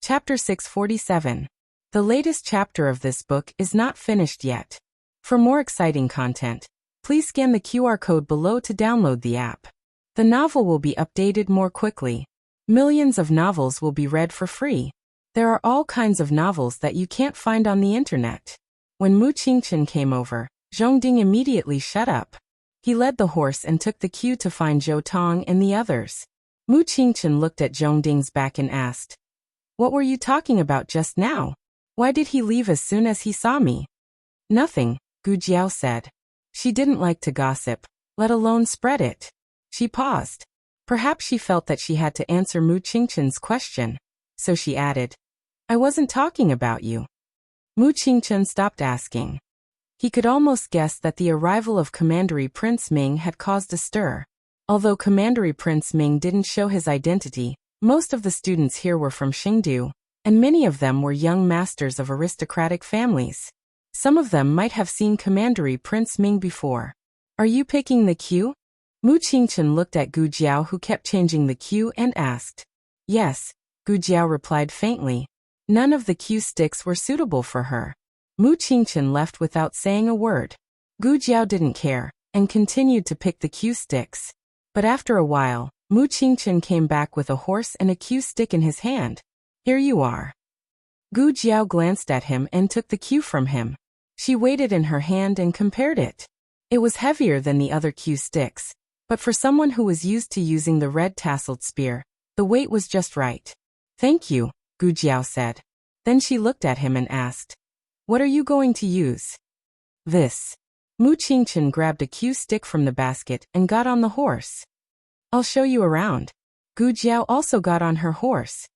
Chapter 647. The latest chapter of this book is not finished yet. For more exciting content, please scan the QR code below to download the app. The novel will be updated more quickly. Millions of novels will be read for free. There are all kinds of novels that you can't find on the internet. When Mu Qingchen came over, Zhongding immediately shut up. He led the horse and took the cue to find Zhou Tong and the others. Mu Qingchen looked at Zhongding's back and asked, "What were you talking about just now? Why did he leave as soon as he saw me?" "Nothing," Gu Jiao said. She didn't like to gossip, let alone spread it. She paused. Perhaps she felt that she had to answer Mu Qingchen's question, so she added, "I wasn't talking about you." Mu Qingchen stopped asking. He could almost guess that the arrival of Commandery Prince Ming had caused a stir. Although Commandery Prince Ming didn't show his identity, most of the students here were from Xingdu, and many of them were young masters of aristocratic families. Some of them might have seen Commandery Prince Ming before. "Are you picking the cue?" Mu Qingchen looked at Gu Jiao, who kept changing the cue, and asked. "Yes," Gu Jiao replied faintly. None of the cue sticks were suitable for her. Mu Qingchen left without saying a word. Gu Jiao didn't care, and continued to pick the cue sticks. But after a while, Mu Qingchen came back with a horse and a cue stick in his hand. "Here you are." Gu Jiao glanced at him and took the cue from him. She weighed it in her hand and compared it. It was heavier than the other cue sticks, but for someone who was used to using the red tasseled spear, the weight was just right. "Thank you," Gu Jiao said. Then she looked at him and asked, "What are you going to use?" "This." Mu Qingchen grabbed a cue stick from the basket and got on the horse. "I'll show you around." Gu Jiao also got on her horse.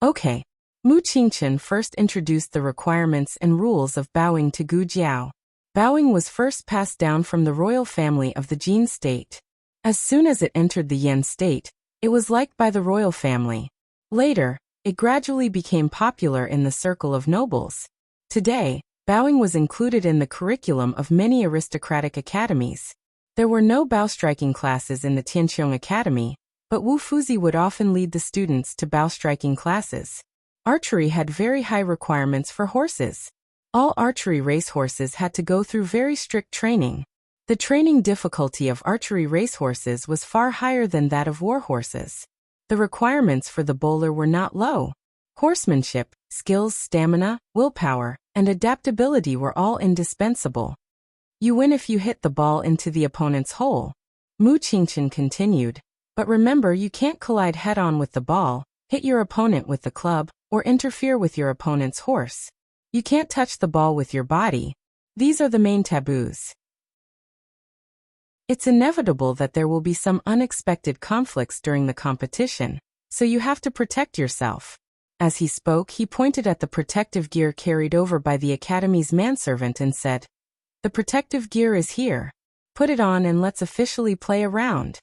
"Okay." Mu Qingchen first introduced the requirements and rules of bowing to Gu Jiao. Bowing was first passed down from the royal family of the Jin state. As soon as it entered the Yan state, it was liked by the royal family. Later, it gradually became popular in the circle of nobles. Today, bowing was included in the curriculum of many aristocratic academies. There were no bow striking classes in the Tianqiong Academy, but Wu Fuzi would often lead the students to bow striking classes. Archery had very high requirements for horses. All archery racehorses had to go through very strict training. The training difficulty of archery racehorses was far higher than that of war horses. The requirements for the bowler were not low. Horsemanship, skills, stamina, willpower, and adaptability were all indispensable. You win if you hit the ball into the opponent's hole. Mu Qingchen continued, but remember you can't collide head-on with the ball, hit your opponent with the club, or interfere with your opponent's horse. You can't touch the ball with your body. These are the main taboos. It's inevitable that there will be some unexpected conflicts during the competition, so you have to protect yourself. As he spoke, he pointed at the protective gear carried over by the academy's manservant and said, "The protective gear is here. Put it on and let's officially play a round."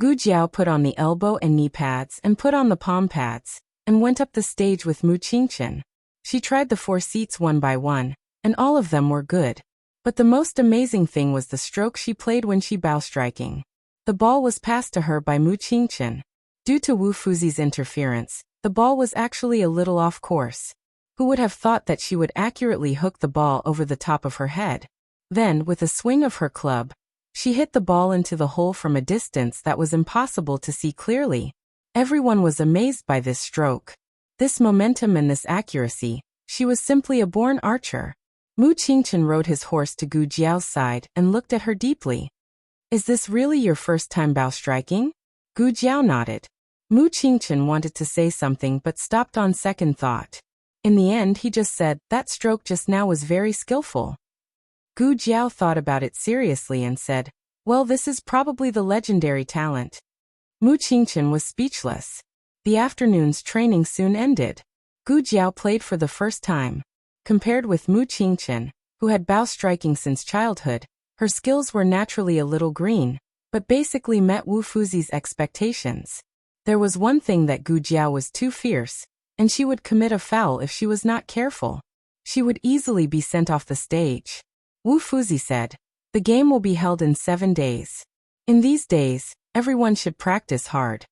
Gu Jiao put on the elbow and knee pads and put on the palm pads, and went up the stage with Mu Qingchen. She tried the 4 seats one by one, and all of them were good. But the most amazing thing was the stroke she played when she bow striking. The ball was passed to her by Mu Qingchen. Due to Wu Fuzi's interference, the ball was actually a little off course. Who would have thought that she would accurately hook the ball over the top of her head? Then, with a swing of her club, she hit the ball into the hole from a distance that was impossible to see clearly. Everyone was amazed by this stroke. This momentum and this accuracy, she was simply a born archer. Mu Qingchen rode his horse to Gu Jiao's side and looked at her deeply. "Is this really your first time bow striking?" Gu Jiao nodded. Mu Qingchen wanted to say something but stopped on second thought. In the end, he just said, "That stroke just now was very skillful." Gu Jiao thought about it seriously and said, "Well, this is probably the legendary talent." Mu Qingchen was speechless. The afternoon's training soon ended. Gu Jiao played for the first time. Compared with Mu Qingchen, who had bow striking since childhood, her skills were naturally a little green, but basically met Wu Fuzi's expectations. There was one thing that Gu Jiao was too fierce, and she would commit a foul if she was not careful. She would easily be sent off the stage. Wu Fuzi said, "The game will be held in 7 days. In these days, everyone should practice hard."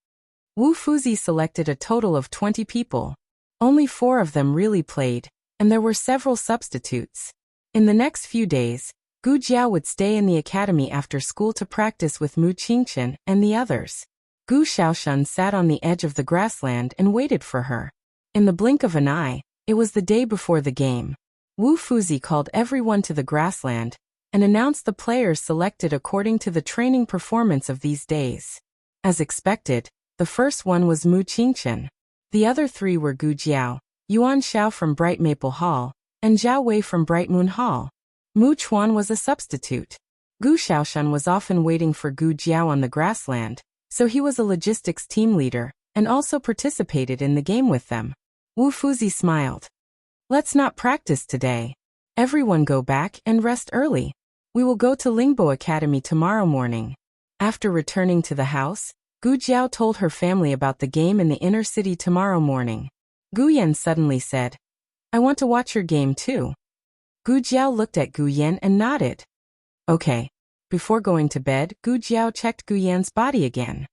Wu Fuzi selected a total of 20 people. Only 4 of them really played, and there were several substitutes. In the next few days, Gu Jiao would stay in the academy after school to practice with Mu Qingchen and the others. Gu Xiaoshan sat on the edge of the grassland and waited for her. In the blink of an eye, it was the day before the game. Wu Fuzi called everyone to the grassland and announced the players selected according to the training performance of these days. As expected, the first one was Mu Qingchen. The other 3 were Gu Jiao, Yuan Xiao from Bright Maple Hall, and Zhao Wei from Bright Moon Hall. Mu Chuan was a substitute. Gu Xiaoshan was often waiting for Gu Jiao on the grassland, so he was a logistics team leader and also participated in the game with them. Wu Fuzi smiled. Let's not practice today. Everyone go back and rest early. We will go to Lingbo Academy tomorrow morning. After returning to the house, Gu Jiao told her family about the game in the inner city tomorrow morning. Gu Yan suddenly said, I want to watch your game too. Gu Jiao looked at Gu Yan and nodded. Okay. Before going to bed, Gu Jiao checked Gu Yan's body again.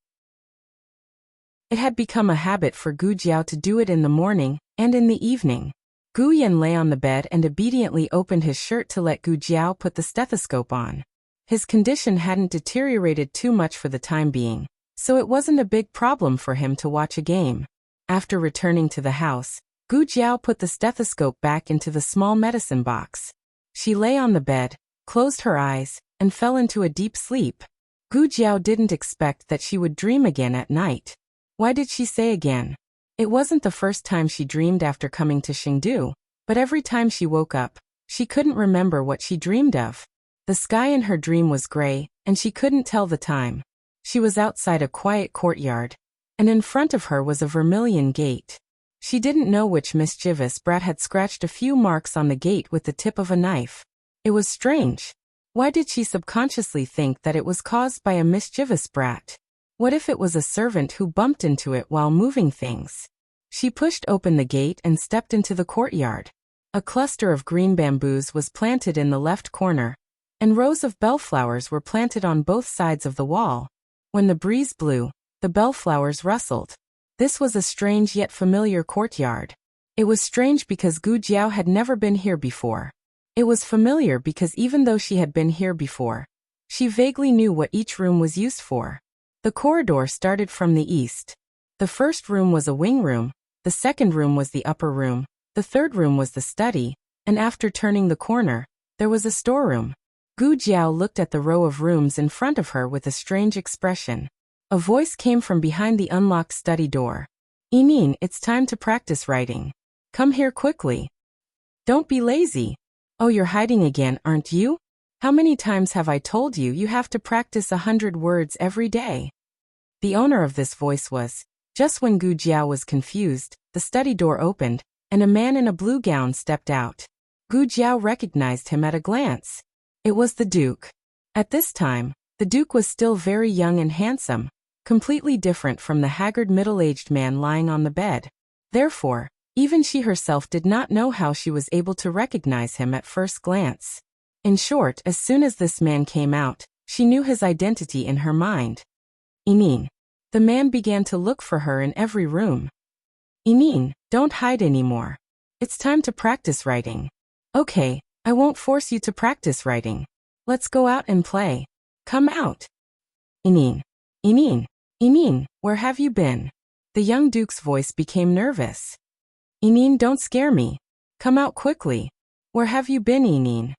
It had become a habit for Gu Jiao to do it in the morning and in the evening. Gu Yan lay on the bed and obediently opened his shirt to let Gu Jiao put the stethoscope on. His condition hadn't deteriorated too much for the time being, so it wasn't a big problem for him to watch a game. After returning to the house, Gu Jiao put the stethoscope back into the small medicine box. She lay on the bed, closed her eyes, and fell into a deep sleep. Gu Jiao didn't expect that she would dream again at night. Why did she say again? It wasn't the first time she dreamed after coming to Chengdu, but every time she woke up, she couldn't remember what she dreamed of. The sky in her dream was gray, and she couldn't tell the time. She was outside a quiet courtyard, and in front of her was a vermilion gate. She didn't know which mischievous brat had scratched a few marks on the gate with the tip of a knife. It was strange. Why did she subconsciously think that it was caused by a mischievous brat? What if it was a servant who bumped into it while moving things? She pushed open the gate and stepped into the courtyard. A cluster of green bamboos was planted in the left corner, and rows of bellflowers were planted on both sides of the wall. When the breeze blew, the bellflowers rustled. This was a strange yet familiar courtyard. It was strange because Gu Jiao had never been here before. It was familiar because even though she had been here before, she vaguely knew what each room was used for. The corridor started from the east. The first room was a wing room, the second room was the upper room, the third room was the study, and after turning the corner, there was a storeroom. Gu Jiao looked at the row of rooms in front of her with a strange expression. A voice came from behind the unlocked study door. Yimin, it's time to practice writing. Come here quickly. Don't be lazy. Oh, you're hiding again, aren't you? How many times have I told you you have to practice 100 words every day? The owner of this voice was. Just when Gu Jiao was confused, the study door opened, and a man in a blue gown stepped out. Gu Jiao recognized him at a glance. It was the Duke. At this time, the Duke was still very young and handsome, completely different from the haggard middle-aged man lying on the bed. Therefore, even she herself did not know how she was able to recognize him at first glance. In short, as soon as this man came out, she knew his identity in her mind. Yimin. The man began to look for her in every room. Yimin, don't hide anymore. It's time to practice writing. Okay, I won't force you to practice writing. Let's go out and play. Come out. Yimin. Yimin. Yimin, where have you been? The young Duke's voice became nervous. Yimin, don't scare me. Come out quickly. Where have you been, Yimin?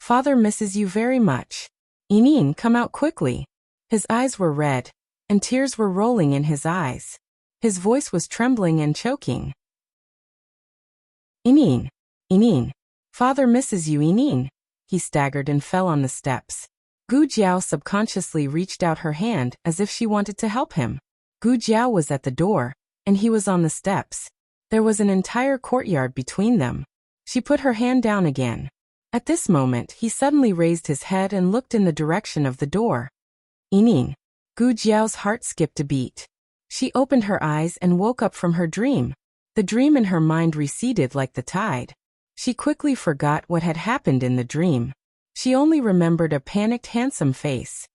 Father misses you very much. Yimin, come out quickly. His eyes were red, and tears were rolling in his eyes. His voice was trembling and choking. Yimin. Yimin. Father misses you, Yimin. He staggered and fell on the steps. Gu Jiao subconsciously reached out her hand as if she wanted to help him. Gu Jiao was at the door, and he was on the steps. There was an entire courtyard between them. She put her hand down again. At this moment, he suddenly raised his head and looked in the direction of the door. Yimin. Gu Jiao's heart skipped a beat. She opened her eyes and woke up from her dream. The dream in her mind receded like the tide. She quickly forgot what had happened in the dream. She only remembered a panicked, handsome face.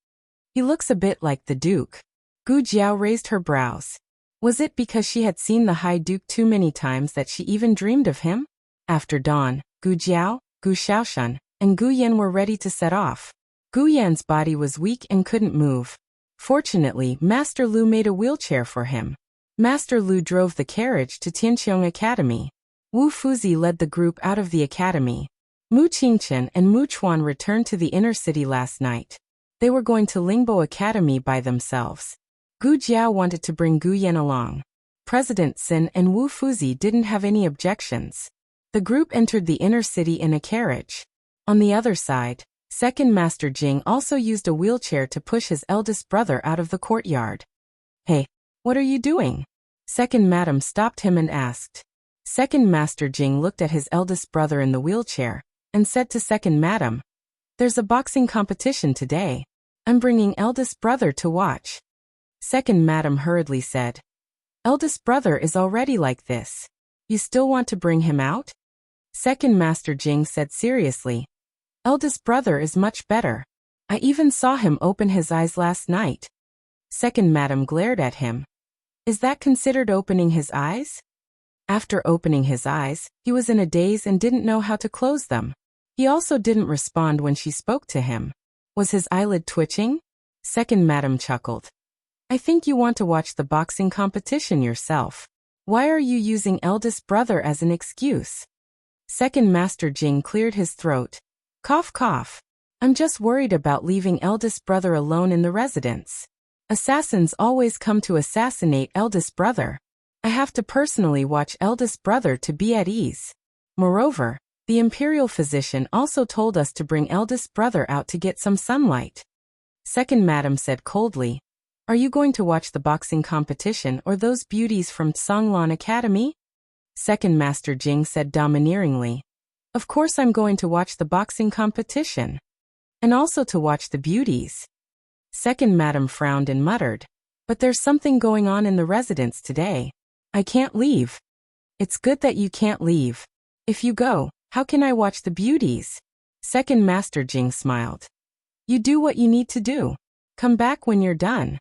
He looks a bit like the Duke. Gu Jiao raised her brows. Was it because she had seen the High Duke too many times that she even dreamed of him? After dawn, Gu Jiao, Gu Xiaoshan, and Gu Yan were ready to set off. Gu Yan's body was weak and couldn't move. Fortunately, Master Lu made a wheelchair for him. Master Lu drove the carriage to Tianqiong Academy. Wu Fuzi led the group out of the academy. Mu Qingchen and Mu Chuan returned to the inner city last night. They were going to Lingbo Academy by themselves. Gu Jiao wanted to bring Gu Yan along. President Xin and Wu Fuzi didn't have any objections. The group entered the inner city in a carriage. On the other side, Second Master Jing also used a wheelchair to push his eldest brother out of the courtyard. "Hey, what are you doing?" Second Madam stopped him and asked. Second Master Jing looked at his eldest brother in the wheelchair and said to Second Madam, "There's a boxing competition today. I'm bringing eldest brother to watch." Second Madam hurriedly said, "Eldest brother is already like this. You still want to bring him out?" Second Master Jing said seriously, "Eldest brother is much better. I even saw him open his eyes last night." Second Madam glared at him. "Is that considered opening his eyes?" After opening his eyes, he was in a daze and didn't know how to close them. He also didn't respond when she spoke to him. Was his eyelid twitching? Second Madam chuckled. "I think you want to watch the boxing competition yourself. Why are you using eldest brother as an excuse?" Second Master Jing cleared his throat. Cough cough. "I'm just worried about leaving eldest brother alone in the residence. Assassins always come to assassinate eldest brother. I have to personally watch eldest brother to be at ease. Moreover, the imperial physician also told us to bring eldest brother out to get some sunlight." Second Madam said coldly, "Are you going to watch the boxing competition or those beauties from Songlan Academy?" Second Master Jing said domineeringly, "Of course I'm going to watch the boxing competition. And also to watch the beauties." Second Madam frowned and muttered, "But there's something going on in the residence today. I can't leave." "It's good that you can't leave. If you go, how can I watch the beauties?" Second Master Jing smiled. "You do what you need to do. Come back when you're done.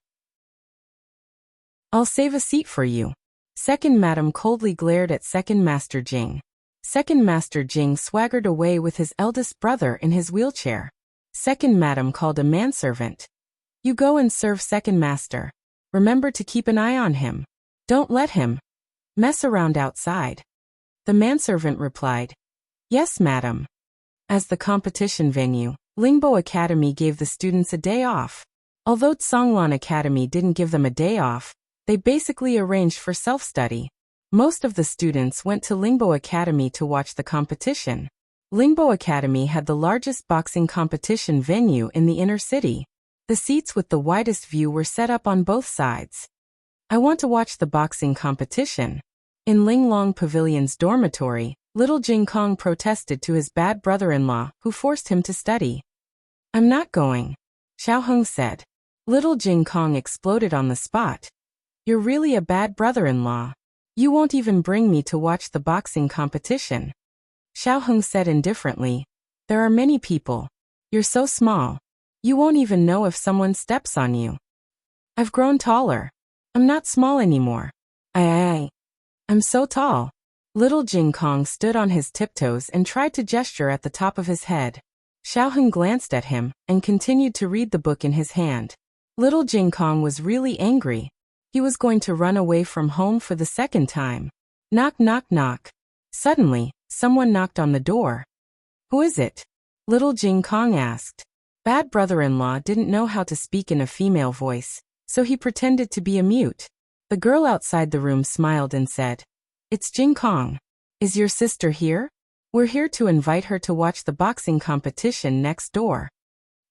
I'll save a seat for you." Second Madam coldly glared at Second Master Jing. Second Master Jing swaggered away with his eldest brother in his wheelchair. Second Madam called a manservant. "You go and serve Second Master. Remember to keep an eye on him. Don't let him mess around outside." The manservant replied, "Yes, madam." As the competition venue, Lingbo Academy gave the students a day off. Although Songlan Academy didn't give them a day off, they basically arranged for self-study. Most of the students went to Lingbo Academy to watch the competition. Lingbo Academy had the largest boxing competition venue in the inner city. The seats with the widest view were set up on both sides. "I want to watch the boxing competition." In Linglong Pavilion's dormitory, little Jing Kong protested to his bad brother-in-law, who forced him to study. "I'm not going," Xiao Heng said. Little Jing Kong exploded on the spot. "You're really a bad brother-in-law. You won't even bring me to watch the boxing competition." Xiao Heng said indifferently, "There are many people. You're so small. You won't even know if someone steps on you. I've grown taller. I'm not small anymore. I'm so tall." Little Jing Kong stood on his tiptoes and tried to gesture at the top of his head. Xiao Heng glanced at him and continued to read the book in his hand. Little Jing Kong was really angry. He was going to run away from home for the second time. Knock, knock, knock. Suddenly, someone knocked on the door. "Who is it?" Little Jing Kong asked. Bad brother-in-law didn't know how to speak in a female voice, so he pretended to be a mute. The girl outside the room smiled and said, "It's Jing Kong. Is your sister here? We're here to invite her to watch the boxing competition next door."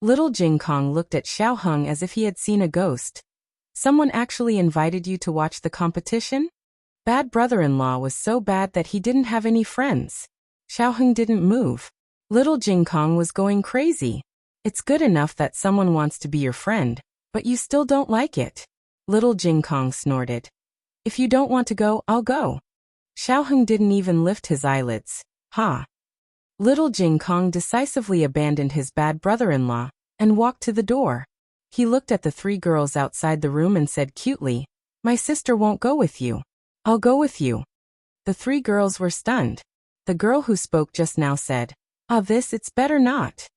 Little Jing Kong looked at Xiao Heng as if he had seen a ghost. "Someone actually invited you to watch the competition?" Bad brother-in-law was so bad that he didn't have any friends. Xiao Heng didn't move. Little Jing Kong was going crazy. "It's good enough that someone wants to be your friend, but you still don't like it." Little Jing Kong snorted. "If you don't want to go, I'll go." Xiao Heng didn't even lift his eyelids. "Ha!" Little Jing Kong decisively abandoned his bad brother-in-law and walked to the door. He looked at the three girls outside the room and said cutely, My sister won't go with you. I'll go with you. The three girls were stunned. The girl who spoke just now said, "Ah, it's better not.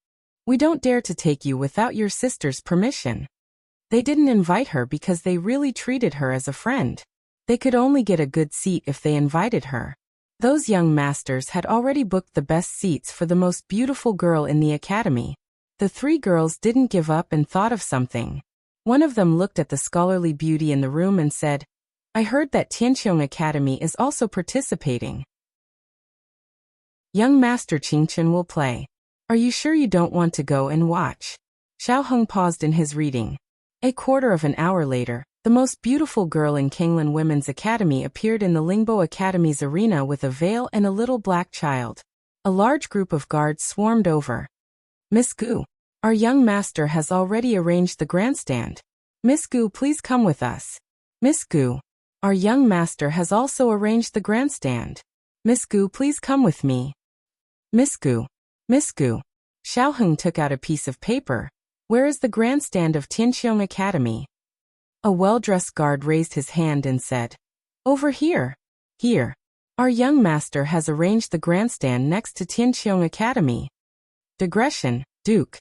We don't dare to take you without your sister's permission." They didn't invite her because they really treated her as a friend. They could only get a good seat if they invited her. Those young masters had already booked the best seats for the most beautiful girl in the academy. The three girls didn't give up and thought of something. One of them looked at the scholarly beauty in the room and said, "I heard that Tianqiong Academy is also participating. Young Master Qingchen will play. Are you sure you don't want to go and watch?" Xiaoheng paused in his reading. A quarter of an hour later, the most beautiful girl in Kanglan Women's Academy appeared in the Lingbo Academy's arena with a veil and a little black child. A large group of guards swarmed over. "Miss Gu, our young master has already arranged the grandstand. Miss Gu, please come with us. Miss Gu, our young master has also arranged the grandstand. Miss Gu, please come with me. Miss Gu, Miss Gu." Xiaoheng took out a piece of paper. "Where is the grandstand of Tianqiong Academy?" A well-dressed guard raised his hand and said, "Over here. Here. Our young master has arranged the grandstand next to Tianqiong Academy." Digression, Duke.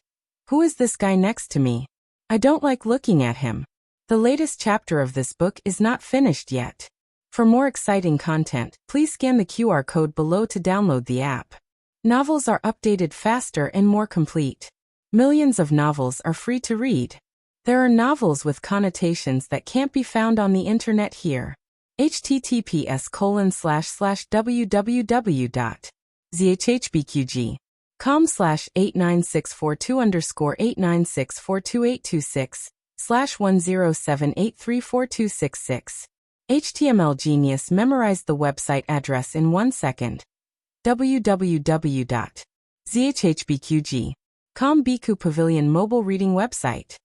Who is this guy next to me? I don't like looking at him. The latest chapter of this book is not finished yet. For more exciting content, please scan the QR code below to download the app. Novels are updated faster and more complete. Millions of novels are free to read. There are novels with connotations that can't be found on the internet here. https://www.zhbqg.com/89642_8964286/10783426. HTML Genius memorized the website address in 1 second. www.zhbqg.com Biku Pavilion mobile reading website.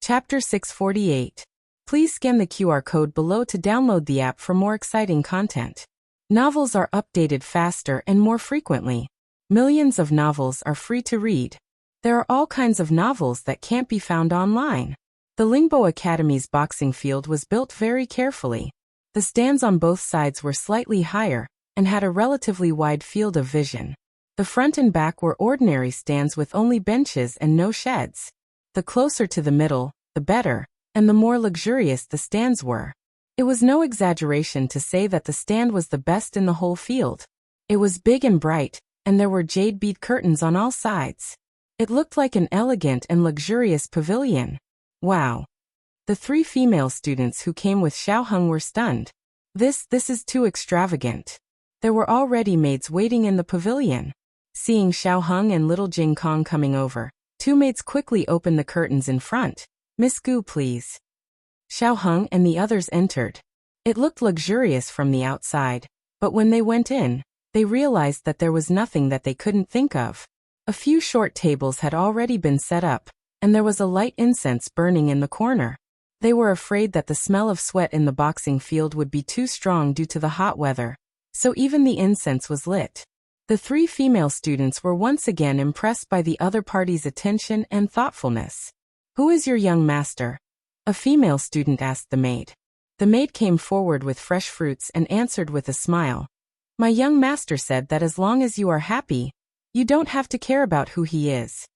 Chapter 648. Please scan the QR code below to download the app for more exciting content. Novels are updated faster and more frequently. Millions of novels are free to read. There are all kinds of novels that can't be found online. The Lingbo Academy's boxing field was built very carefully. The stands on both sides were slightly higher and had a relatively wide field of vision. The front and back were ordinary stands with only benches and no sheds. The closer to the middle, the better, and the more luxurious the stands were. It was no exaggeration to say that the stand was the best in the whole field. It was big and bright, and there were jade bead curtains on all sides. It looked like an elegant and luxurious pavilion. Wow! The three female students who came with Xiaoheng were stunned. This is too extravagant. There were already maids waiting in the pavilion. Seeing Xiaoheng and little Jing Kong coming over, two maids quickly opened the curtains in front. "Miss Gu, please." Xiaoheng and the others entered. It looked luxurious from the outside, but when they went in, they realized that there was nothing that they couldn't think of. A few short tables had already been set up, and there was a light incense burning in the corner. They were afraid that the smell of sweat in the boxing field would be too strong due to the hot weather, so even the incense was lit. The three female students were once again impressed by the other party's attention and thoughtfulness. "Who is your young master?" a female student asked the maid. The maid came forward with fresh fruits and answered with a smile. "My young master said that as long as you are happy, you don't have to care about who he is."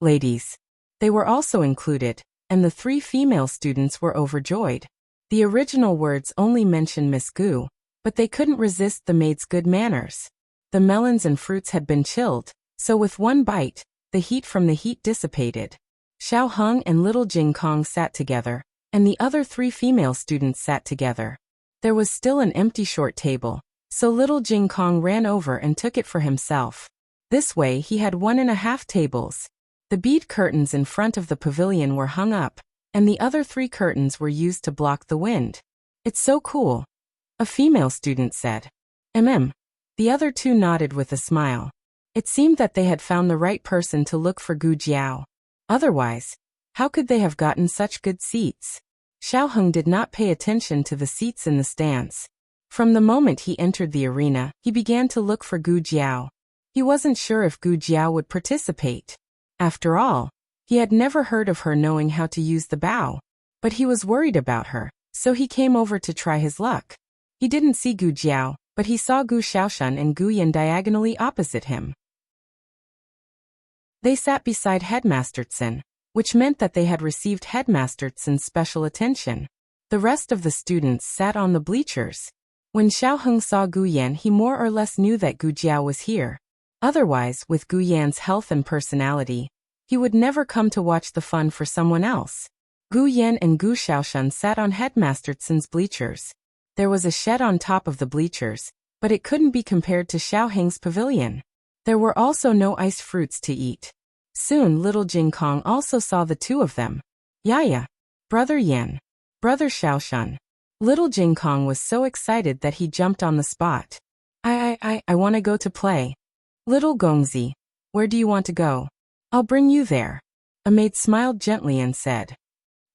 Ladies. They were also included, and the three female students were overjoyed. The original words only mention Miss Gu, but they couldn't resist the maid's good manners. The melons and fruits had been chilled, so with one bite, the heat from the heat dissipated. Xiaoheng and little Jing Kong sat together, and the other three female students sat together. There was still an empty short table, so little Jing Kong ran over and took it for himself. This way he had 1.5 tables. The bead curtains in front of the pavilion were hung up, and the other 3 curtains were used to block the wind. "It's so cool," a female student said. The other 2 nodded with a smile. It seemed that they had found the right person to look for Gu Jiao. Otherwise, how could they have gotten such good seats? Xiaoheng did not pay attention to the seats in the stands. From the moment he entered the arena, he began to look for Gu Jiao. He wasn't sure if Gu Jiao would participate. After all, He had never heard of her knowing how to use the bow, but he was worried about her, so he came over to try his luck. He didn't see Gu Jiao, but he saw Gu Xiaoshan and Gu Yan diagonally opposite him. They sat beside Headmaster Tsin, which meant that they had received Headmaster Tsin's special attention. The rest of the students sat on the bleachers. When Xiaoheng saw Gu Yan, he more or less knew that Gu Jiao was here. Otherwise, with Gu Yan's health and personality, he would never come to watch the fun for someone else. Gu Yan and Gu Xiaoshan sat on Headmaster Tsin's bleachers. There was a shed on top of the bleachers, but it couldn't be compared to Xiaoheng's pavilion. There were also no iced fruits to eat. Soon little Jing Kong also saw the two of them. Yaya, Brother Yan, Brother Xiaoshan. Little Jing Kong was so excited that he jumped on the spot. I want to go to play. Little Gongzi, where do you want to go? I'll bring you there. A maid smiled gently and said,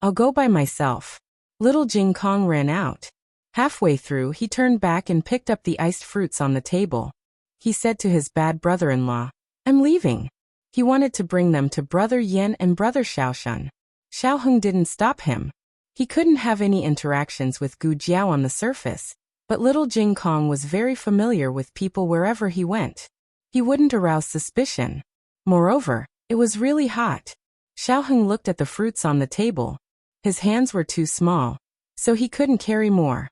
I'll go by myself. Little Jing Kong ran out. Halfway through, he turned back and picked up the iced fruits on the table. He said to his bad brother-in-law, I'm leaving. He wanted to bring them to Brother Yan and Brother Xiaoshan. Xiaoheng didn't stop him. He couldn't have any interactions with Gu Jiao on the surface, but little Jing Kong was very familiar with people wherever he went. He wouldn't arouse suspicion. Moreover, it was really hot. Xiaoheng looked at the fruits on the table. His hands were too small, so he couldn't carry more.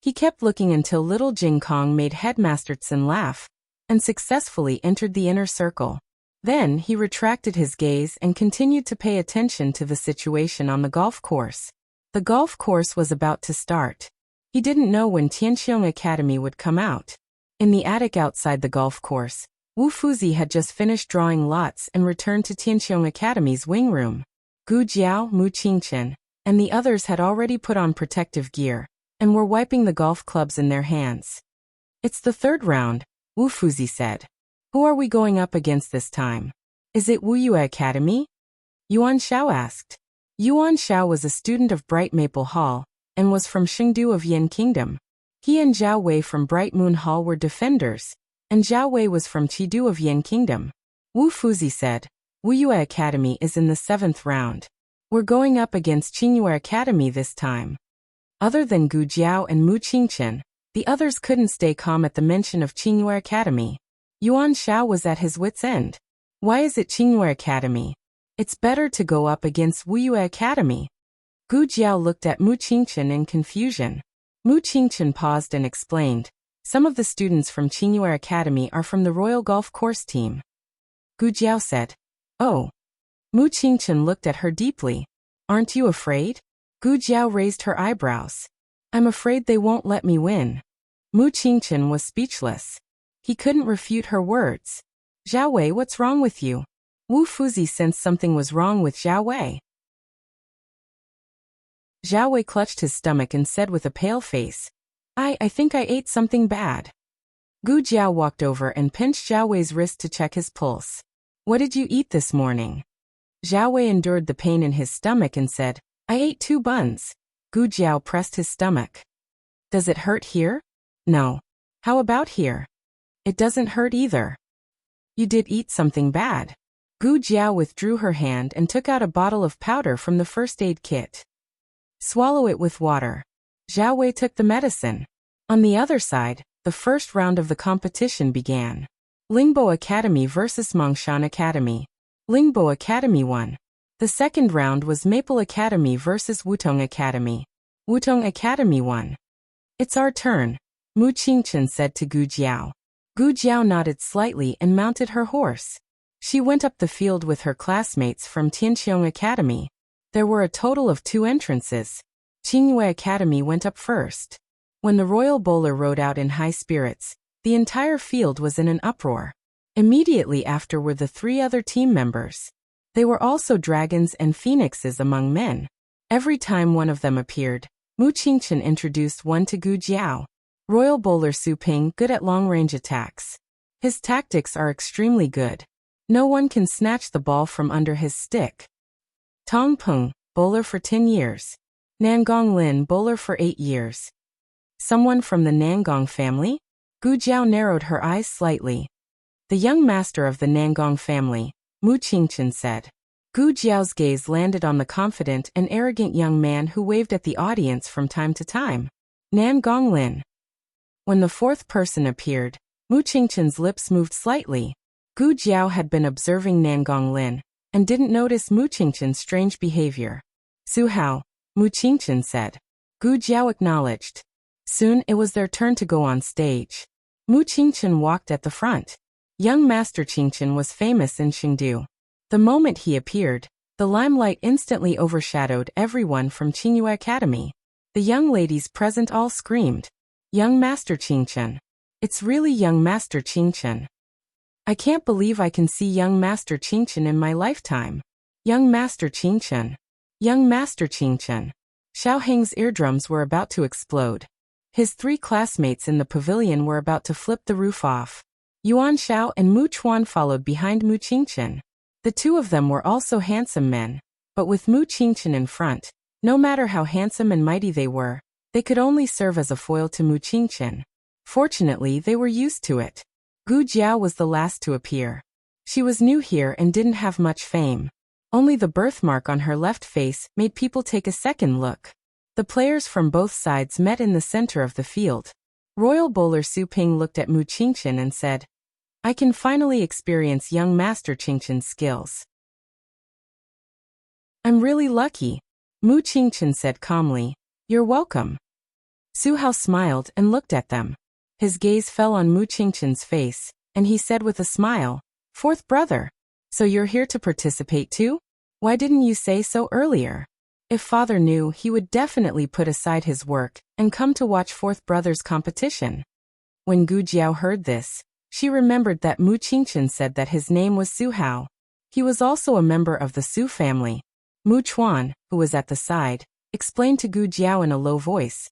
He kept looking until little Jing Kong made Headmaster Tsin laugh, and successfully entered the inner circle. Then he retracted his gaze and continued to pay attention to the situation on the golf course. The golf course was about to start. He didn't know when Tianqiong Academy would come out. In the attic outside the golf course, Wu Fuzi had just finished drawing lots and returned to Tianqiong Academy's wing room. Gu Jiao, Mu Qingchen, and the others had already put on protective gear, and were wiping the golf clubs in their hands. It's the third round, Wu Fuzi said. Who are we going up against this time? Is it Wu Yue Academy? Yuan Xiao asked. Yuan Xiao was a student of Bright Maple Hall, and was from Xingdu of Yin Kingdom. He and Zhao Wei from Bright Moon Hall were defenders, and Zhao Wei was from Chidu of Yin Kingdom. Wu Fuzi said, Wu Yue Academy is in the 7th round. We're going up against Qingyue Academy this time. Other than Gu Jiao and Mu Qingchen, the others couldn't stay calm at the mention of Qingyue Academy. Yuan Xiao was at his wit's end. Why is it Qingyue Academy? It's better to go up against Wu Yue Academy. Gu Jiao looked at Mu Qingchen in confusion. Mu Qingchen paused and explained, some of the students from Qingyue Academy are from the Royal Golf Course team. Gu Jiao said, Oh. Mu Qingchen looked at her deeply. Aren't you afraid? Gu Jiao raised her eyebrows. I'm afraid they won't let me win. Mu Qingchen was speechless. He couldn't refute her words. Zhao Wei, what's wrong with you? Wu Fuzi sensed something was wrong with Zhao Wei. Zhao Wei clutched his stomach and said with a pale face, I think I ate something bad. Gu Jiao walked over and pinched Zhao Wei's wrist to check his pulse. What did you eat this morning? Zhao Wei endured the pain in his stomach and said, I ate 2 buns. Gu Jiao pressed his stomach. Does it hurt here? No. How about here? It doesn't hurt either. You did eat something bad. Gu Jiao withdrew her hand and took out a bottle of powder from the first aid kit. Swallow it with water. Zhao Wei took the medicine. On the other side, the first round of the competition began. Lingbo Academy versus Mongshan Academy. Lingbo Academy won. The second round was Maple Academy versus Wutong Academy. Wutong Academy won. It's our turn, Mu Qingchen said to Gu Jiao. Gu Jiao nodded slightly and mounted her horse. She went up the field with her classmates from Tianqiong Academy. There were a total of 2 entrances. Qingyue Academy went up first. When the royal bowler rode out in high spirits, the entire field was in an uproar. Immediately after were the 3 other team members. They were also dragons and phoenixes among men. Every time one of them appeared, Mu Qingchen introduced one to Gu Jiao. Royal bowler Su Ping, good at long-range attacks. His tactics are extremely good. No one can snatch the ball from under his stick. Tong Peng, bowler for 10 years. Nangong Lin, bowler for 8 years. Someone from the Nangong family? Gu Jiao narrowed her eyes slightly. The young master of the Nangong family, Mu Qingchen said. Gu Jiao's gaze landed on the confident and arrogant young man who waved at the audience from time to time. Nan Gonglin. When the fourth person appeared, Mu Qingqin's lips moved slightly. Gu Jiao had been observing Nan Gonglin and didn't notice Mu Qingqin's strange behavior. Su Hao, Mu Qingqin said. Gu Jiao acknowledged. Soon it was their turn to go on stage. Mu Qingqin walked at the front. Young Master Qingqin was famous in Chengdu. The moment he appeared, the limelight instantly overshadowed everyone from Qingyue Academy. The young ladies present all screamed, "Young Master Qingqin! It's really young Master Qingqin! I can't believe I can see young Master Qingqin in my lifetime! Young Master Qingqin! Young Master Qingqin!" Xiao Heng's eardrums were about to explode. His 3 classmates in the pavilion were about to flip the roof off. Yuan Xiao and Mu Chuan followed behind Mu Qingqin. The 2 of them were also handsome men, but with Mu Qingqin in front, no matter how handsome and mighty they were, they could only serve as a foil to Mu Qingqin. Fortunately, they were used to it. Gu Jiao was the last to appear. She was new here and didn't have much fame. Only the birthmark on her left face made people take a second look. The players from both sides met in the center of the field. Royal bowler Su Ping looked at Mu Qingqin and said, "I can finally experience young Master Qingqin's skills. I'm really lucky," Mu Qingqin said calmly. "You're welcome." Su Hao smiled and looked at them. His gaze fell on Mu Qingqin's face, and he said with a smile, "Fourth brother. So you're here to participate too? Why didn't you say so earlier?" If father knew, he would definitely put aside his work and come to watch fourth brother's competition. When Gu Jiao heard this, she remembered that Mu Qingqin said that his name was Su Hao. He was also a member of the Su family. Mu Chuan, who was at the side, explained to Gu Jiao in a low voice,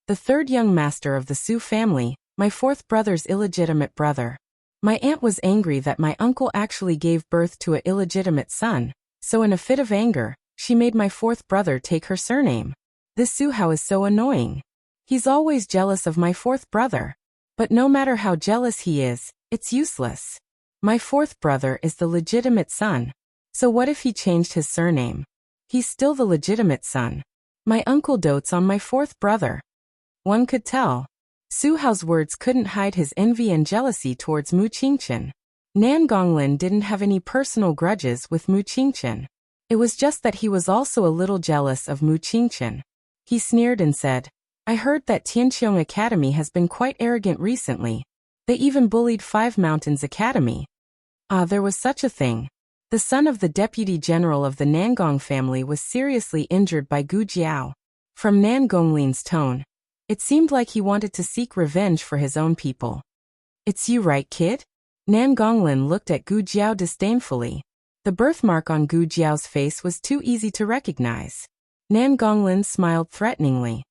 "The 3rd young master of the Su family, my 4th brother's illegitimate brother. My aunt was angry that my uncle actually gave birth to an illegitimate son, so in a fit of anger, she made my 4th brother take her surname. This Su Hao is so annoying. He's always jealous of my 4th brother. But no matter how jealous he is, it's useless. My 4th brother is the legitimate son. So what if he changed his surname? He's still the legitimate son. My uncle dotes on my 4th brother." One could tell. Su Hao's words couldn't hide his envy and jealousy towards Mu Qingqin. Nan Gonglin didn't have any personal grudges with Mu Qingqin. It was just that he was also a little jealous of Mu Qingqin. He sneered and said, "I heard that Tianqiong Academy has been quite arrogant recently. They even bullied 5 Mountains Academy." There was such a thing. The son of the deputy general of the Nangong family was seriously injured by Gu Jiao. From Nan Gonglin's tone, it seemed like he wanted to seek revenge for his own people. "It's you, right, kid?" Nan Gonglin looked at Gu Jiao disdainfully. The birthmark on Gu Jiao's face was too easy to recognize. Nan Gonglin smiled threateningly.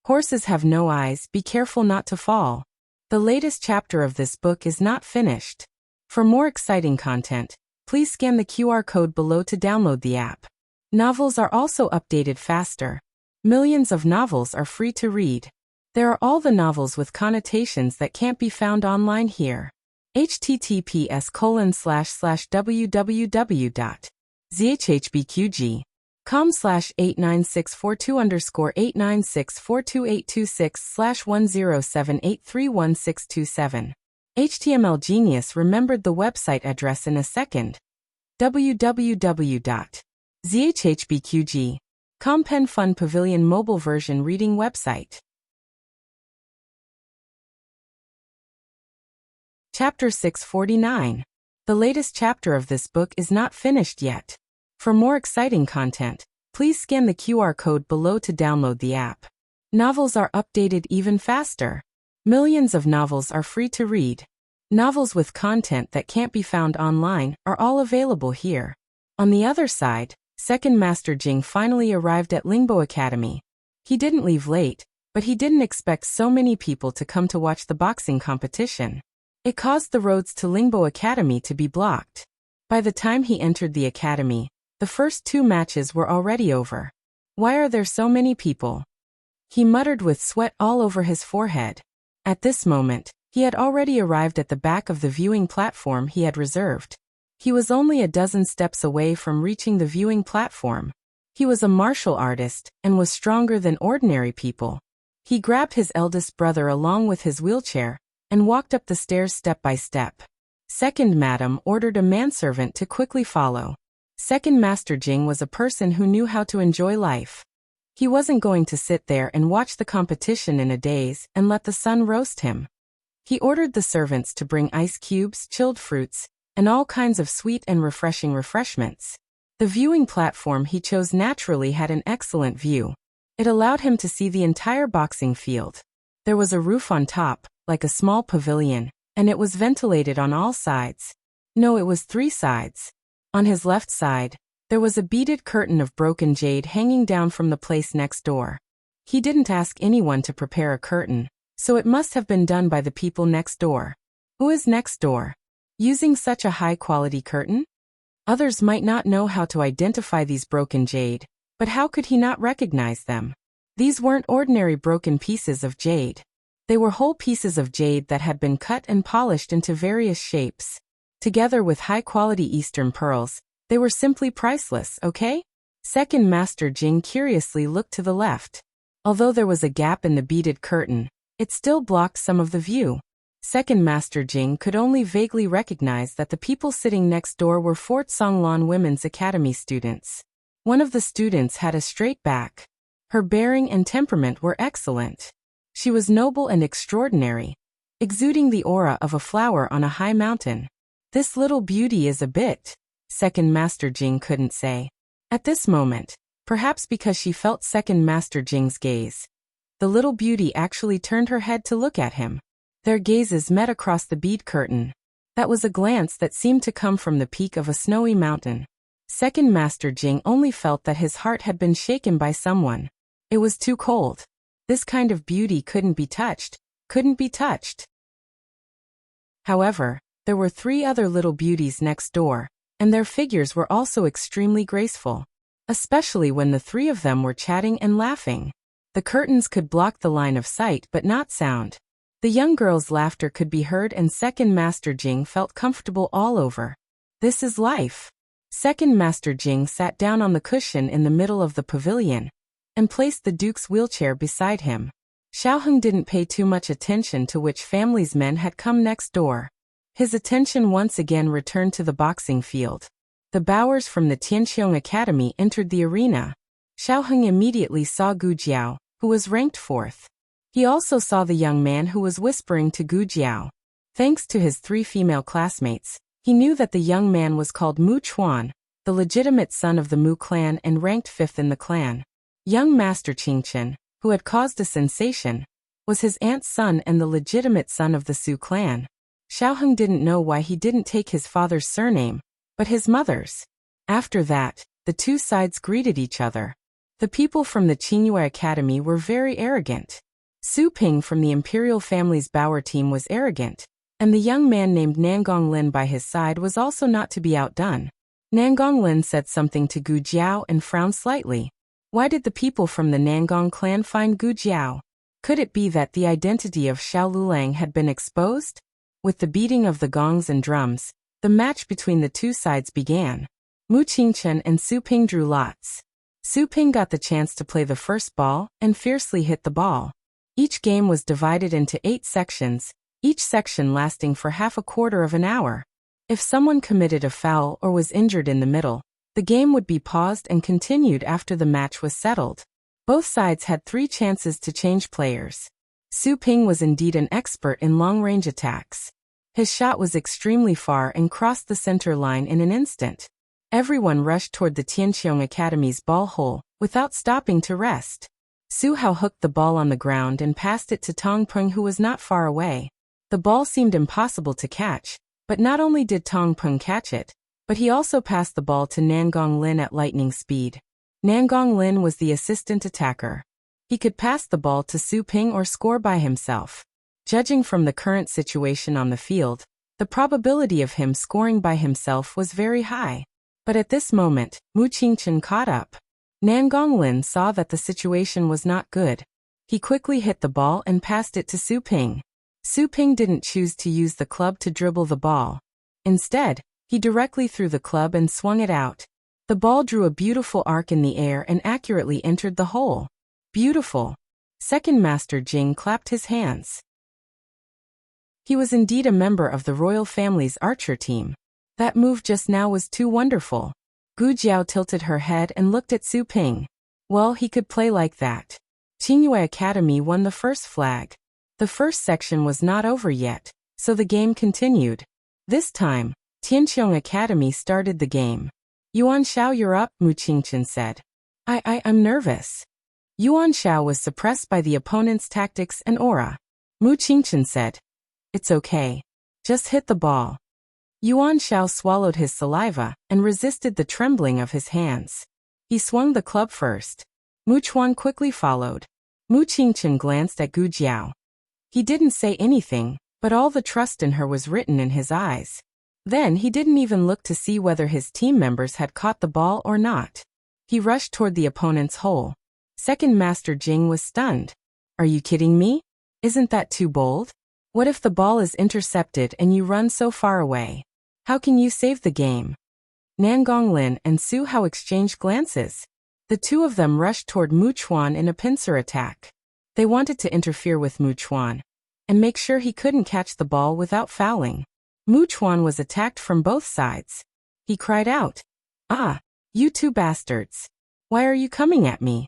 "Horses have no eyes, be careful not to fall." The latest chapter of this book is not finished. For more exciting content, please scan the QR code below to download the app. Novels are also updated faster. Millions of novels are free to read. There are all the novels with connotations that can't be found online here. https://www.zhhbqg.com/89642_89642_10783167. HTML Genius remembered the website address in a second. www.zhhbqg.com Pen Fun Pavilion mobile version reading website. Chapter 649. The latest chapter of this book is not finished yet. For more exciting content, please scan the QR code below to download the app. Novels are updated even faster. Millions of novels are free to read. Novels with content that can't be found online are all available here. On the other side, Second Master Jing finally arrived at Lingbo Academy. He didn't leave late, but he didn't expect so many people to come to watch the boxing competition. It caused the roads to Lingbo Academy to be blocked. By the time he entered the academy, the first 2 matches were already over. "Why are there so many people?" he muttered with sweat all over his forehead. At this moment, he had already arrived at the back of the viewing platform he had reserved. He was only a dozen steps away from reaching the viewing platform. He was a martial artist and was stronger than ordinary people. He grabbed his eldest brother along with his wheelchair and walked up the stairs step by step. Second Madam ordered a manservant to quickly follow. Second Master Jing was a person who knew how to enjoy life. He wasn't going to sit there and watch the competition in a daze and let the sun roast him. He ordered the servants to bring ice cubes, chilled fruits, and all kinds of sweet and refreshing refreshments. The viewing platform he chose naturally had an excellent view. It allowed him to see the entire boxing field. There was a roof on top, like a small pavilion, and it was ventilated on all sides. No, it was 3 sides. On his left side, there was a beaded curtain of broken jade hanging down from the place next door. He didn't ask anyone to prepare a curtain, so it must have been done by the people next door. Who is next door? Using such a high-quality curtain? Others might not know how to identify these broken jade, but how could he not recognize them? These weren't ordinary broken pieces of jade. They were whole pieces of jade that had been cut and polished into various shapes. Together with high-quality Eastern pearls, they were simply priceless, okay? Second Master Jing curiously looked to the left. Although there was a gap in the beaded curtain, it still blocked some of the view. Second Master Jing could only vaguely recognize that the people sitting next door were Fort Songlan Women's Academy students. One of the students had a straight back. Her bearing and temperament were excellent. She was noble and extraordinary, exuding the aura of a flower on a high mountain. This little beauty is a bit, Second Master Jing couldn't say. At this moment, perhaps because she felt Second Master Jing's gaze, the little beauty actually turned her head to look at him. Their gazes met across the bead curtain. That was a glance that seemed to come from the peak of a snowy mountain. Second Master Jing only felt that his heart had been shaken by someone. It was too cold. This kind of beauty couldn't be touched. However, there were 3 other little beauties next door, and their figures were also extremely graceful. Especially when the 3 of them were chatting and laughing. The curtains could block the line of sight but not sound. The young girl's laughter could be heard and Second Master Jing felt comfortable all over. This is life. Second Master Jing sat down on the cushion in the middle of the pavilion and placed the Duke's wheelchair beside him. Xiaoheng didn't pay too much attention to which family's men had come next door. His attention once again returned to the boxing field. The bowers from the Tianqiong Academy entered the arena. Xiaoheng immediately saw Gu Jiao, who was ranked 4th. He also saw the young man who was whispering to Gu Jiao. Thanks to his 3 female classmates, he knew that the young man was called Mu Chuan, the legitimate son of the Mu clan and ranked 5th in the clan. Young Master Qingchen, who had caused a sensation, was his aunt's son and the legitimate son of the Su clan. Xiaoheng didn't know why he didn't take his father's surname, but his mother's. After that, the 2 sides greeted each other. The people from the Qingyue Academy were very arrogant. Su Ping from the imperial family's Bower team was arrogant, and the young man named Nangong Lin by his side was also not to be outdone. Nangong Lin said something to Gu Jiao and frowned slightly. Why did the people from the Nangong clan find Gu Jiao? Could it be that the identity of Xiao Lulang had been exposed? With the beating of the gongs and drums, the match between the 2 sides began. Mu Qingchen and Su Ping drew lots. Su Ping got the chance to play the first ball and fiercely hit the ball. Each game was divided into 8 sections, each section lasting for half a quarter of an hour. If someone committed a foul or was injured in the middle, the game would be paused and continued after the match was settled. Both sides had 3 chances to change players. Su Ping was indeed an expert in long-range attacks. His shot was extremely far and crossed the center line in an instant. Everyone rushed toward the Tianqiong Academy's ball hole, without stopping to rest. Su Hao hooked the ball on the ground and passed it to Tong Peng, who was not far away. The ball seemed impossible to catch, but not only did Tong Peng catch it, but he also passed the ball to Nangong Lin at lightning speed. Nangong Lin was the assistant attacker. He could pass the ball to Su Ping or score by himself. Judging from the current situation on the field, the probability of him scoring by himself was very high. But at this moment, Mu Qingchen caught up. Nangong Lin saw that the situation was not good. He quickly hit the ball and passed it to Su Ping. Su Ping didn't choose to use the club to dribble the ball. Instead, He directly threw the club and swung it out. The ball drew a beautiful arc in the air and accurately entered the hole. Beautiful. Second Master Jing clapped his hands. He was indeed a member of the royal family's archer team. That move just now was too wonderful. Gu Jiao tilted her head and looked at Su Ping. Well, he could play like that. Qingyue Academy won the first flag. The first section was not over yet, so the game continued. This time, Tianqiong Academy started the game. Yuan Xiao, you're up, Mu Qingchen said. I'm nervous. Yuan Xiao was suppressed by the opponent's tactics and aura. Mu Qingchen said. It's okay. Just hit the ball. Yuan Xiao swallowed his saliva and resisted the trembling of his hands. He swung the club first. Mu Chuan quickly followed. Mu Qingchen glanced at Gu Jiao. He didn't say anything, but all the trust in her was written in his eyes. Then he didn't even look to see whether his team members had caught the ball or not. He rushed toward the opponent's hole. Second Master Jing was stunned. Are you kidding me? Isn't that too bold? What if the ball is intercepted and you run so far away? How can you save the game? Nan Gonglin and Su Hao exchanged glances. The two of them rushed toward Mu Chuan in a pincer attack. They wanted to interfere with Mu Chuan and make sure he couldn't catch the ball without fouling. Mu Chuan was attacked from both sides. He cried out, "Ah, you two bastards! Why are you coming at me?"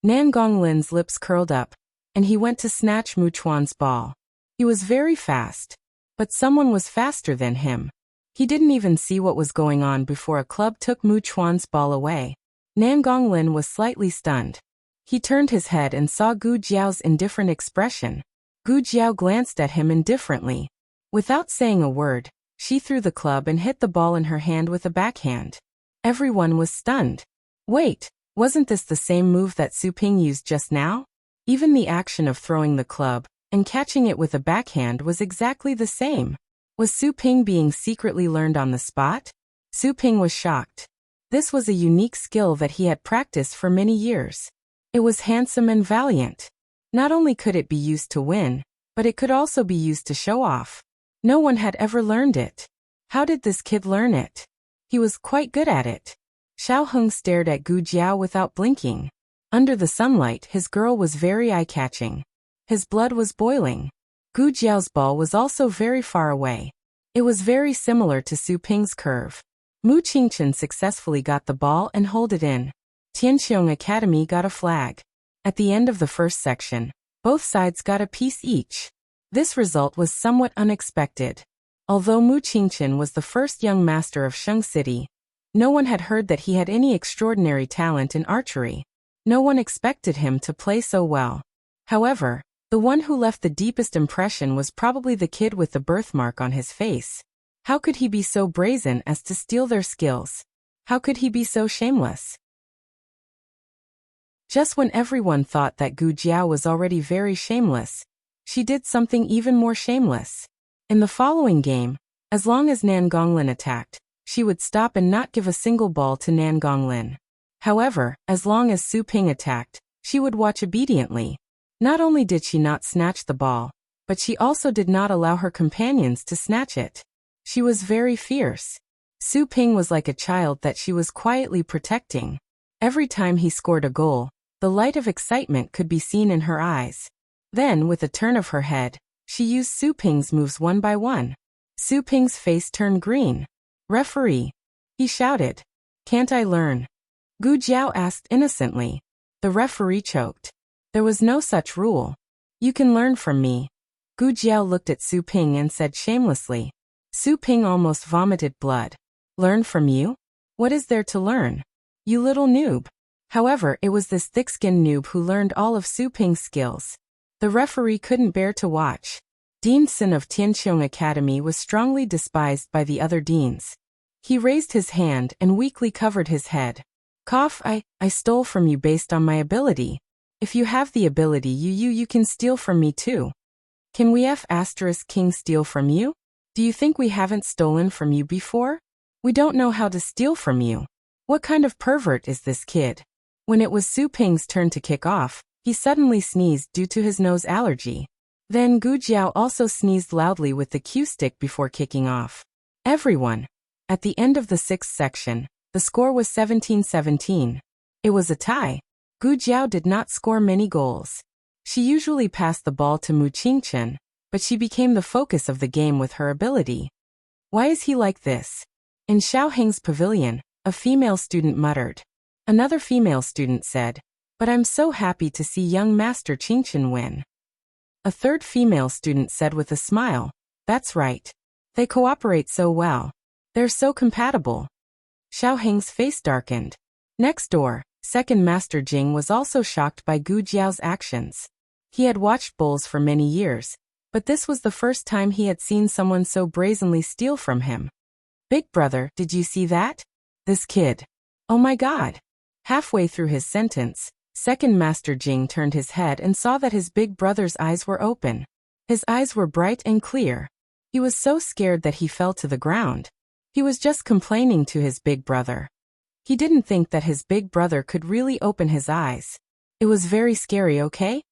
Nan Gonglin's lips curled up, and he went to snatch Mu Chuan's ball. He was very fast, but someone was faster than him. He didn't even see what was going on before a club took Mu Chuan's ball away. Nan Gonglin was slightly stunned. He turned his head and saw Gu Jiao's indifferent expression. Gu Jiao glanced at him indifferently. Without saying a word, she threw the club and hit the ball in her hand with a backhand. Everyone was stunned. Wait, wasn't this the same move that Su Ping used just now? Even the action of throwing the club and catching it with a backhand was exactly the same. Was Su Ping being secretly learned on the spot? Su Ping was shocked. This was a unique skill that he had practiced for many years. It was handsome and valiant. Not only could it be used to win, but it could also be used to show off. No one had ever learned it. How did this kid learn it? He was quite good at it. Xiao Heng stared at Gu Jiao without blinking. Under the sunlight, his girl was very eye-catching. His blood was boiling. Gu Jiao's ball was also very far away. It was very similar to Su Ping's curve. Mu Qingchen successfully got the ball and held it in. Tianqiong Academy got a flag. At the end of the first section, both sides got a piece each. This result was somewhat unexpected. Although Mu Qingchen was the first young master of Sheng City, no one had heard that he had any extraordinary talent in archery. No one expected him to play so well. However, the one who left the deepest impression was probably the kid with the birthmark on his face. How could he be so brazen as to steal their skills? How could he be so shameless? Just when everyone thought that Gu Jiao was already very shameless, she did something even more shameless. In the following game, as long as Nan Gonglin attacked, she would stop and not give a single ball to Nan Gonglin. However, as long as Su Ping attacked, she would watch obediently. Not only did she not snatch the ball, but she also did not allow her companions to snatch it. She was very fierce. Su Ping was like a child that she was quietly protecting. Every time he scored a goal, the light of excitement could be seen in her eyes. Then, with a turn of her head, she used Su Ping's moves one by one. Su Ping's face turned green. "Referee!" he shouted. "Can't I learn?" Gu Jiao asked innocently. The referee choked. There was no such rule. "You can learn from me." Gu Jiao looked at Su Ping and said shamelessly. Su Ping almost vomited blood. "Learn from you? What is there to learn? You little noob." However, it was this thick-skinned noob who learned all of Su Ping's skills. The referee couldn't bear to watch. Dean Sin of Tianqiong Academy was strongly despised by the other deans. He raised his hand and weakly covered his head. "Cough, I stole from you based on my ability. If you have the ability you can steal from me too. Can we King steal from you? Do you think we haven't stolen from you before? We don't know how to steal from you. What kind of pervert is this kid?" When it was Su Ping's turn to kick off, he suddenly sneezed due to his nose allergy. Then Gu Jiao also sneezed loudly with the cue stick before kicking off. Everyone, At the end of the sixth section, the score was 17-17. It was a tie. Gu Jiao did not score many goals. She usually passed the ball to Mu Qingchen, but she became the focus of the game with her ability. Why is he like this? In Xiao Heng's pavilion, a female student muttered. Another female student said, but I'm so happy to see young Master Qingchen win. A third female student said with a smile, that's right. They cooperate so well. They're so compatible. Xiao Heng's face darkened. Next door, second Master Jing was also shocked by Gu Jiao's actions. He had watched bowls for many years, but this was the first time he had seen someone so brazenly steal from him. Big brother, did you see that? This kid. Oh my God. Halfway through his sentence, second Master Jing turned his head and saw that his big brother's eyes were open. His eyes were bright and clear. He was so scared that he fell to the ground. He was just complaining to his big brother. He didn't think that his big brother could really open his eyes. It was very scary, okay?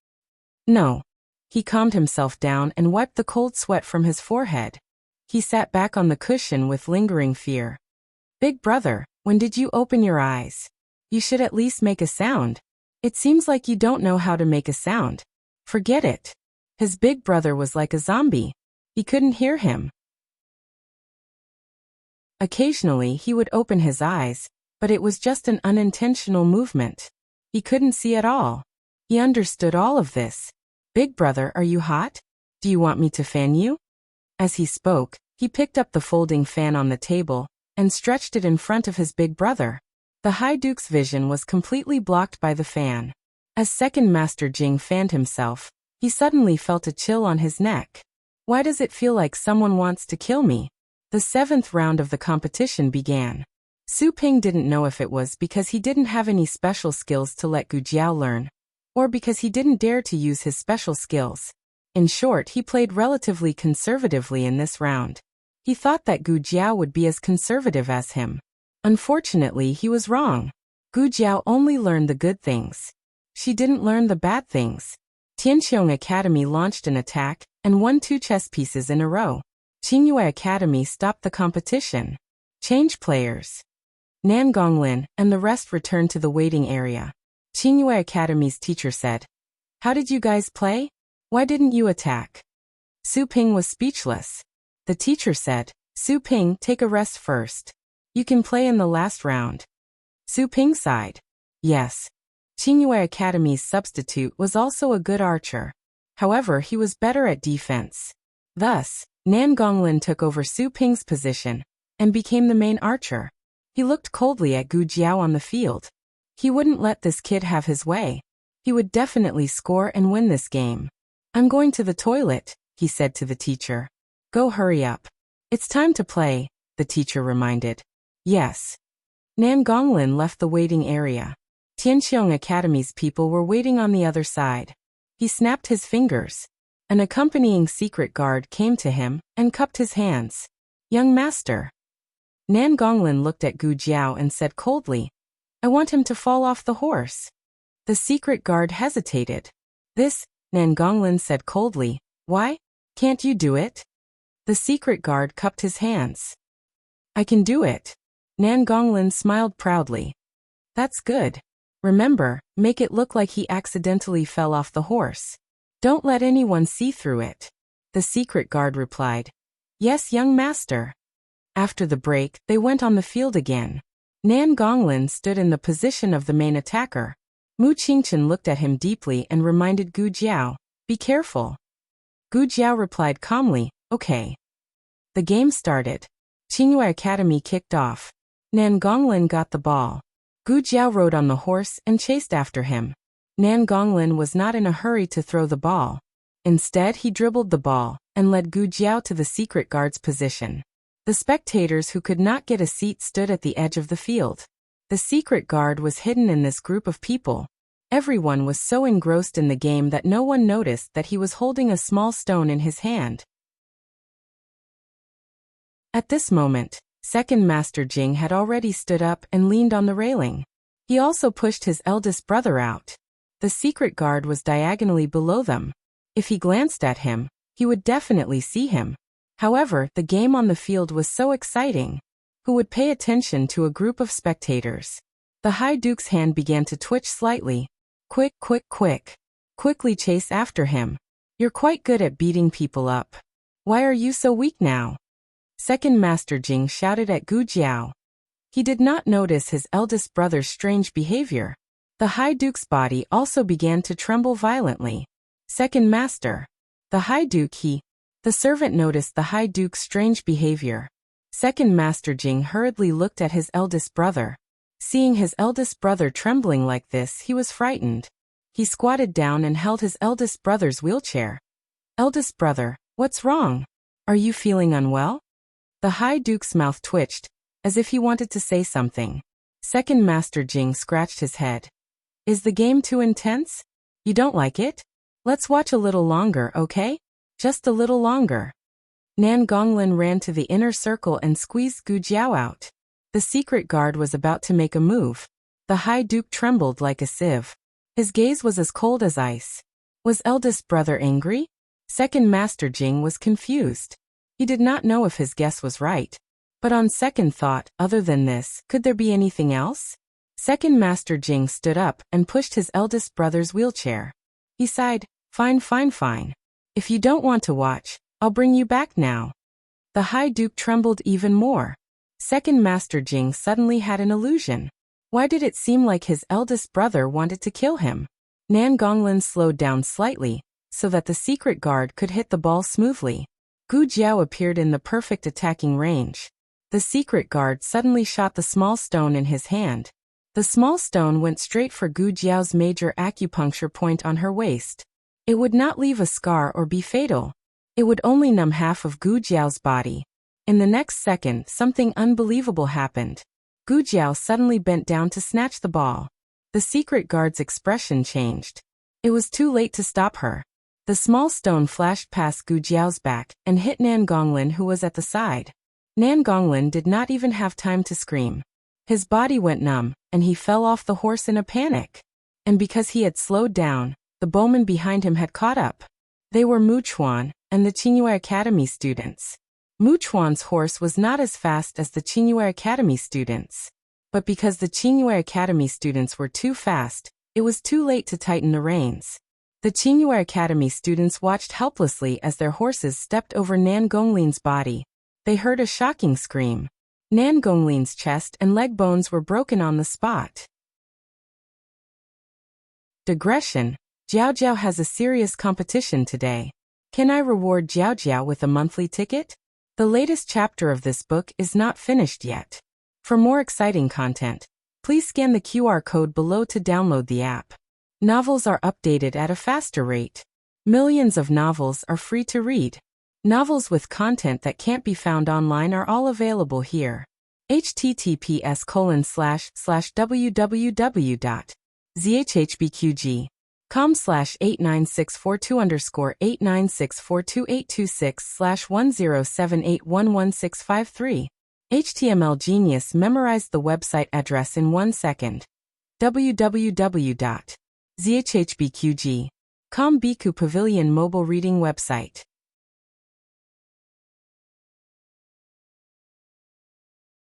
No. He calmed himself down and wiped the cold sweat from his forehead. He sat back on the cushion with lingering fear. Big brother, when did you open your eyes? You should at least make a sound. It seems like you don't know how to make a sound. Forget it. His big brother was like a zombie. He couldn't hear him. Occasionally he would open his eyes, but it was just an unintentional movement. He couldn't see at all. He understood all of this. Big brother, are you hot? Do you want me to fan you? As he spoke, he picked up the folding fan on the table and stretched it in front of his big brother. The High Duke's vision was completely blocked by the fan. As second Master Jing fanned himself, he suddenly felt a chill on his neck. Why does it feel like someone wants to kill me? The seventh round of the competition began. Su Ping didn't know if it was because he didn't have any special skills to let Gu Jiao learn, or because he didn't dare to use his special skills. In short, he played relatively conservatively in this round. He thought that Gu Jiao would be as conservative as him. Unfortunately, he was wrong. Gu Jiao only learned the good things. She didn't learn the bad things. Tianqiong Academy launched an attack and won 2 chess pieces in a row. Qingyue Academy stopped the competition. Change players. Nan Gonglin and the rest returned to the waiting area. Qingyue Academy's teacher said, how did you guys play? Why didn't you attack? Su Ping was speechless. The teacher said, Su Ping, take a rest first. You can play in the last round. Su Ping sighed. Yes. Qingyue Academy's substitute was also a good archer. However, he was better at defense. Thus, Nan Gonglin took over Su Ping's position and became the main archer. He looked coldly at Gu Jiao on the field. He wouldn't let this kid have his way. He would definitely score and win this game. I'm going to the toilet, he said to the teacher. Go hurry up. It's time to play, the teacher reminded. Yes. Nan Gonglin left the waiting area. Tianqiong Academy's people were waiting on the other side. He snapped his fingers. An accompanying secret guard came to him and cupped his hands. Young master. Nan Gonglin looked at Gu Jiao and said coldly, I want him to fall off the horse. The secret guard hesitated. This, Nan Gonglin said coldly, why? Can't you do it? The secret guard cupped his hands. I can do it. Nan Gonglin smiled proudly. That's good. Remember, make it look like he accidentally fell off the horse. Don't let anyone see through it. The secret guard replied. Yes, young master. After the break, they went on the field again. Nan Gonglin stood in the position of the main attacker. Mu Qingchen looked at him deeply and reminded Gu Jiao, be careful. Gu Jiao replied calmly, okay. The game started. Qingyue Academy kicked off. Nan Gonglin got the ball. Gu Jiao rode on the horse and chased after him. Nan Gonglin was not in a hurry to throw the ball. Instead, he dribbled the ball and led Gu Jiao to the secret guard's position. The spectators who could not get a seat stood at the edge of the field. The secret guard was hidden in this group of people. Everyone was so engrossed in the game that no one noticed that he was holding a small stone in his hand. At this moment, second Master Jing had already stood up and leaned on the railing. He also pushed his eldest brother out. The secret guard was diagonally below them. If he glanced at him, he would definitely see him. However, the game on the field was so exciting. who would pay attention to a group of spectators. The High Duke's hand began to twitch slightly. Quick, quick, quick. Quickly chase after him. You're quite good at beating people up. Why are you so weak now? Second Master Jing shouted at Gu Jiao. He did not notice his eldest brother's strange behavior. The High Duke's body also began to tremble violently. Second Master. The High Duke The servant noticed the High Duke's strange behavior. Second Master Jing hurriedly looked at his eldest brother. Seeing his eldest brother trembling like this, he was frightened. He squatted down and held his eldest brother's wheelchair. Eldest brother, what's wrong? Are you feeling unwell? The High Duke's mouth twitched, as if he wanted to say something. Second Master Jing scratched his head. Is the game too intense? You don't like it? Let's watch a little longer, okay? Just a little longer. Nan Gonglin ran to the inner circle and squeezed Gu Jiao out. The secret guard was about to make a move. The High Duke trembled like a sieve. His gaze was as cold as ice. Was eldest brother angry? Second Master Jing was confused. He did not know if his guess was right. But on second thought, other than this, could there be anything else? Second Master Jing stood up and pushed his eldest brother's wheelchair. He sighed, fine, fine, fine. If you don't want to watch, I'll bring you back now. The High Duke trembled even more. Second Master Jing suddenly had an illusion. Why did it seem like his eldest brother wanted to kill him? Nan Gonglin slowed down slightly, so that the secret guard could hit the ball smoothly. Gu Jiao appeared in the perfect attacking range. The secret guard suddenly shot the small stone in his hand. The small stone went straight for Gu Jiao's major acupuncture point on her waist. It would not leave a scar or be fatal. It would only numb half of Gu Jiao's body. In the next second, something unbelievable happened. Gu Jiao suddenly bent down to snatch the ball. The secret guard's expression changed. It was too late to stop her. The small stone flashed past Gu Jiao's back and hit Nan Gonglin, who was at the side. Nan Gonglin did not even have time to scream. His body went numb, and he fell off the horse in a panic. And because he had slowed down, the bowmen behind him had caught up. They were Mu Chuan and the Qingyue Academy students. Mu Chuan's horse was not as fast as the Qingyue Academy students. But because the Qingyue Academy students were too fast, it was too late to tighten the reins. The Qingyue Academy students watched helplessly as their horses stepped over Nan Gonglin's body. They heard a shocking scream. Nan Gonglin's chest and leg bones were broken on the spot. Digression. Jiao Jiao has a serious competition today. Can I reward Jiao Jiao with a monthly ticket? The latest chapter of this book is not finished yet. For more exciting content, please scan the QR code below to download the app. Novels are updated at a faster rate. Millions of novels are free to read. Novels with content that can't be found online are all available here. https://www.zhbqg.com/89642_896428226/10781165 HTML Genius memorized the website address in 1 second. www.zhbqg.com Biku Pavilion mobile reading website.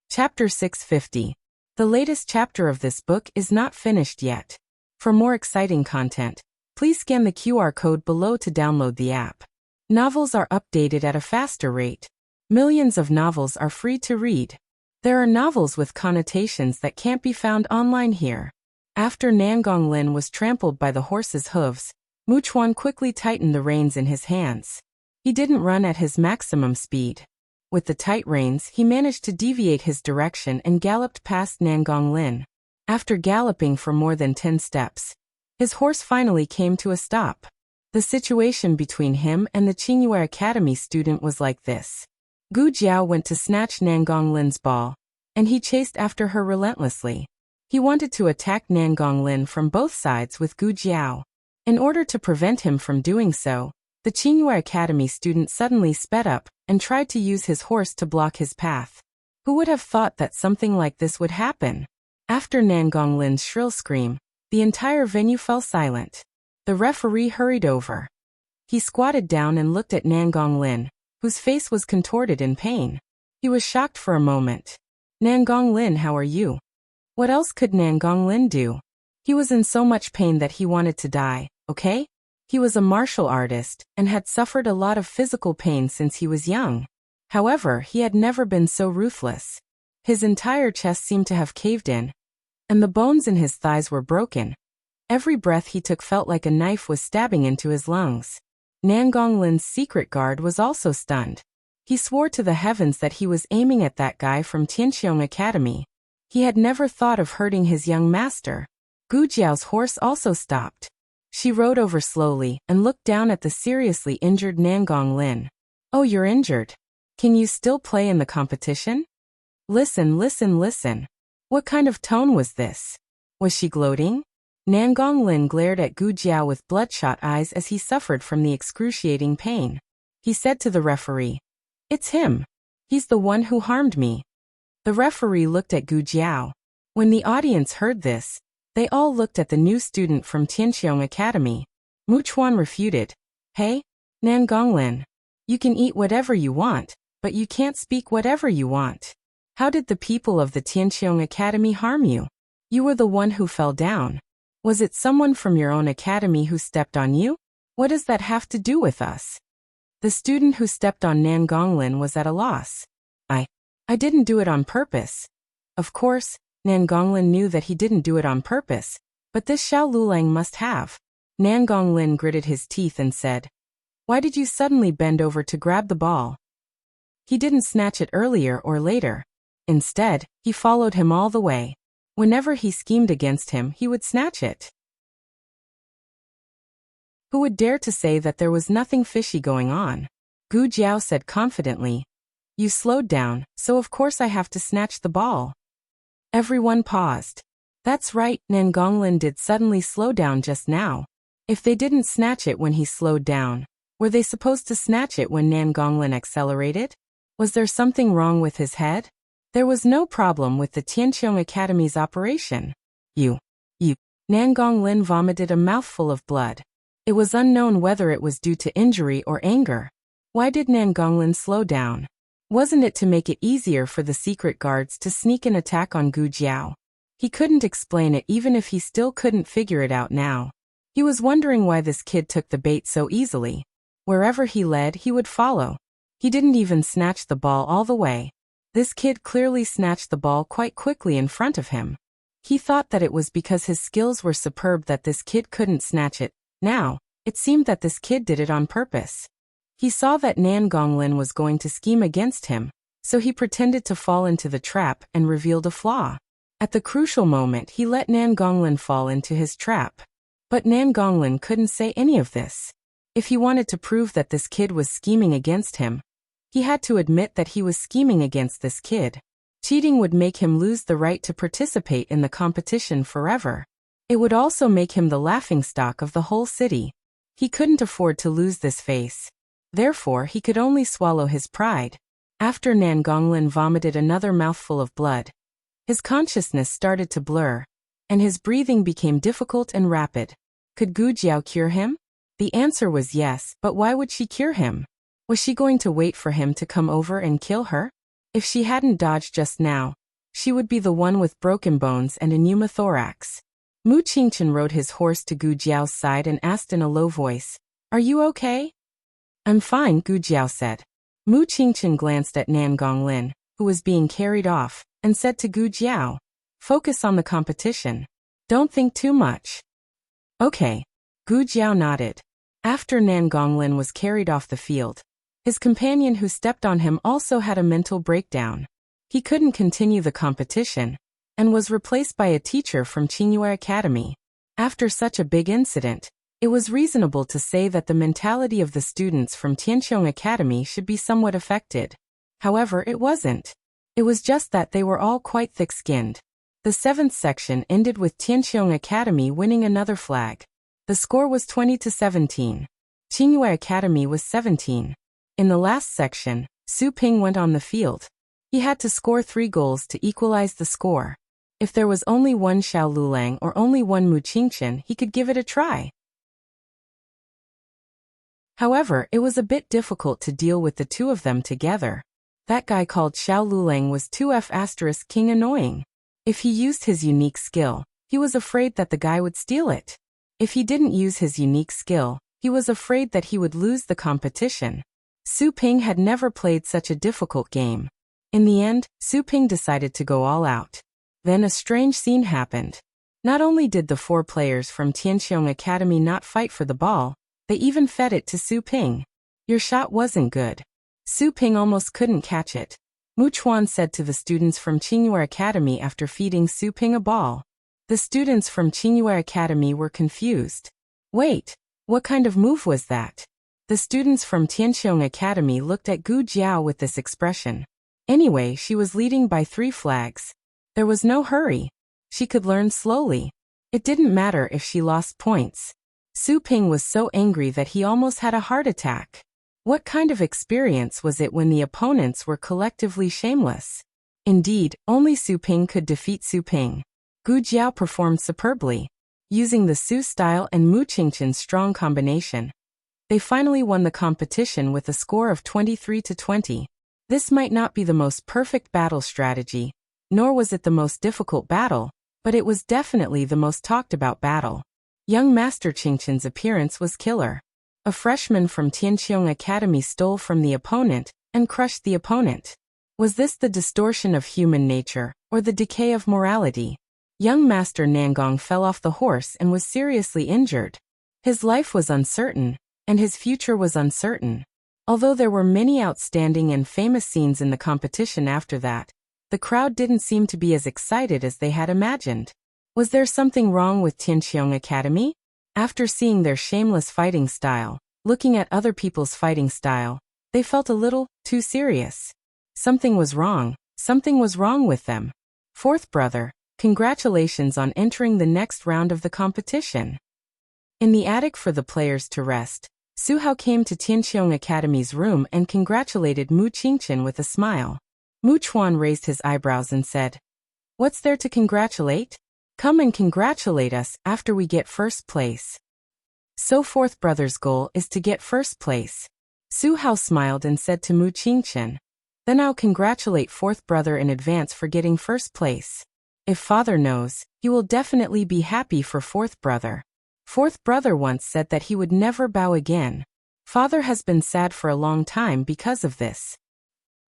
Chapter 650. The latest chapter of this book is not finished yet. For more exciting content, please scan the QR code below to download the app. Novels are updated at a faster rate. Millions of novels are free to read. There are novels with connotations that can't be found online here. After Nan Gonglin was trampled by the horse's hooves, Mu Chuan quickly tightened the reins in his hands. He didn't run at his maximum speed. With the tight reins, he managed to deviate his direction and galloped past Nan Gonglin. After galloping for more than 10 steps, his horse finally came to a stop. The situation between him and the Qingyue Academy student was like this. Gu Jiao went to snatch Nan Gonglin's ball, and he chased after her relentlessly. He wanted to attack Nan Gonglin from both sides with Gu Jiao. In order to prevent him from doing so, the Qingyue Academy student suddenly sped up and tried to use his horse to block his path. Who would have thought that something like this would happen? After Nan Gonglin's shrill scream, the entire venue fell silent. The referee hurried over. He squatted down and looked at Nan Gonglin, whose face was contorted in pain. He was shocked for a moment. Nangonglin, how are you? What else could Nangonglin do? He was in so much pain that he wanted to die, okay? He was a martial artist and had suffered a lot of physical pain since he was young. However, he had never been so ruthless. His entire chest seemed to have caved in, and the bones in his thighs were broken. Every breath he took felt like a knife was stabbing into his lungs. Nangonglin's secret guard was also stunned. He swore to the heavens that he was aiming at that guy from Tianqiong Academy. He had never thought of hurting his young master. Gu Jiao's horse also stopped. She rode over slowly and looked down at the seriously injured Nangonglin. Oh, you're injured. Can you still play in the competition? Listen, listen, listen. What kind of tone was this? Was she gloating? Nangonglin glared at Gu Jiao with bloodshot eyes as he suffered from the excruciating pain. He said to the referee, "It's him. He's the one who harmed me." The referee looked at Gu Jiao. When the audience heard this, they all looked at the new student from Tianqiong Academy. Mu Chuan refuted. Hey, Nangonglin. You can eat whatever you want, but you can't speak whatever you want. How did the people of the Tianqiong Academy harm you? You were the one who fell down. Was it someone from your own academy who stepped on you? What does that have to do with us? The student who stepped on Nangonglin was at a loss. I didn't do it on purpose. Of course, Nangonglin knew that he didn't do it on purpose, but this Xiao Lulang must have. Nangonglin gritted his teeth and said, "Why did you suddenly bend over to grab the ball?" He didn't snatch it earlier or later. Instead, he followed him all the way. Whenever he schemed against him, he would snatch it. Who would dare to say that there was nothing fishy going on? Gu Jiao said confidently. You slowed down, so of course I have to snatch the ball. Everyone paused. That's right, Nangonglin did suddenly slow down just now. If they didn't snatch it when he slowed down, were they supposed to snatch it when Nangonglin accelerated? Was there something wrong with his head? There was no problem with the Tianqiong Academy's operation. You. Nangonglin vomited a mouthful of blood. It was unknown whether it was due to injury or anger. Why did Nangonglin slow down? Wasn't it to make it easier for the secret guards to sneak an attack on Gu Jiao? He couldn't explain it even if he still couldn't figure it out now. He was wondering why this kid took the bait so easily. Wherever he led, he would follow. He didn't even snatch the ball all the way. This kid clearly snatched the ball quite quickly in front of him. He thought that it was because his skills were superb that this kid couldn't snatch it. Now, it seemed that this kid did it on purpose. He saw that Nangonglin was going to scheme against him, so he pretended to fall into the trap and revealed a flaw. At the crucial moment, he let Nangonglin fall into his trap. But Nangonglin couldn't say any of this. If he wanted to prove that this kid was scheming against him, he had to admit that he was scheming against this kid. Cheating would make him lose the right to participate in the competition forever. It would also make him the laughingstock of the whole city. He couldn't afford to lose this face. Therefore, he could only swallow his pride. After Nangonglin vomited another mouthful of blood, his consciousness started to blur, and his breathing became difficult and rapid. Could Gu Jiao cure him? The answer was yes, but why would she cure him? Was she going to wait for him to come over and kill her? If she hadn't dodged just now, she would be the one with broken bones and a pneumothorax. Mu Qingchen rode his horse to Gu Jiao's side and asked in a low voice, "Are you okay?" "I'm fine," Gu Jiao said. Mu Qingchen glanced at Nangonglin, who was being carried off, and said to Gu Jiao, "Focus on the competition. Don't think too much." Okay. Gu Jiao nodded. After Nangonglin was carried off the field, his companion who stepped on him also had a mental breakdown. He couldn't continue the competition, and was replaced by a teacher from Qingyue Academy. After such a big incident, it was reasonable to say that the mentality of the students from Tianqiong Academy should be somewhat affected. However, it wasn't. It was just that they were all quite thick-skinned. The seventh section ended with Tianqiong Academy winning another flag. The score was 20-17. Qingyue Academy was 17. In the last section, Su Ping went on the field. He had to score 3 goals to equalize the score. If there was only one Xiao Lulang or only one Mu Qingchen, he could give it a try. However, it was a bit difficult to deal with the two of them together. That guy called Xiao Luleng was 2F** king annoying. If he used his unique skill, he was afraid that the guy would steal it. If he didn't use his unique skill, he was afraid that he would lose the competition. Su Ping had never played such a difficult game. In the end, Su Ping decided to go all out. Then a strange scene happened. Not only did the 4 players from Tianqiong Academy not fight for the ball, they even fed it to Su Ping. Your shot wasn't good. Su Ping almost couldn't catch it. Mu Chuan said to the students from Qingyue Academy after feeding Su Ping a ball. The students from Qingyue Academy were confused. Wait, what kind of move was that? The students from Tianqiong Academy looked at Gu Jiao with this expression. Anyway, she was leading by 3 flags. There was no hurry. She could learn slowly. It didn't matter if she lost points. Su Ping was so angry that he almost had a heart attack. What kind of experience was it when the opponents were collectively shameless? Indeed, only Su Ping could defeat Su Ping. Gu Jiao performed superbly, using the Su style and Mu Qingqian's strong combination. They finally won the competition with a score of 23-20. This might not be the most perfect battle strategy, nor was it the most difficult battle, but it was definitely the most talked about battle. Young Master Qingqian's appearance was killer. A freshman from Tianqiong Academy stole from the opponent and crushed the opponent. Was this the distortion of human nature, or the decay of morality? Young Master Nangong fell off the horse and was seriously injured. His life was uncertain, and his future was uncertain. Although there were many outstanding and famous scenes in the competition after that, the crowd didn't seem to be as excited as they had imagined. Was there something wrong with Tianqiong Academy? After seeing their shameless fighting style, looking at other people's fighting style, they felt a little too serious. Something was wrong with them. 4th brother, congratulations on entering the next round of the competition. In the attic for the players to rest, Su Hao came to Tianqiong Academy's room and congratulated Mu Qingqian with a smile. Mu Chuan raised his eyebrows and said, "What's there to congratulate? Come and congratulate us after we get 1st place." So 4th brother's goal is to get 1st place. Su Hao smiled and said to Mu Qingqian, "Then I'll congratulate 4th brother in advance for getting 1st place. If father knows, he will definitely be happy for 4th brother." 4th brother once said that he would never bow again. Father has been sad for a long time because of this.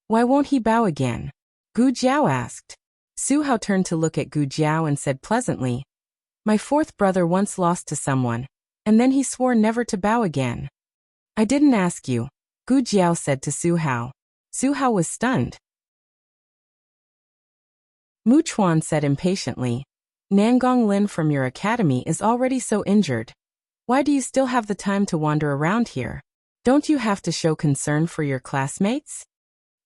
Why won't he bow again? Gu Jiao asked. Su Hao turned to look at Gu Jiao and said pleasantly, "My 4th brother once lost to someone, and then he swore never to bow again." "I didn't ask you," Gu Jiao said to Su Hao. Su Hao was stunned. Mu Chuan said impatiently, "Nangong Lin from your academy is already so injured. Why do you still have the time to wander around here? Don't you have to show concern for your classmates?"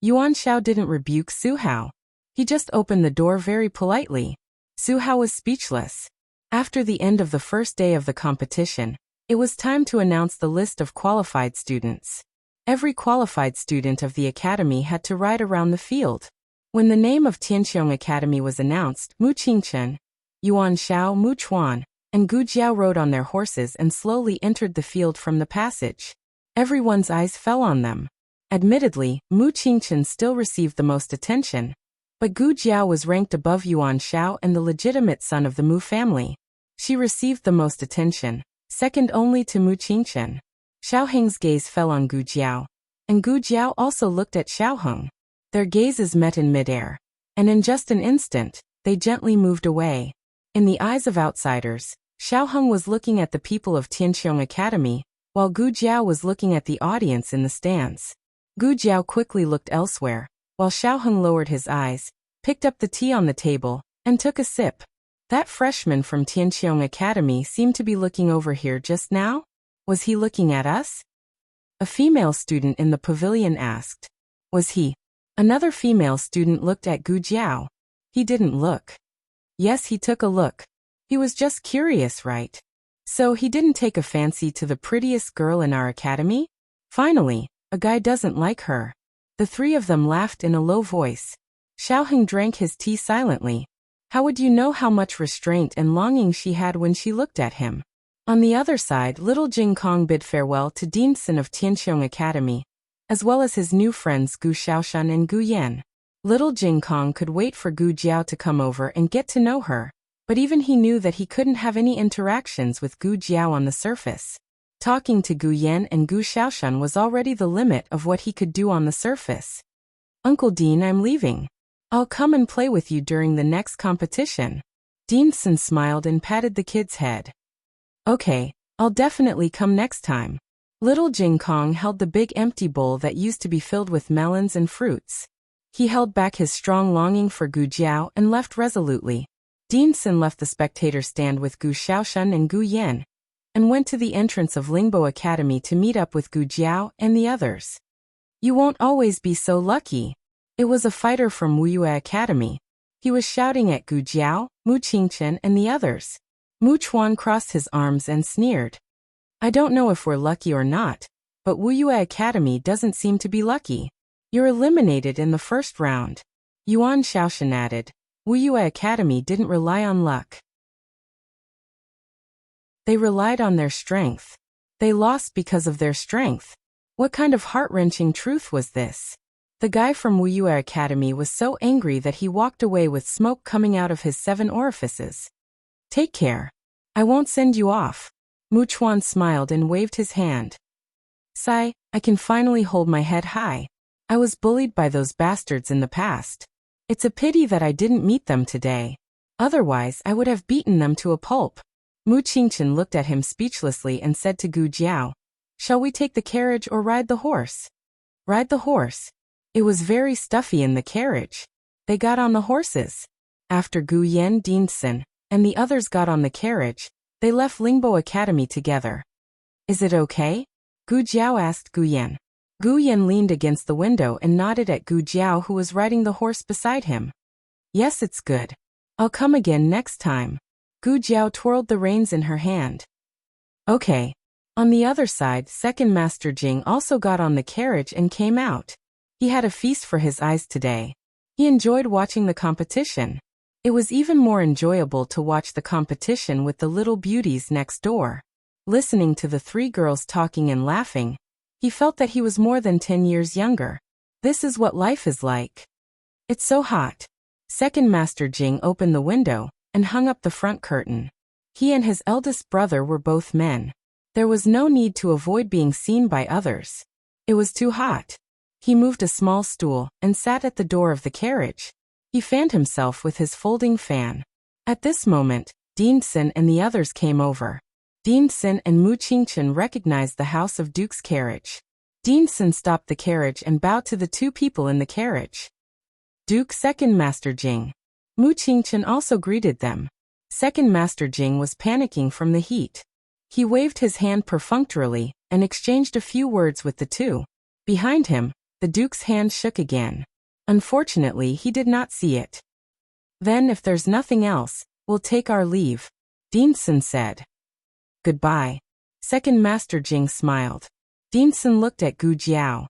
Yuan Xiao didn't rebuke Su Hao. He just opened the door very politely. Su Hao was speechless. After the end of the first day of the competition, it was time to announce the list of qualified students. Every qualified student of the academy had to ride around the field. When the name of Tianqiong Academy was announced, Mu Qingqian, Yuan Xiao, Mu Chuan, and Gu Jiao rode on their horses and slowly entered the field from the passage. Everyone's eyes fell on them. Admittedly, Mu Qingqian still received the most attention, but Gu Jiao was ranked above Yuan Xiao and the legitimate son of the Mu family. She received the most attention, second only to Mu Qingqian. Xiao Heng's gaze fell on Gu Jiao, and Gu Jiao also looked at Xiao Heng. Their gazes met in midair, and in just an instant, they gently moved away. In the eyes of outsiders, Xiao Heng was looking at the people of Tianqiong Academy, while Gu Jiao was looking at the audience in the stands. Gu Jiao quickly looked elsewhere, while Xiao Heng lowered his eyes, picked up the tea on the table, and took a sip. That freshman from Tianqiong Academy seemed to be looking over here just now? Was he looking at us? A female student in the pavilion asked. Was he? Another female student looked at Gu Jiao. He didn't look. Yes, he took a look. He was just curious, right? So he didn't take a fancy to the prettiest girl in our academy? Finally, a guy doesn't like her. The 3 of them laughed in a low voice. Xiao Heng drank his tea silently. How would you know how much restraint and longing she had when she looked at him? On the other side, little Jing Kong bid farewell to Dean Sin of Tianqiong Academy. as well as his new friends Gu Xiaoshan and Gu Yan. Little Jing Kong could wait for Gu Jiao to come over and get to know her, but even he knew that he couldn't have any interactions with Gu Jiao on the surface. Talking to Gu Yan and Gu Xiaoshan was already the limit of what he could do on the surface. Uncle Dean, I'm leaving. I'll come and play with you during the next competition. Deanson smiled and patted the kid's head. Okay, I'll definitely come next time. Little Jing Kong held the big empty bowl that used to be filled with melons and fruits. He held back his strong longing for Gu Jiao and left resolutely. Deanson left the spectator stand with Gu Xiaoshan and Gu Yan, and went to the entrance of Lingbo Academy to meet up with Gu Jiao and the others. You won't always be so lucky. It was a fighter from Wuyue Academy. He was shouting at Gu Jiao, Mu Qingchen and the others. Mu Chuan crossed his arms and sneered. I don't know if we're lucky or not, but Wuyue Academy doesn't seem to be lucky. You're eliminated in the first round. Yuan Xiaoshan added. Wuyue Academy didn't rely on luck. They relied on their strength. They lost because of their strength. What kind of heart-wrenching truth was this? The guy from Wuyue Academy was so angry that he walked away with smoke coming out of his 7 orifices. Take care. I won't send you off. Mu Chuan smiled and waved his hand. Sigh, I can finally hold my head high. I was bullied by those bastards in the past. It's a pity that I didn't meet them today. Otherwise, I would have beaten them to a pulp. Mu Qingchen looked at him speechlessly and said to Gu Jiao, Shall we take the carriage or ride the horse? Ride the horse. It was very stuffy in the carriage. They got on the horses. After Gu Yan, Deanson, and the others got on the carriage, they left Lingbo Academy together. Is it okay? Gu Jiao asked Gu Yan. Gu Yan leaned against the window and nodded at Gu Jiao, who was riding the horse beside him. Yes, it's good. I'll come again next time. Gu Jiao twirled the reins in her hand. Okay. On the other side, Second Master Jing also got on the carriage and came out. He had a feast for his eyes today. He enjoyed watching the competition. It was even more enjoyable to watch the competition with the little beauties next door. Listening to the 3 girls talking and laughing, he felt that he was more than 10 years younger. This is what life is like. It's so hot. Second Master Jing opened the window and hung up the front curtain. He and his eldest brother were both men. There was no need to avoid being seen by others. It was too hot. He moved a small stool and sat at the door of the carriage. He fanned himself with his folding fan. At this moment, Deanson and the others came over. Deanson and Mu Qingchen recognized the House of Duke's carriage. Deanson stopped the carriage and bowed to the 2 people in the carriage. Duke, Second Master Jing. Mu Qingchen also greeted them. Second Master Jing was panicking from the heat. He waved his hand perfunctorily and exchanged a few words with the 2. Behind him, the Duke's hand shook again. Unfortunately, he did not see it. Then, if there's nothing else, we'll take our leave, Deanson said. Goodbye. Second Master Jing smiled. Deanson looked at Gu Jiao.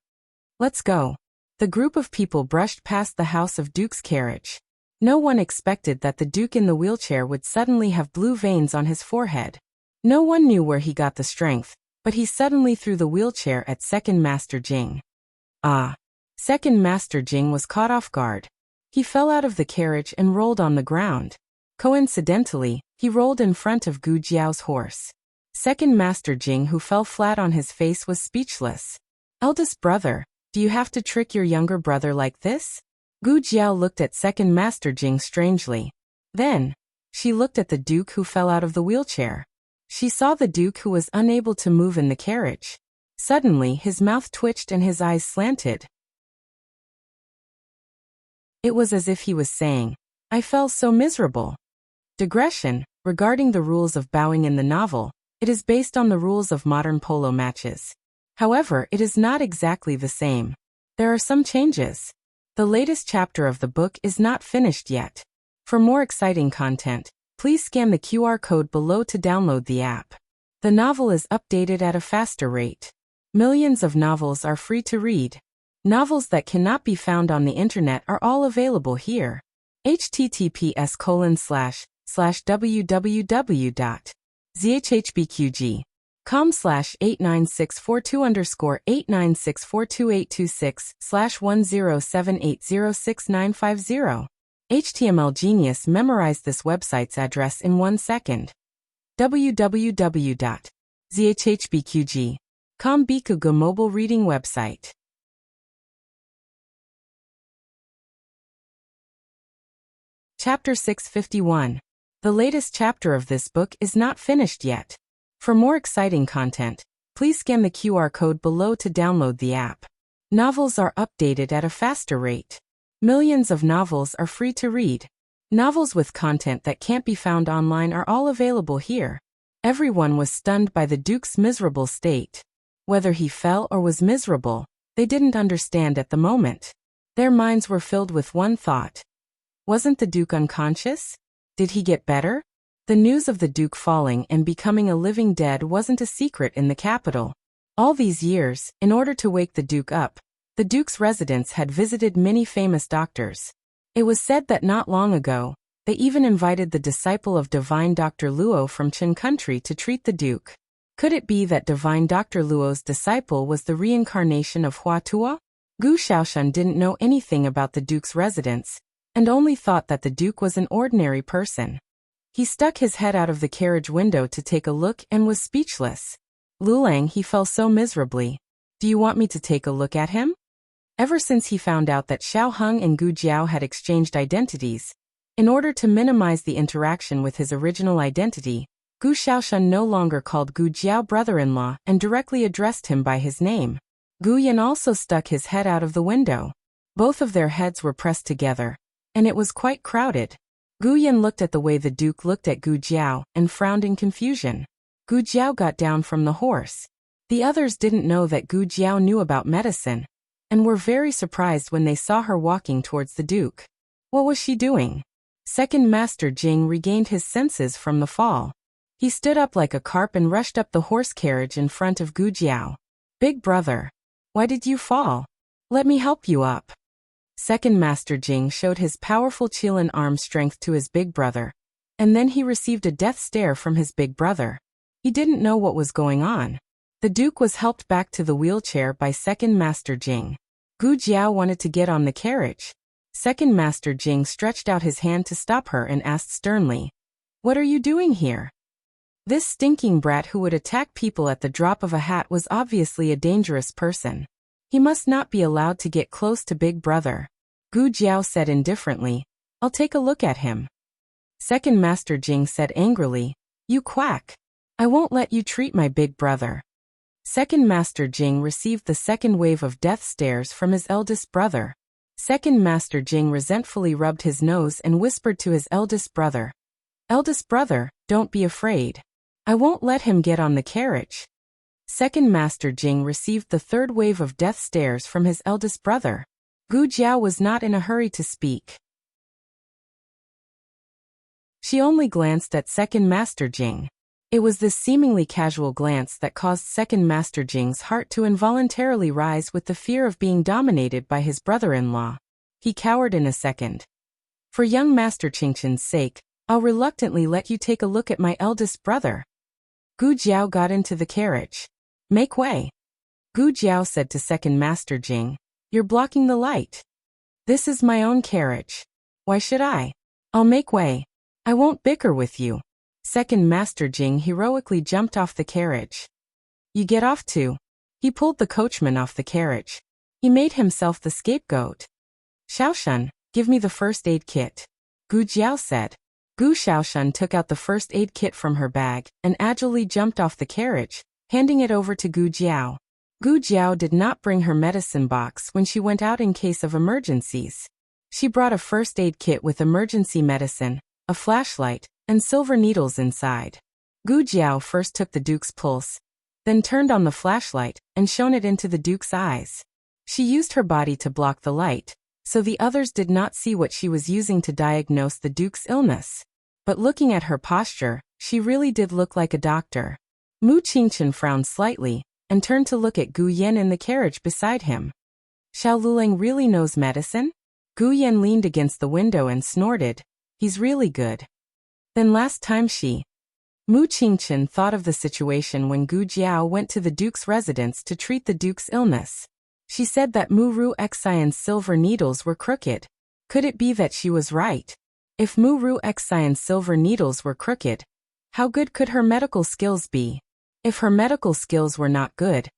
Let's go. The group of people brushed past the House of Duke's carriage. No one expected that the Duke in the wheelchair would suddenly have blue veins on his forehead. No one knew where he got the strength, but he suddenly threw the wheelchair at Second Master Jing. Ah! Second Master Jing was caught off guard. He fell out of the carriage and rolled on the ground. Coincidentally, he rolled in front of Gu Jiao's horse. Second Master Jing, who fell flat on his face, was speechless. Eldest brother, do you have to trick your younger brother like this? Gu Jiao looked at Second Master Jing strangely. Then, she looked at the Duke, who fell out of the wheelchair. She saw the Duke, who was unable to move in the carriage. Suddenly, his mouth twitched and his eyes slanted. It was as if he was saying, I felt so miserable. Digression, regarding the rules of bowing in the novel, it is based on the rules of modern polo matches. However, it is not exactly the same. There are some changes. The latest chapter of the book is not finished yet. For more exciting content, please scan the QR code below to download the app. The novel is updated at a faster rate. Millions of novels are free to read. Novels that cannot be found on the internet are all available here. https://www.zhhbqg com/89642_89642826/10780690. HTML Genius memorized this website's address in 1 second. www.zhhbqg.com Bikuga mobile reading website. Chapter 651. The latest chapter of this book is not finished yet. For more exciting content, please scan the QR code below to download the app. Novels are updated at a faster rate. Millions of novels are free to read. Novels with content that can't be found online are all available here. Everyone was stunned by the Duke's miserable state. Whether he fell or was miserable, they didn't understand at the moment. Their minds were filled with one thought. Wasn't the Duke unconscious? Did he get better? The news of the Duke falling and becoming a living dead wasn't a secret in the capital. All these years, in order to wake the Duke up, the Duke's residents had visited many famous doctors. It was said that not long ago, they even invited the disciple of divine Dr. Luo from Qin country to treat the Duke. Could it be that divine Dr. Luo's disciple was the reincarnation of Hua Tuo? Gu Shaoshan didn't know anything about the Duke's residence, and only thought that the Duke was an ordinary person. He stuck his head out of the carriage window to take a look and was speechless. Lulang, he fell so miserably. Do you want me to take a look at him? Ever since he found out that Xiao Heng and Gu Jiao had exchanged identities, in order to minimize the interaction with his original identity, Gu Shaoshan no longer called Gu Jiao brother-in-law and directly addressed him by his name. Gu Yan also stuck his head out of the window. Both of their heads were pressed together, and it was quite crowded. Gu Yan looked at the way the Duke looked at Gu Jiao and frowned in confusion. Gu Jiao got down from the horse. The others didn't know that Gu Jiao knew about medicine, and were very surprised when they saw her walking towards the Duke. What was she doing? Second Master Jing regained his senses from the fall. He stood up like a carp and rushed up the horse carriage in front of Gu Jiao. Big brother, why did you fall? Let me help you up. Second Master Jing showed his powerful Qilin arm strength to his big brother, and then he received a death stare from his big brother. He didn't know what was going on. The Duke was helped back to the wheelchair by Second Master Jing. Gu Jiao wanted to get on the carriage. Second Master Jing stretched out his hand to stop her and asked sternly, "What are you doing here?" This stinking brat who would attack people at the drop of a hat was obviously a dangerous person. He must not be allowed to get close to Big Brother. Gu Jiao said indifferently, "I'll take a look at him." Second Master Jing said angrily, "You quack. I won't let you treat my big brother." Second Master Jing received the second wave of death stares from his eldest brother. Second Master Jing resentfully rubbed his nose and whispered to his eldest brother, "Eldest brother, don't be afraid. I won't let him get on the carriage." Second Master Jing received the third wave of death stares from his eldest brother. Gu Jiao was not in a hurry to speak. She only glanced at Second Master Jing. It was this seemingly casual glance that caused Second Master Jing's heart to involuntarily rise with the fear of being dominated by his brother-in-law. He cowered in a second. "For young Master Qingqin's sake, I'll reluctantly let you take a look at my eldest brother." Gu Jiao got into the carriage. "Make way." Gu Jiao said to Second Master Jing, "You're blocking the light. This is my own carriage. Why should I? I'll make way. I won't bicker with you." Second Master Jing heroically jumped off the carriage. "You get off too." He pulled the coachman off the carriage. He made himself the scapegoat. "Shaoshan, give me the first aid kit," Gu Jiao said. Gu Shaoshan took out the first aid kit from her bag and agilely jumped off the carriage, handing it over to Gu Jiao. Gu Jiao did not bring her medicine box when she went out in case of emergencies. She brought a first aid kit with emergency medicine, a flashlight, and silver needles inside. Gu Jiao first took the Duke's pulse, then turned on the flashlight and shone it into the Duke's eyes. She used her body to block the light, so the others did not see what she was using to diagnose the Duke's illness. But looking at her posture, she really did look like a doctor. Mu Qingqin frowned slightly, and turned to look at Gu Yan in the carriage beside him. "Xiao Lulang really knows medicine?" Gu Yan leaned against the window and snorted, "He's really good." "Then last time she..." Mu Qingchen thought of the situation when Gu Jiao went to the Duke's residence to treat the Duke's illness. She said that Mu Ru Xian's silver needles were crooked. Could it be that she was right? If Mu Ru Xian's silver needles were crooked, how good could her medical skills be? If her medical skills were not good,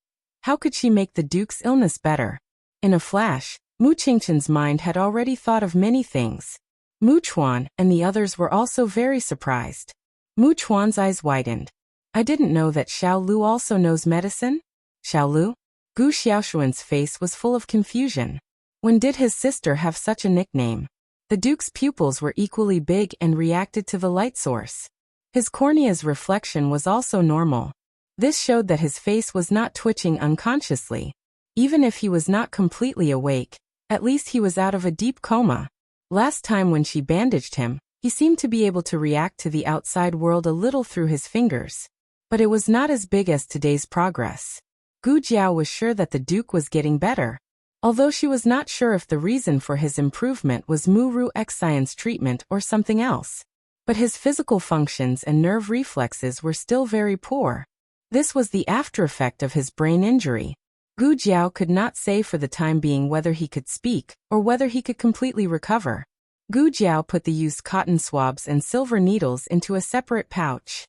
how could she make the Duke's illness better? In a flash, Mu Qingchen's mind had already thought of many things. Mu Chuan and the others were also very surprised. Mu Chuan's eyes widened. I didn't know that Xiao Lu also knows medicine? Xiao Lu? Gu Xiaoshuan's face was full of confusion. When did his sister have such a nickname? The Duke's pupils were equally big and reacted to the light source. His cornea's reflection was also normal. This showed that his face was not twitching unconsciously. Even if he was not completely awake, at least he was out of a deep coma. Last time when she bandaged him, he seemed to be able to react to the outside world a little through his fingers. But it was not as big as today's progress. Gu Jiao was sure that the Duke was getting better, although she was not sure if the reason for his improvement was Mu Ru Xian's treatment or something else. But his physical functions and nerve reflexes were still very poor. This was the aftereffect of his brain injury. Gu Jiao could not say for the time being whether he could speak or whether he could completely recover. Gu Jiao put the used cotton swabs and silver needles into a separate pouch.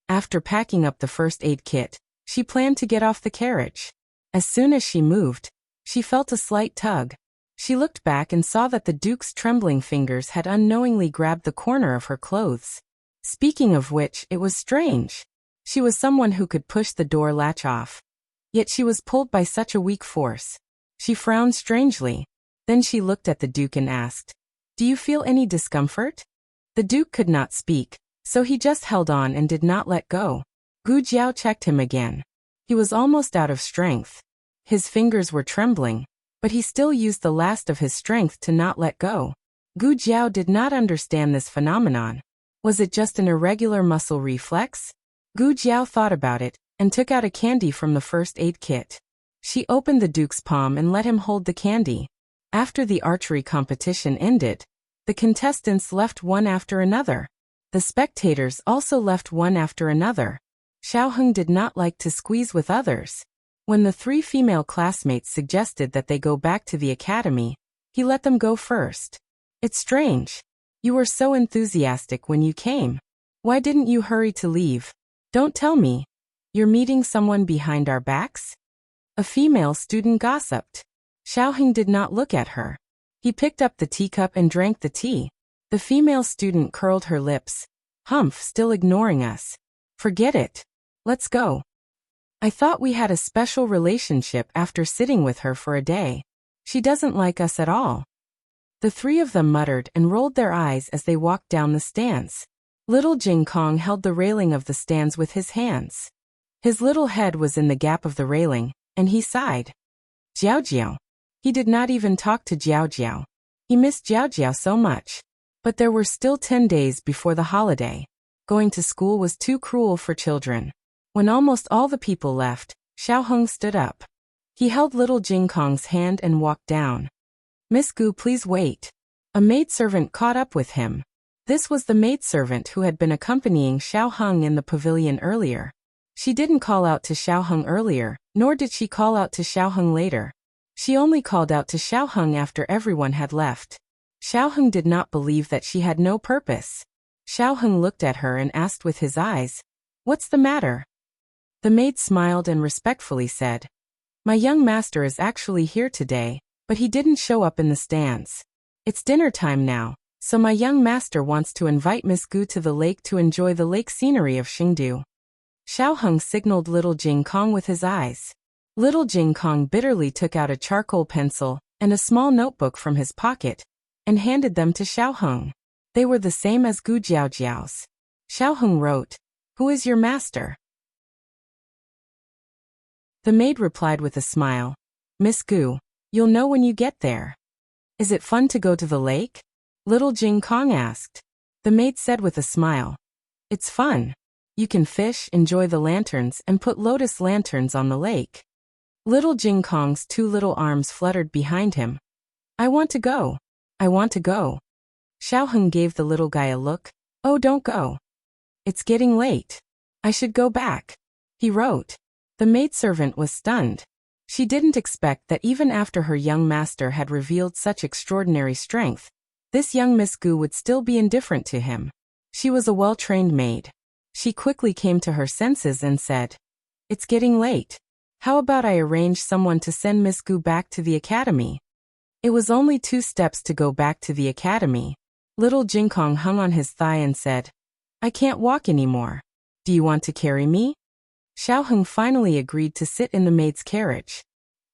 After packing up the first aid kit, she planned to get off the carriage. As soon as she moved, she felt a slight tug. She looked back and saw that the Duke's trembling fingers had unknowingly grabbed the corner of her clothes. Speaking of which, it was strange. She was someone who could push the door latch off. Yet she was pulled by such a weak force. She frowned strangely. Then she looked at the Duke and asked, "Do you feel any discomfort?" The Duke could not speak, so he just held on and did not let go. Gu Jiao checked him again. He was almost out of strength. His fingers were trembling, but he still used the last of his strength to not let go. Gu Jiao did not understand this phenomenon. Was it just an irregular muscle reflex? Gu Jiao thought about it, and took out a candy from the first aid kit. She opened the Duke's palm and let him hold the candy. After the archery competition ended, the contestants left one after another. The spectators also left one after another. Xiaoheng did not like to squeeze with others. When the 3 female classmates suggested that they go back to the academy, he let them go first. It's strange. You were so enthusiastic when you came. Why didn't you hurry to leave? Don't tell me. You're meeting someone behind our backs? A female student gossiped. Xiaoheng did not look at her. He picked up the teacup and drank the tea. The female student curled her lips. Humph, still ignoring us. Forget it. Let's go. I thought we had a special relationship after sitting with her for a day. She doesn't like us at all. The 3 of them muttered and rolled their eyes as they walked down the stands. Little Jing Kong held the railing of the stands with his hands. His little head was in the gap of the railing, and he sighed. Jiao Jiao. He did not even talk to Jiao Jiao. He missed Jiao Jiao so much. But there were still 10 days before the holiday. Going to school was too cruel for children. When almost all the people left, Xiaoheng stood up. He held little Jing Kong's hand and walked down. Miss Gu, please wait. A maidservant caught up with him. This was the maidservant who had been accompanying Xiaoheng in the pavilion earlier. She didn't call out to Xiaoheng earlier, nor did she call out to Xiaoheng later. She only called out to Xiaoheng after everyone had left. Xiaoheng did not believe that she had no purpose. Xiaoheng looked at her and asked with his eyes, "What's the matter?" The maid smiled and respectfully said, "My young master is actually here today, but he didn't show up in the stands. It's dinner time now, so my young master wants to invite Miss Gu to the lake to enjoy the lake scenery of Xingdu." Xiaoheng signaled little Jing Kong with his eyes. Little Jing Kong bitterly took out a charcoal pencil and a small notebook from his pocket and handed them to Xiaoheng. They were the same as Gu Jiaojiao's. Xiaoheng wrote, "Who is your master?" The maid replied with a smile, "Miss Gu, you'll know when you get there." "Is it fun to go to the lake?" Little Jing Kong asked. The maid said with a smile, "It's fun. You can fish, enjoy the lanterns, and put lotus lanterns on the lake." Little Jing Kong's 2 little arms fluttered behind him. "I want to go. I want to go." Xiaoheng gave the little guy a look, "Oh, don't go. It's getting late. I should go back," he wrote. The maidservant was stunned. She didn't expect that even after her young master had revealed such extraordinary strength, this young Miss Gu would still be indifferent to him. She was a well-trained maid. She quickly came to her senses and said, "It's getting late. How about I arrange someone to send Miss Gu back to the academy?" It was only 2 steps to go back to the academy. Little Jinkong hung on his thigh and said, "I can't walk anymore. Do you want to carry me?" Xiaoheng finally agreed to sit in the maid's carriage.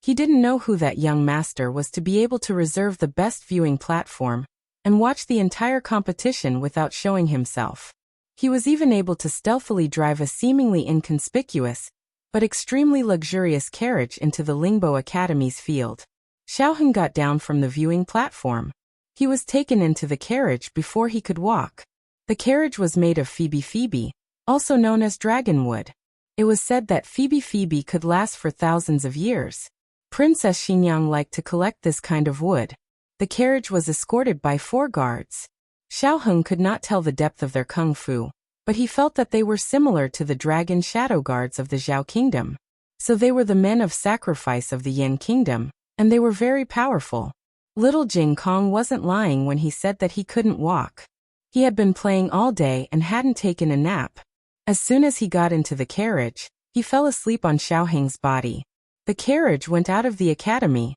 He didn't know who that young master was to be able to reserve the best viewing platform and watch the entire competition without showing himself. He was even able to stealthily drive a seemingly inconspicuous but extremely luxurious carriage into the Lingbo Academy's field. Xiaoheng got down from the viewing platform. He was taken into the carriage before he could walk. The carriage was made of Phoebe, also known as dragonwood. It was said that Phoebe could last for thousands of years. Princess Xinyang liked to collect this kind of wood. The carriage was escorted by 4 guards. Xiaoheng could not tell the depth of their kung fu, but he felt that they were similar to the dragon shadow guards of the Zhao kingdom. So they were the men of sacrifice of the Yin kingdom, and they were very powerful. Little Jing Kong wasn't lying when he said that he couldn't walk. He had been playing all day and hadn't taken a nap. As soon as he got into the carriage, he fell asleep on Xiaoheng's body. The carriage went out of the academy.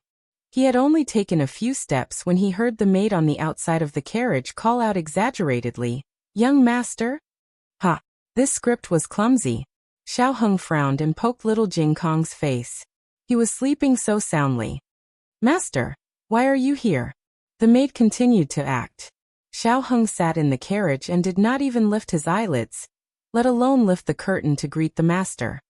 He had only taken a few steps when he heard the maid on the outside of the carriage call out exaggeratedly, "Young master?" Ha! This script was clumsy. Xiaoheng frowned and poked little Jing Kong's face. He was sleeping so soundly. "Master, why are you here?" The maid continued to act. Xiaoheng sat in the carriage and did not even lift his eyelids, let alone lift the curtain to greet the master.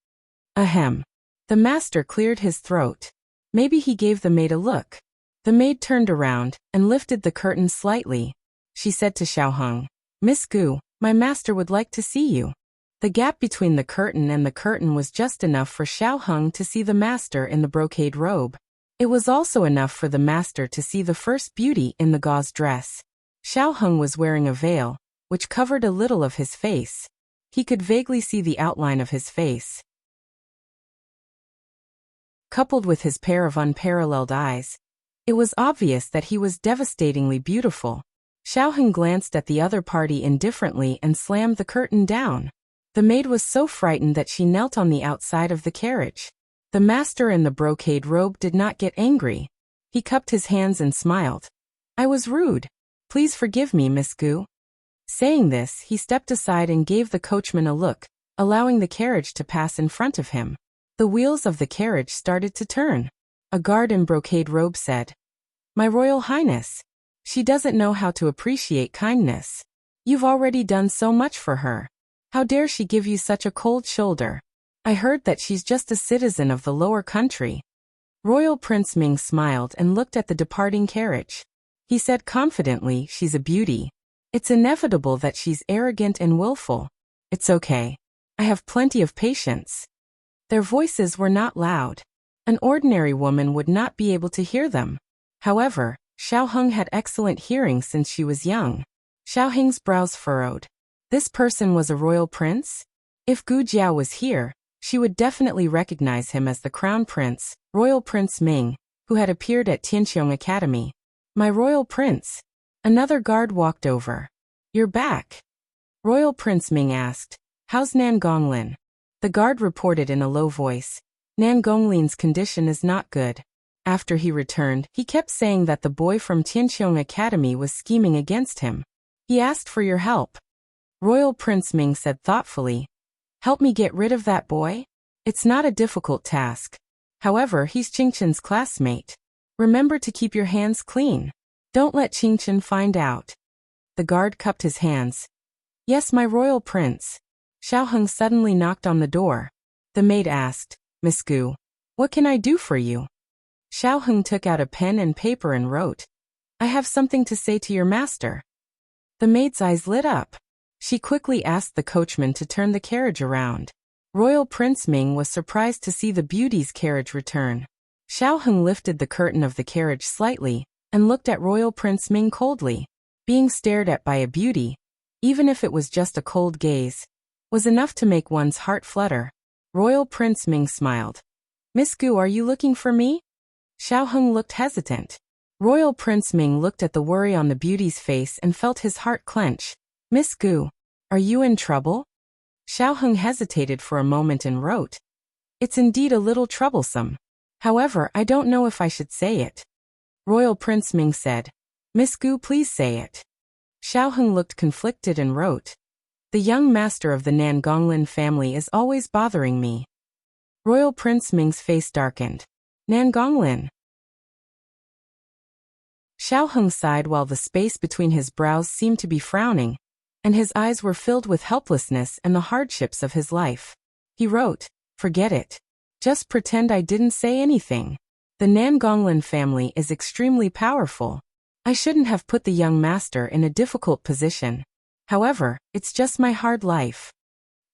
Ahem. The master cleared his throat. Maybe he gave the maid a look. The maid turned around and lifted the curtain slightly. She said to Xiaoheng, "Miss Gu, my master would like to see you." The gap between the curtain and the curtain was just enough for Xiaoheng to see the master in the brocade robe. It was also enough for the master to see the first beauty in the gauze dress. Xiaoheng was wearing a veil, which covered a little of his face. He could vaguely see the outline of his face. Coupled with his pair of unparalleled eyes, it was obvious that he was devastatingly beautiful. Xiaoheng glanced at the other party indifferently and slammed the curtain down. The maid was so frightened that she knelt on the outside of the carriage. The master in the brocade robe did not get angry. He cupped his hands and smiled. "I was rude. Please forgive me, Miss Gu." Saying this, he stepped aside and gave the coachman a look, allowing the carriage to pass in front of him. The wheels of the carriage started to turn. A guard in brocade robe said, "My Royal Highness, she doesn't know how to appreciate kindness. You've already done so much for her. How dare she give you such a cold shoulder? I heard that she's just a citizen of the lower country." Royal Prince Ming smiled and looked at the departing carriage. He said confidently, "She's a beauty. It's inevitable that she's arrogant and willful. It's okay. I have plenty of patience." Their voices were not loud. An ordinary woman would not be able to hear them. However, Xiaoheng had excellent hearing since she was young. Xiaoheng's brows furrowed. This person was a royal prince? If Gu Jiao was here, she would definitely recognize him as the crown prince, Royal Prince Ming, who had appeared at Tianqiong Academy. "My royal prince." Another guard walked over. "You're back?" Royal Prince Ming asked, "How's Nan Gonglin?" The guard reported in a low voice, "Nan Gonglin's condition is not good." After he returned, he kept saying that the boy from Tianqiong Academy was scheming against him. He asked for your help. Royal Prince Ming said thoughtfully, "Help me get rid of that boy? It's not a difficult task. However, he's Qingchen's classmate. Remember to keep your hands clean. Don't let Qingchen find out." The guard cupped his hands. "Yes, my royal prince." Xiaoheng suddenly knocked on the door. The maid asked, "Miss Gu, what can I do for you?" Xiaoheng took out a pen and paper and wrote, "I have something to say to your master." The maid's eyes lit up. She quickly asked the coachman to turn the carriage around. Royal Prince Ming was surprised to see the beauty's carriage return. Xiaoheng lifted the curtain of the carriage slightly and looked at Royal Prince Ming coldly. Being stared at by a beauty, even if it was just a cold gaze, was enough to make one's heart flutter. Royal Prince Ming smiled. Miss Gu, are you looking for me? Xiao Heng looked hesitant. Royal Prince Ming looked at the worry on the beauty's face and felt his heart clench. Miss Gu, are you in trouble? Xiao Heng hesitated for a moment and wrote. It's indeed a little troublesome. However, I don't know if I should say it. Royal Prince Ming said. Miss Gu, please say it. Xiao Heng looked conflicted and wrote. The young master of the Nan Gonglin family is always bothering me. Royal Prince Ming's face darkened. Nan Gonglin. Xiao Heng sighed while the space between his brows seemed to be frowning, and his eyes were filled with helplessness and the hardships of his life. He wrote, Forget it. Just pretend I didn't say anything. The Nan Gonglin family is extremely powerful. I shouldn't have put the young master in a difficult position. However, it's just my hard life.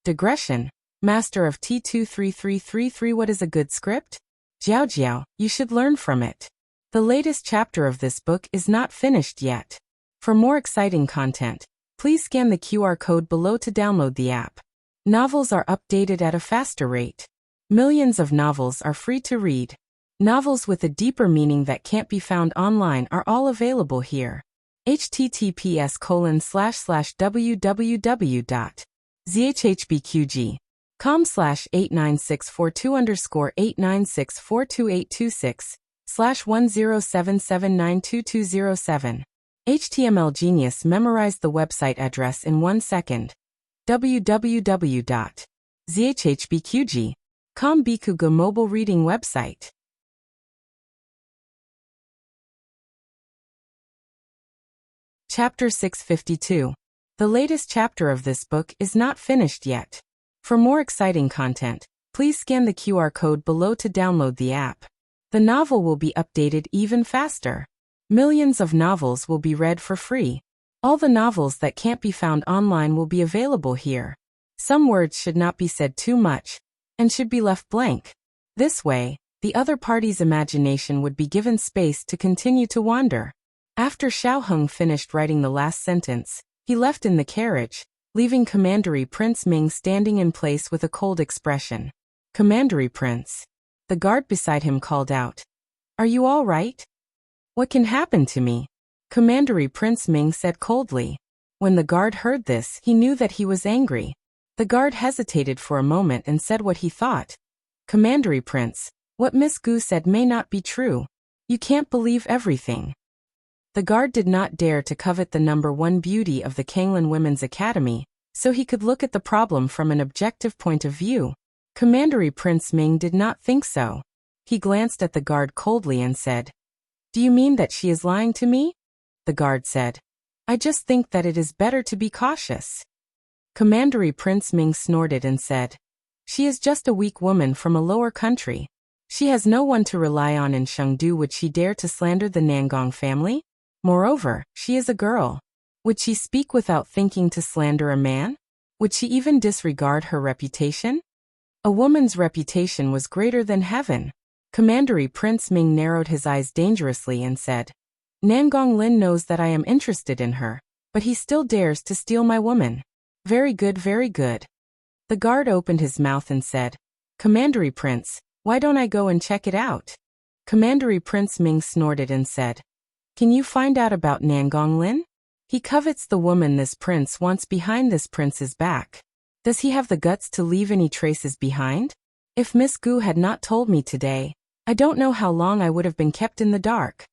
Digression. Master of T23333. What is a good script? Jiao Jiao, you should learn from it. The latest chapter of this book is not finished yet. For more exciting content, please scan the QR code below to download the app. Novels are updated at a faster rate. Millions of novels are free to read. Novels with a deeper meaning that can't be found online are all available here. https://www.zhbqg.com/89642_896/1077922207. HTML Genius memorized the website address in 1 second. www.zhbqg.com Bikuga mobile reading website. Chapter 652. The latest chapter of this book is not finished yet. For more exciting content, please scan the QR code below to download the app. The novel will be updated even faster. Millions of novels will be read for free. All the novels that can't be found online will be available here. Some words should not be said too much, and should be left blank. This way, the other party's imagination would be given space to continue to wander. After Xiao Heng finished writing the last sentence, he left in the carriage, leaving Commandery Prince Ming standing in place with a cold expression. Commandery Prince. The guard beside him called out. Are you all right? What can happen to me? Commandery Prince Ming said coldly. When the guard heard this, he knew that he was angry. The guard hesitated for a moment and said what he thought. Commandery Prince, what Miss Gu said may not be true. You can't believe everything. The guard did not dare to covet the number 1 beauty of the Kanglin Women's Academy, so he could look at the problem from an objective point of view. Commandery Prince Ming did not think so. He glanced at the guard coldly and said, Do you mean that she is lying to me? The guard said, I just think that it is better to be cautious. Commandery Prince Ming snorted and said, She is just a weak woman from a lower country. She has no one to rely on in Chengdu. Would she dare to slander the Nangong family? Moreover, she is a girl. Would she speak without thinking to slander a man? Would she even disregard her reputation? A woman's reputation was greater than heaven. Commandery Prince Ming narrowed his eyes dangerously and said, Nangong Lin knows that I am interested in her, but he still dares to steal my woman. Very good, very good. The guard opened his mouth and said, Commandery Prince, why don't I go and check it out? Commandery Prince Ming snorted and said, Can you find out about Nangong Lin? He covets the woman this prince wants behind this prince's back. Does he have the guts to leave any traces behind? If Miss Gu had not told me today, I don't know how long I would have been kept in the dark.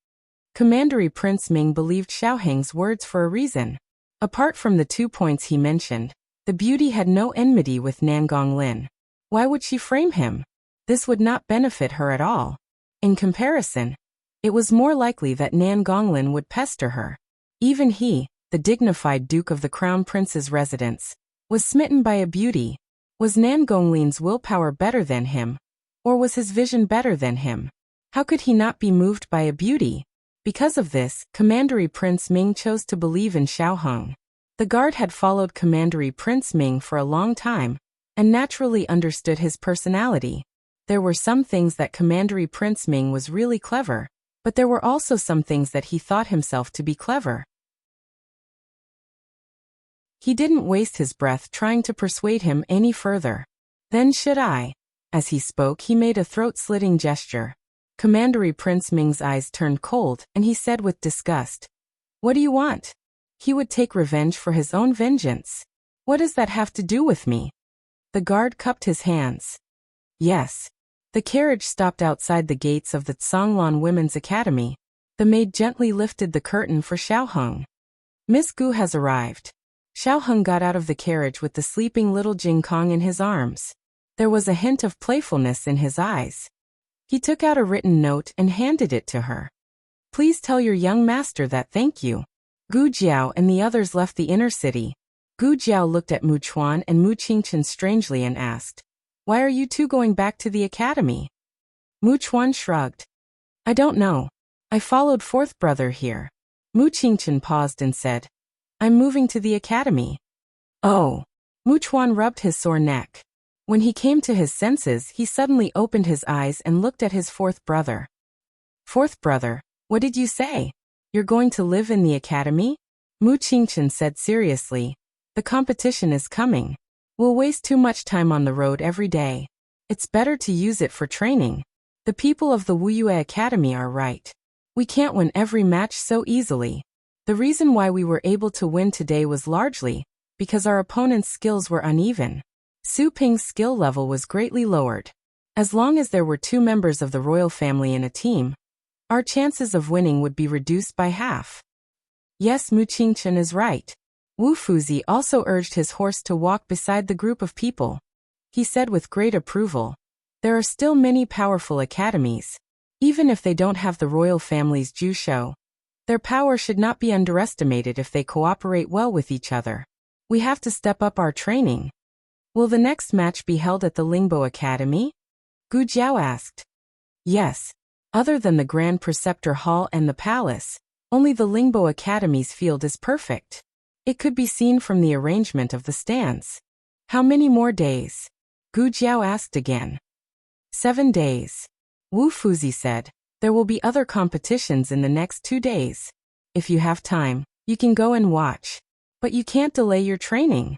Commandery Prince Ming believed Xiao Heng's words for a reason. Apart from the 2 points he mentioned, the beauty had no enmity with Nangong Lin. Why would she frame him? This would not benefit her at all. In comparison, it was more likely that Nangong Lin would pester her. Even he, the dignified Duke of the Crown Prince's residence, was smitten by a beauty. Was Nangong Lin's willpower better than him? Or was his vision better than him? How could he not be moved by a beauty? Because of this, Commandery Prince Ming chose to believe in Xiao Heng. The guard had followed Commandery Prince Ming for a long time, and naturally understood his personality. There were some things that Commandery Prince Ming was really clever, but there were also some things that he thought himself to be clever. He didn't waste his breath trying to persuade him any further. Then should I? As he spoke, he made a throat-slitting gesture. Commandery Prince Ming's eyes turned cold, and he said with disgust, "What do you want?" He would take revenge for his own vengeance. What does that have to do with me? The guard cupped his hands. Yes. The carriage stopped outside the gates of the Tsanglan Women's Academy. The maid gently lifted the curtain for Xiaoheng. "Miss Gu has arrived." Xiaoheng got out of the carriage with the sleeping little Jingkong in his arms. There was a hint of playfulness in his eyes. He took out a written note and handed it to her. "Please tell your young master that thank you." Gu Jiao and the others left the inner city. Gu Jiao looked at Mu Chuan and Mu Qingchen strangely and asked, "Why are you two going back to the academy?" Mu Chuan shrugged. "I don't know. I followed fourth brother here." Mu Qingchen paused and said, "I'm moving to the academy." "Oh." Mu Chuan rubbed his sore neck. When he came to his senses, he suddenly opened his eyes and looked at his fourth brother. "Fourth brother, what did you say? You're going to live in the academy?" Mu Qingchen said seriously, "The competition is coming. We'll waste too much time on the road every day. It's better to use it for training. The people of the Wuyue Academy are right. We can't win every match so easily. The reason why we were able to win today was largely because our opponent's skills were uneven. Su Ping's skill level was greatly lowered. As long as there were two members of the royal family in a team, our chances of winning would be reduced by half." Yes, Mu Qingchen is right. Wu Fuzi also urged his horse to walk beside the group of people. He said with great approval, "There are still many powerful academies. Even if they don't have the royal family's Jusho, their power should not be underestimated if they cooperate well with each other. We have to step up our training." "Will the next match be held at the Lingbo Academy?" Gu Jiao asked. "Yes. Other than the Grand Preceptor Hall and the Palace, only the Lingbo Academy's field is perfect. It could be seen from the arrangement of the stands." "How many more days?" Gu Jiao asked again. 7 days. Wu Fuzi said, "There will be other competitions in the next 2 days. If you have time, you can go and watch. But you can't delay your training."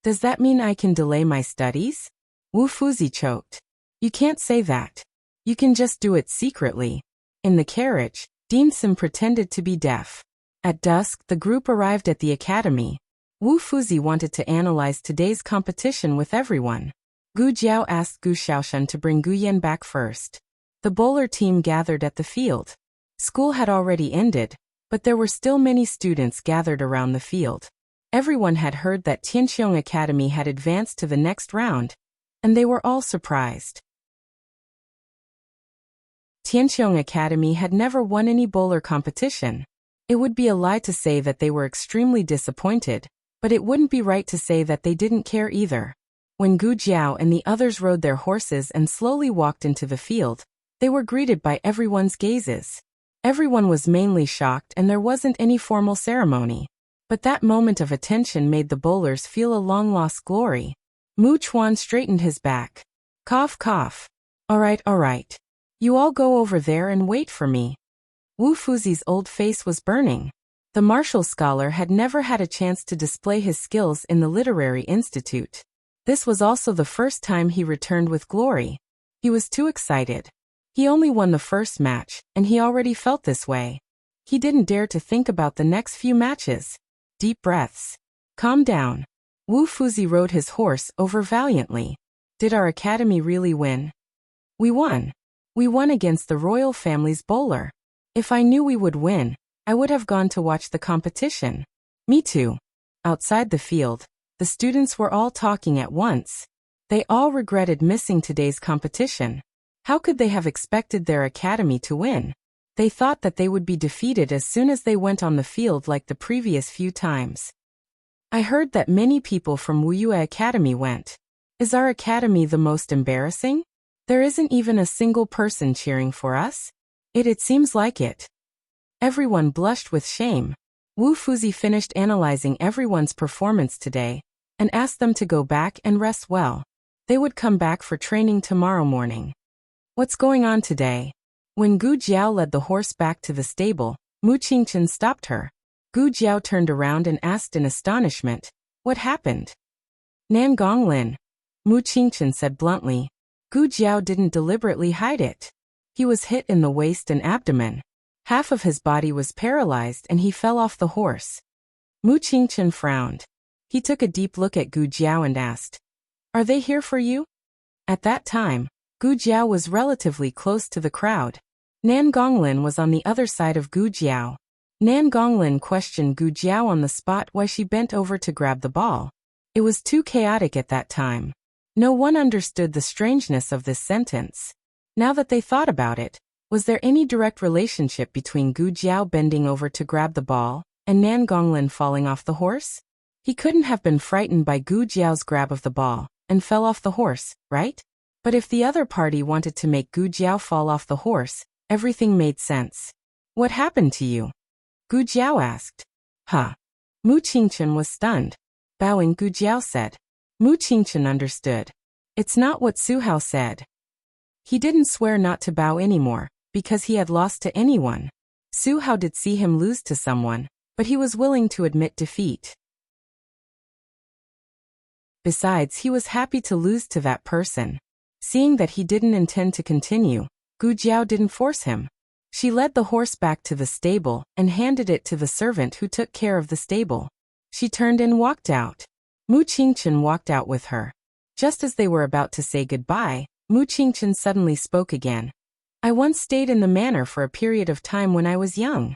"Does that mean I can delay my studies?" Wu Fuzi choked. "You can't say that. You can just do it secretly." In the carriage, Dean Sim pretended to be deaf. At dusk, the group arrived at the academy. Wu Fuzi wanted to analyze today's competition with everyone. Gu Jiao asked Gu Xiaoshen to bring Gu Yan back first. The bowler team gathered at the field. School had already ended, but there were still many students gathered around the field. Everyone had heard that Tianqiong Academy had advanced to the next round, and they were all surprised. Tianqiong Academy had never won any bowler competition. It would be a lie to say that they were extremely disappointed, but it wouldn't be right to say that they didn't care either. When Gu Jiao and the others rode their horses and slowly walked into the field, they were greeted by everyone's gazes. Everyone was mainly shocked and there wasn't any formal ceremony. But that moment of attention made the bowlers feel a long-lost glory. Mu Chuan straightened his back. Cough, cough. All right. You all go over there and wait for me." Wu Fuzi's old face was burning. The martial scholar had never had a chance to display his skills in the literary institute. This was also the first time he returned with glory. He was too excited. He only won the first match, and he already felt this way. He didn't dare to think about the next few matches. Deep breaths. Calm down. Wu Fuzi rode his horse over valiantly. Did our academy really win? We won. We won against the royal family's bowler. If I knew we would win, I would have gone to watch the competition. Me too. Outside the field, the students were all talking at once. They all regretted missing today's competition. How could they have expected their academy to win? They thought that they would be defeated as soon as they went on the field like the previous few times. I heard that many people from Wuyue Academy went. Is our academy the most embarrassing? There isn't even a single person cheering for us? It seems like it. Everyone blushed with shame. Wu Fuzi finished analyzing everyone's performance today and asked them to go back and rest well. They would come back for training tomorrow morning. What's going on today? When Gu Jiao led the horse back to the stable, Mu Qingchen stopped her. Gu Jiao turned around and asked in astonishment, What happened? Nan Gonglin, Mu Qingchen said bluntly. Gu Jiao didn't deliberately hide it. He was hit in the waist and abdomen. Half of his body was paralyzed and he fell off the horse. Mu Qingchen frowned. He took a deep look at Gu Jiao and asked, "Are they here for you?" At that time, Gu Jiao was relatively close to the crowd. Nan Gonglin was on the other side of Gu Jiao. Nan Gonglin questioned Gu Jiao on the spot why she bent over to grab the ball. It was too chaotic at that time. No one understood the strangeness of this sentence. Now that they thought about it, was there any direct relationship between Gu Jiao bending over to grab the ball and Nan Gonglin falling off the horse? He couldn't have been frightened by Gu Jiao's grab of the ball and fell off the horse, right? But if the other party wanted to make Gu Jiao fall off the horse, everything made sense. What happened to you? Gu Jiao asked. Huh. Mu Qingchen was stunned. Bowing, Gu Jiao said. Mu Qingchen understood. It's not what Su Hao said. He didn't swear not to bow anymore, because he had lost to anyone. Su Hao did see him lose to someone, but he was willing to admit defeat. Besides, he was happy to lose to that person. Seeing that he didn't intend to continue, Gu Jiao didn't force him. She led the horse back to the stable and handed it to the servant who took care of the stable. She turned and walked out. Mu Qingchen walked out with her. Just as they were about to say goodbye, Mu Qingchen suddenly spoke again. I once stayed in the manor for a period of time when I was young.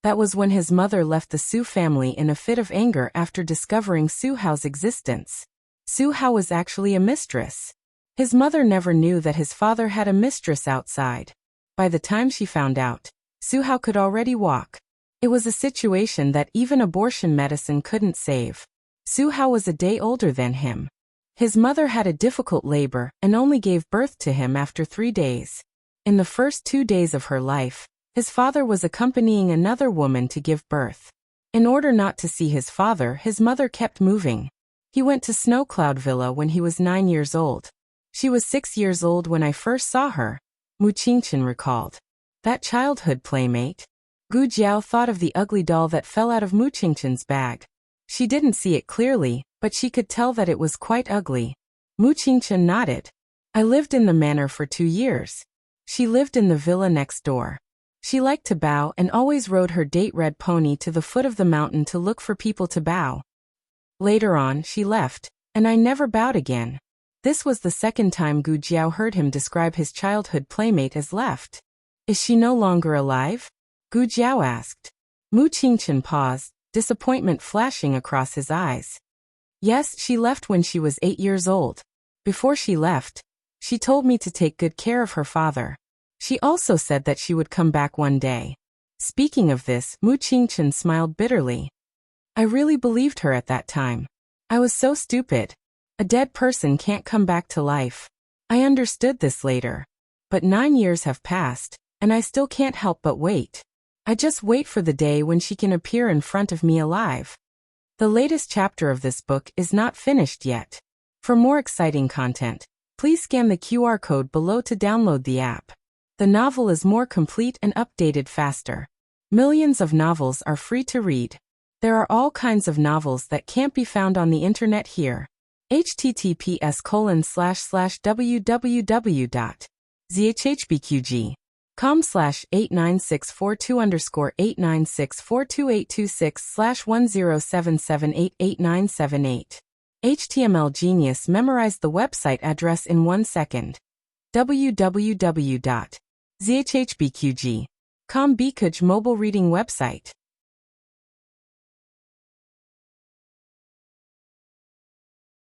That was when his mother left the Su family in a fit of anger after discovering Su Hao's existence. Su Hao was actually a mistress. His mother never knew that his father had a mistress outside. By the time she found out, Su Hao could already walk. It was a situation that even abortion medicine couldn't save. Su Hao was a day older than him. His mother had a difficult labor and only gave birth to him after 3 days. In the first 2 days of her life, his father was accompanying another woman to give birth. In order not to see his father, his mother kept moving. He went to Snow Cloud Villa when he was 9 years old. She was 6 years old when I first saw her, Mu Qingchen recalled. That childhood playmate? Gu Jiao thought of the ugly doll that fell out of Mu Qingchen's bag. She didn't see it clearly, but she could tell that it was quite ugly. Mu Qingchen nodded. I lived in the manor for 2 years. She lived in the villa next door. She liked to bow and always rode her date red pony to the foot of the mountain to look for people to bow. Later on, she left, and I never bowed again. This was the second time Gu Jiao heard him describe his childhood playmate as left. Is she no longer alive? Gu Jiao asked. Mu Qingchen paused, disappointment flashing across his eyes. Yes, she left when she was 8 years old. Before she left, she told me to take good care of her father. She also said that she would come back one day. Speaking of this, Mu Qingchen smiled bitterly. I really believed her at that time. I was so stupid. A dead person can't come back to life. I understood this later. But 9 years have passed, and I still can't help but wait. I just wait for the day when she can appear in front of me alive. The latest chapter of this book is not finished yet. For more exciting content, please scan the QR code below to download the app. The novel is more complete and updated faster. Millions of novels are free to read. There are all kinds of novels that can't be found on the internet here. https://www.zhbqg.com/89642_8964286/1077888978. HTML Genius memorized the website address in 1 second. www.zhbqg.com Bikuj mobile reading website.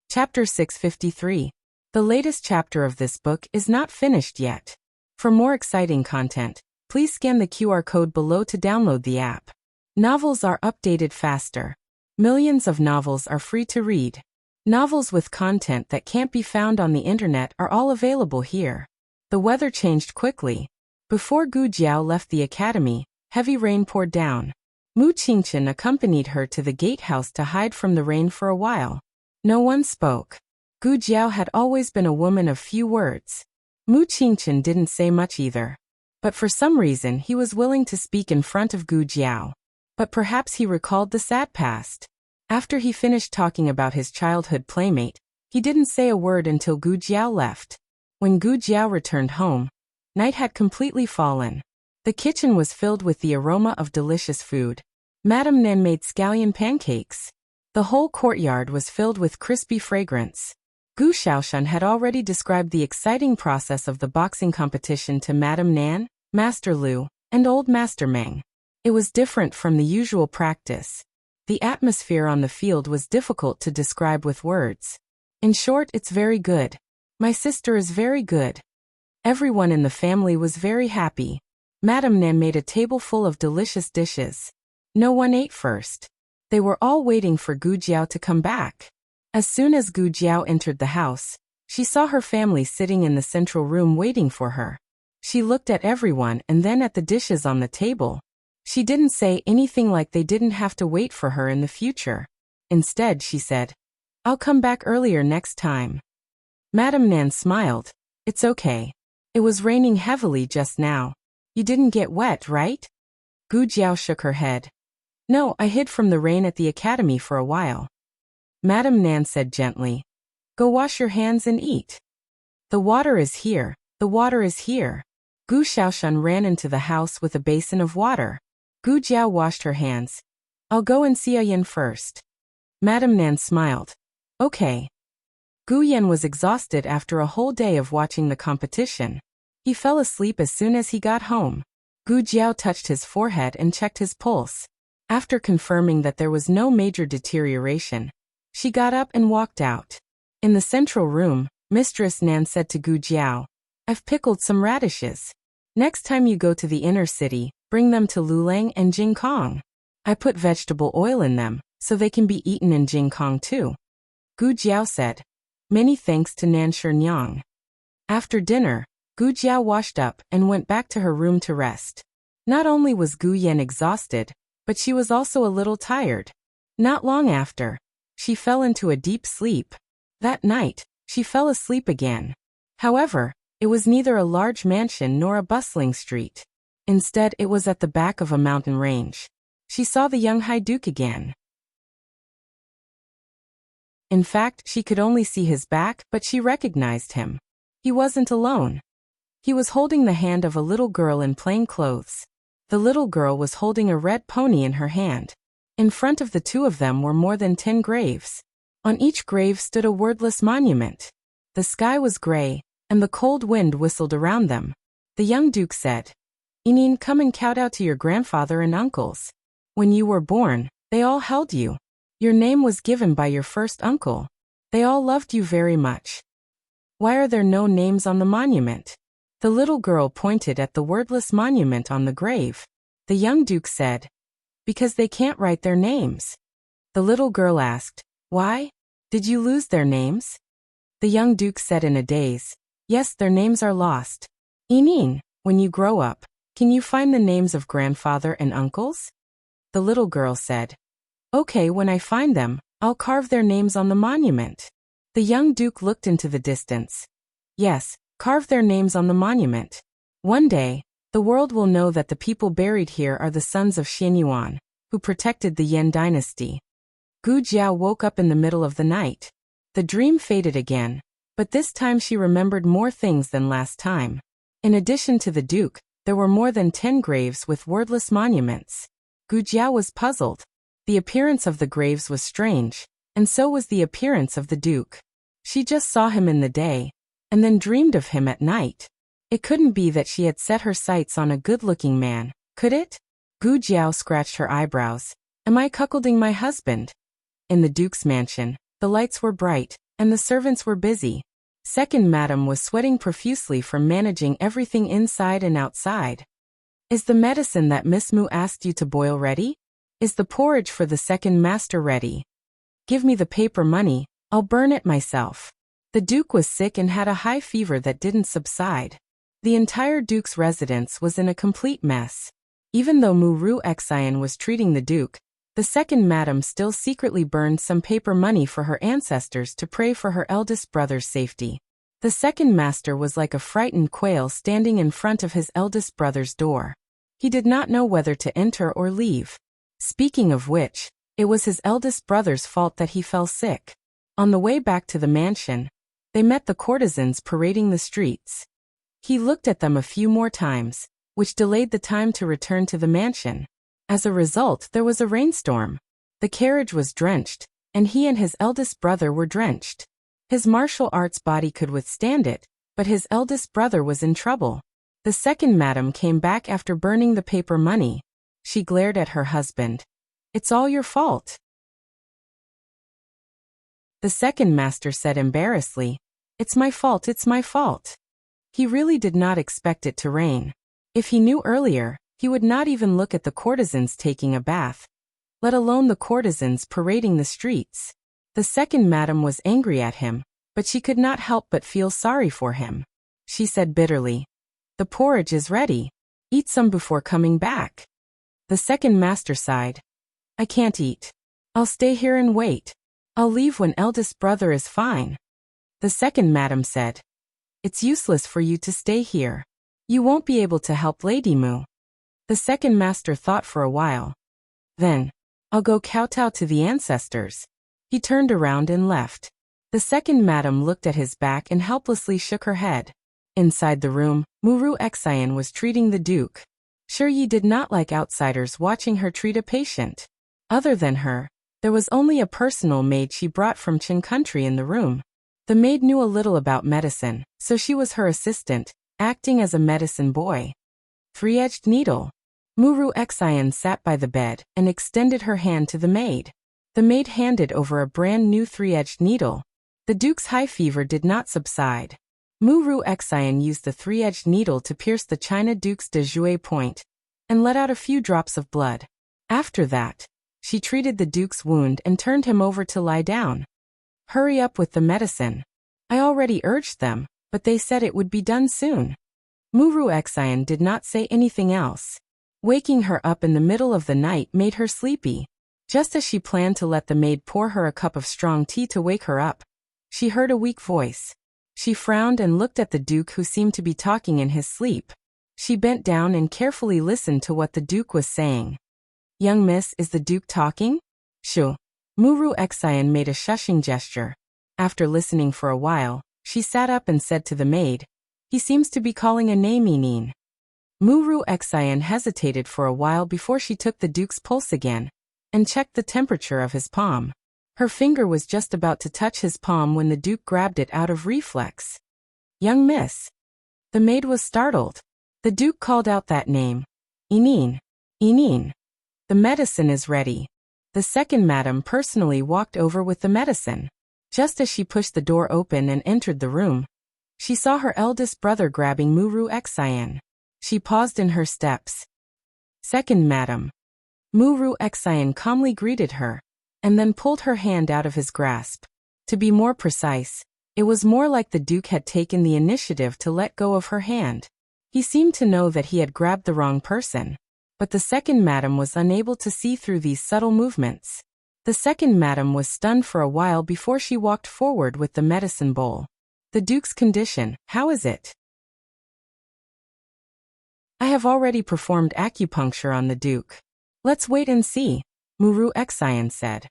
Chapter 653. The latest chapter of this book is not finished yet. For more exciting content, please scan the QR code below to download the app. Novels are updated faster. Millions of novels are free to read. Novels with content that can't be found on the internet are all available here. The weather changed quickly. Before Gu Jiao left the academy, heavy rain poured down. Mu Qingchen accompanied her to the gatehouse to hide from the rain for a while. No one spoke. Gu Jiao had always been a woman of few words. Mu Qingchen didn't say much either. But for some reason he was willing to speak in front of Gu Jiao. But perhaps he recalled the sad past. After he finished talking about his childhood playmate, he didn't say a word until Gu Jiao left. When Gu Jiao returned home, night had completely fallen. The kitchen was filled with the aroma of delicious food. Madame Nan made scallion pancakes. The whole courtyard was filled with crispy fragrance. Gu Xiaoshan had already described the exciting process of the boxing competition to Madame Nan, Master Lu, and Old Master Meng. It was different from the usual practice. The atmosphere on the field was difficult to describe with words. In short, it's very good. My sister is very good. Everyone in the family was very happy. Madame Nan made a table full of delicious dishes. No one ate first. They were all waiting for Gu Jiao to come back. As soon as Gu Jiao entered the house, she saw her family sitting in the central room waiting for her. She looked at everyone and then at the dishes on the table. She didn't say anything like they didn't have to wait for her in the future. Instead, she said, "I'll come back earlier next time." Madame Nan smiled. "It's okay. It was raining heavily just now. You didn't get wet, right?" Gu Jiao shook her head. "No, I hid from the rain at the academy for a while." Madame Nan said gently, "Go wash your hands and eat. The water is here, the water is here." Gu Xiaoshan ran into the house with a basin of water. Gu Jiao washed her hands. "I'll go and see Yan first." Madame Nan smiled. "Okay." Gu Yan was exhausted after a whole day of watching the competition. He fell asleep as soon as he got home. Gu Jiao touched his forehead and checked his pulse. After confirming that there was no major deterioration, she got up and walked out. In the central room, Mistress Nan said to Gu Jiao, "I've pickled some radishes. Next time you go to the inner city, bring them to Lulang and Jingkong. I put vegetable oil in them, so they can be eaten in Jingkong too." Gu Jiao said, "Many thanks to Nan Shirnyang." After dinner, Gu Jiao washed up and went back to her room to rest. Not only was Gu Yan exhausted, but she was also a little tired. Not long after, she fell into a deep sleep. That night, she fell asleep again. However, it was neither a large mansion nor a bustling street. Instead, it was at the back of a mountain range. She saw the young High Duke again. In fact, she could only see his back, but she recognized him. He wasn't alone. He was holding the hand of a little girl in plain clothes. The little girl was holding a red pony in her hand. In front of the two of them were more than 10 graves. On each grave stood a wordless monument. The sky was gray, and the cold wind whistled around them. The young duke said, "Inin, come and kowtow to your grandfather and uncles. When you were born, they all held you. Your name was given by your first uncle. They all loved you very much. Why are there no names on the monument?" The little girl pointed at the wordless monument on the grave. The young duke said, "Because they can't write their names." The little girl asked, "Why? Did you lose their names?" The young duke said in a daze, "Yes, their names are lost." "Inin, when you grow up, can you find the names of grandfather and uncles?" The little girl said, "Okay, when I find them, I'll carve their names on the monument." The young duke looked into the distance. "Yes, carve their names on the monument. One day, the world will know that the people buried here are the sons of Xianyuan, who protected the Yan dynasty." Gu Jiao woke up in the middle of the night. The dream faded again, but this time she remembered more things than last time. In addition to the duke, there were more than 10 graves with wordless monuments. Gu Jiao was puzzled. The appearance of the graves was strange, and so was the appearance of the duke. She just saw him in the day, and then dreamed of him at night. It couldn't be that she had set her sights on a good-looking man, could it? Gu Jiao scratched her eyebrows. "Am I cuckolding my husband?" In the duke's mansion, the lights were bright, and the servants were busy. Second Madam was sweating profusely from managing everything inside and outside. "Is the medicine that Miss Mu asked you to boil ready? Is the porridge for the second master ready? Give me the paper money, I'll burn it myself." The duke was sick and had a high fever that didn't subside. The entire duke's residence was in a complete mess. Even though Muru Xian was treating the duke, the second madam still secretly burned some paper money for her ancestors to pray for her eldest brother's safety. The second master was like a frightened quail standing in front of his eldest brother's door. He did not know whether to enter or leave. Speaking of which, It was his eldest brother's fault that he fell sick. On the way back to the mansion, they met the courtesans parading the streets. He looked at them a few more times, which delayed the time to return to the mansion. As a result, there was a rainstorm. The carriage was drenched, and he and his eldest brother were drenched. His martial arts body could withstand it, but his eldest brother was in trouble. The second madam came back after burning the paper money. She glared at her husband. "It's all your fault." The second master said embarrassedly, "It's my fault, it's my fault." He really did not expect it to rain. If he knew earlier, he would not even look at the courtesans taking a bath, let alone the courtesans parading the streets. The second madam was angry at him, but she could not help but feel sorry for him. She said bitterly, "The porridge is ready. Eat some before coming back." The second master sighed. "I can't eat. I'll stay here and wait. I'll leave when eldest brother is fine." The second madam said, "It's useless for you to stay here. You won't be able to help Lady Mu." The second master thought for a while. "Then, I'll go kowtow to the ancestors." He turned around and left. The second madam looked at his back and helplessly shook her head. Inside the room, Muru Xian was treating the duke. Sure, Yi did not like outsiders watching her treat a patient. Other than her, there was only a personal maid she brought from Qin country in the room. The maid knew a little about medicine, so she was her assistant, acting as a medicine boy. Three-edged needle. Muru Xian sat by the bed and extended her hand to the maid. The maid handed over a brand new three-edged needle. The duke's high fever did not subside. Muru Xian used the three-edged needle to pierce the China duke's de Jouet point and let out a few drops of blood. After that, she treated the duke's wound and turned him over to lie down. "Hurry up with the medicine. I already urged them, but they said it would be done soon." Muru Xian did not say anything else. Waking her up in the middle of the night made her sleepy. Just as she planned to let the maid pour her a cup of strong tea to wake her up, she heard a weak voice. She frowned and looked at the duke, who seemed to be talking in his sleep. She bent down and carefully listened to what the duke was saying. "Young miss, is the duke talking?" "Shoo." Muru Xian made a shushing gesture. After listening for a while, she sat up and said to the maid, "He seems to be calling a name, Inin." Muru Xian hesitated for a while before she took the duke's pulse again and checked the temperature of his palm. Her finger was just about to touch his palm when the duke grabbed it out of reflex. "Young miss." The maid was startled. The duke called out that name. "Inin. Inin. The medicine is ready." The second madam personally walked over with the medicine. Just as she pushed the door open and entered the room, she saw her eldest brother grabbing Muru Xian. She paused in her steps. "Second madam." Muru Xian calmly greeted her, and then pulled her hand out of his grasp. To be more precise, it was more like the duke had taken the initiative to let go of her hand. He seemed to know that he had grabbed the wrong person, but the second madam was unable to see through these subtle movements. The second madam was stunned for a while before she walked forward with the medicine bowl. "The duke's condition, how is it?" "I have already performed acupuncture on the duke. Let's wait and see," Muru Xian said.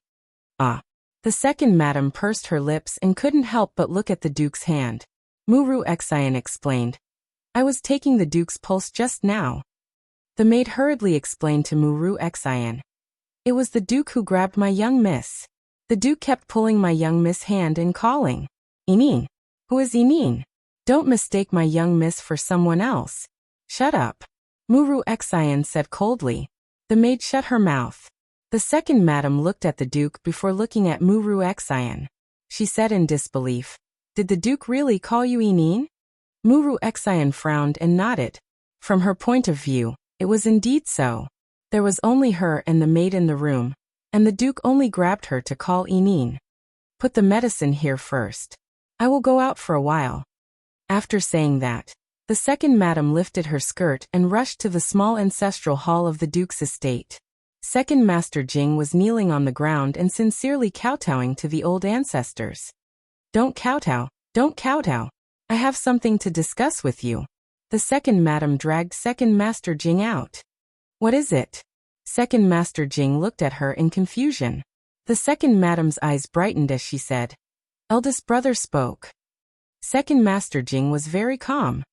"Ah." The second madam pursed her lips and couldn't help but look at the duke's hand. Muru Xian explained, "I was taking the duke's pulse just now." The maid hurriedly explained to Muru Xian, "It was the duke who grabbed my young miss. The duke kept pulling my young miss' hand and calling, 'Inin.' Who is Inin? Don't mistake my young miss for someone else." "Shut up," Muru Xian said coldly. The maid shut her mouth. The second madam looked at the duke before looking at Muru Xian. She said in disbelief, "Did the duke really call you Inin?" Muru Xian frowned and nodded. From her point of view, it was indeed so. There was only her and the maid in the room, and the duke only grabbed her to call Inin. "Put the medicine here first. I will go out for a while." After saying that, the second madam lifted her skirt and rushed to the small ancestral hall of the duke's estate. Second Master Jing was kneeling on the ground and sincerely kowtowing to the old ancestors. "Don't kowtow, don't kowtow. I have something to discuss with you." The second madam dragged Second Master Jing out. "What is it?" Second Master Jing looked at her in confusion. The second madam's eyes brightened as she said, "Eldest brother spoke." Second Master Jing was very calm.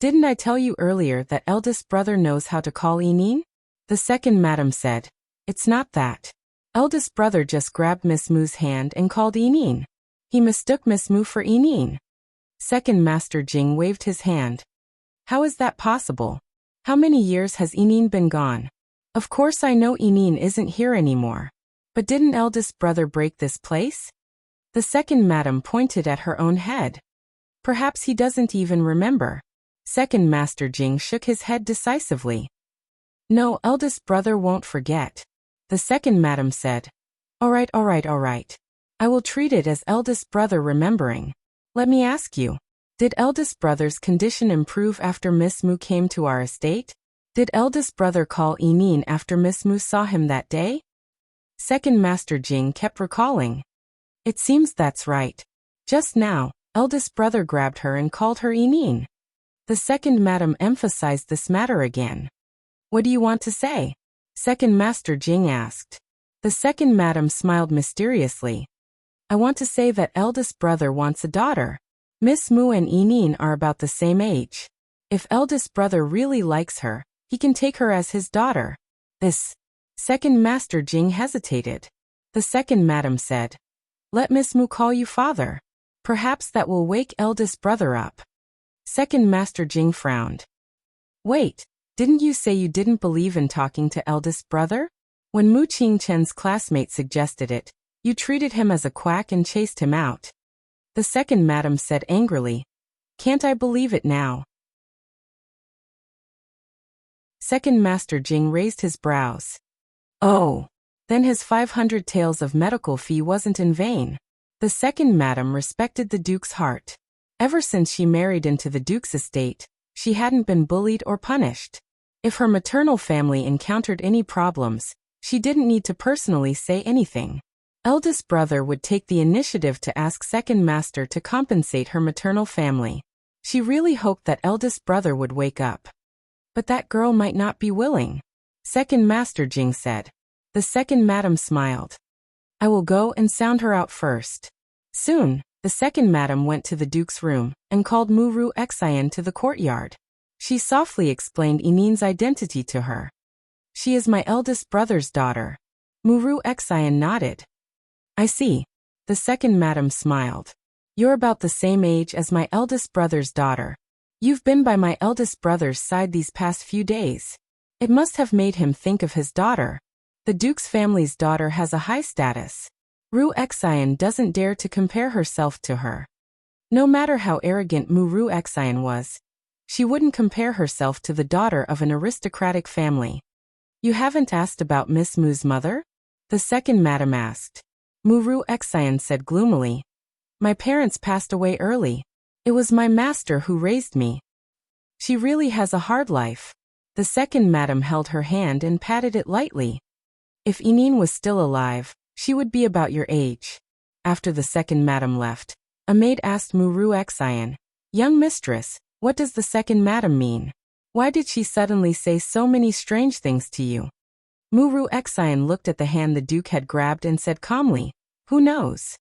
"Didn't I tell you earlier that eldest brother knows how to call Enin?" The second madam said, "It's not that. Eldest brother just grabbed Miss Mu's hand and called Enin. He mistook Miss Mu for Enin." Second Master Jing waved his hand. "How is that possible? How many years has Enin been gone? Of course I know Enin isn't here anymore. But didn't eldest brother break this place?" The second madam pointed at her own head. "Perhaps he doesn't even remember." Second Master Jing shook his head decisively. "No, eldest brother won't forget." The second madam said, All right. I will treat it as eldest brother remembering. Let me ask you, did eldest brother's condition improve after Miss Mu came to our estate? Did eldest brother call Enin after Miss Mu saw him that day?" Second Master Jing kept recalling. "It seems that's right. Just now, eldest brother grabbed her and called her Enin." The second madam emphasized this matter again. "What do you want to say?" Second Master Jing asked. The second madam smiled mysteriously. "I want to say that eldest brother wants a daughter. Miss Mu and Enin are about the same age. If eldest brother really likes her, he can take her as his daughter." This. Second Master Jing hesitated. The second madam said, "Let Miss Mu call you father. Perhaps that will wake eldest brother up." Second Master Jing frowned. "Wait, didn't you say you didn't believe in talking to eldest brother? When Mu Qingchen's classmate suggested it, you treated him as a quack and chased him out." The second madam said angrily, "Can't I believe it now?" Second Master Jing raised his brows. "Oh, then his 500 taels of medical fee wasn't in vain." The second madam respected the Duke's heart. Ever since she married into the Duke's estate, she hadn't been bullied or punished. If her maternal family encountered any problems, she didn't need to personally say anything. Eldest brother would take the initiative to ask second master to compensate her maternal family. She really hoped that eldest brother would wake up. But that girl might not be willing. Second Master Jing said. The second madam smiled. "I will go and sound her out first." Soon, the second madam went to the Duke's room and called Muru Xian to the courtyard. She softly explained Enin's identity to her. "She is my eldest brother's daughter." Muru Xian nodded. "I see." The second madam smiled. "You're about the same age as my eldest brother's daughter. You've been by my eldest brother's side these past few days. It must have made him think of his daughter. The Duke's family's daughter has a high status. Ru Xian doesn't dare to compare herself to her. No matter how arrogant Muru Xian was, she wouldn't compare herself to the daughter of an aristocratic family." "You haven't asked about Miss Mu's mother?" the second madam asked. Muru Xian said gloomily. "My parents passed away early. It was my master who raised me. She really has a hard life." The second madam held her hand and patted it lightly. "If Enin was still alive, she would be about your age." After the second madam left, a maid asked Muru Xian, "Young mistress, what does the second madam mean? Why did she suddenly say so many strange things to you?" Muru Xian looked at the hand the Duke had grabbed and said calmly, "Who knows?"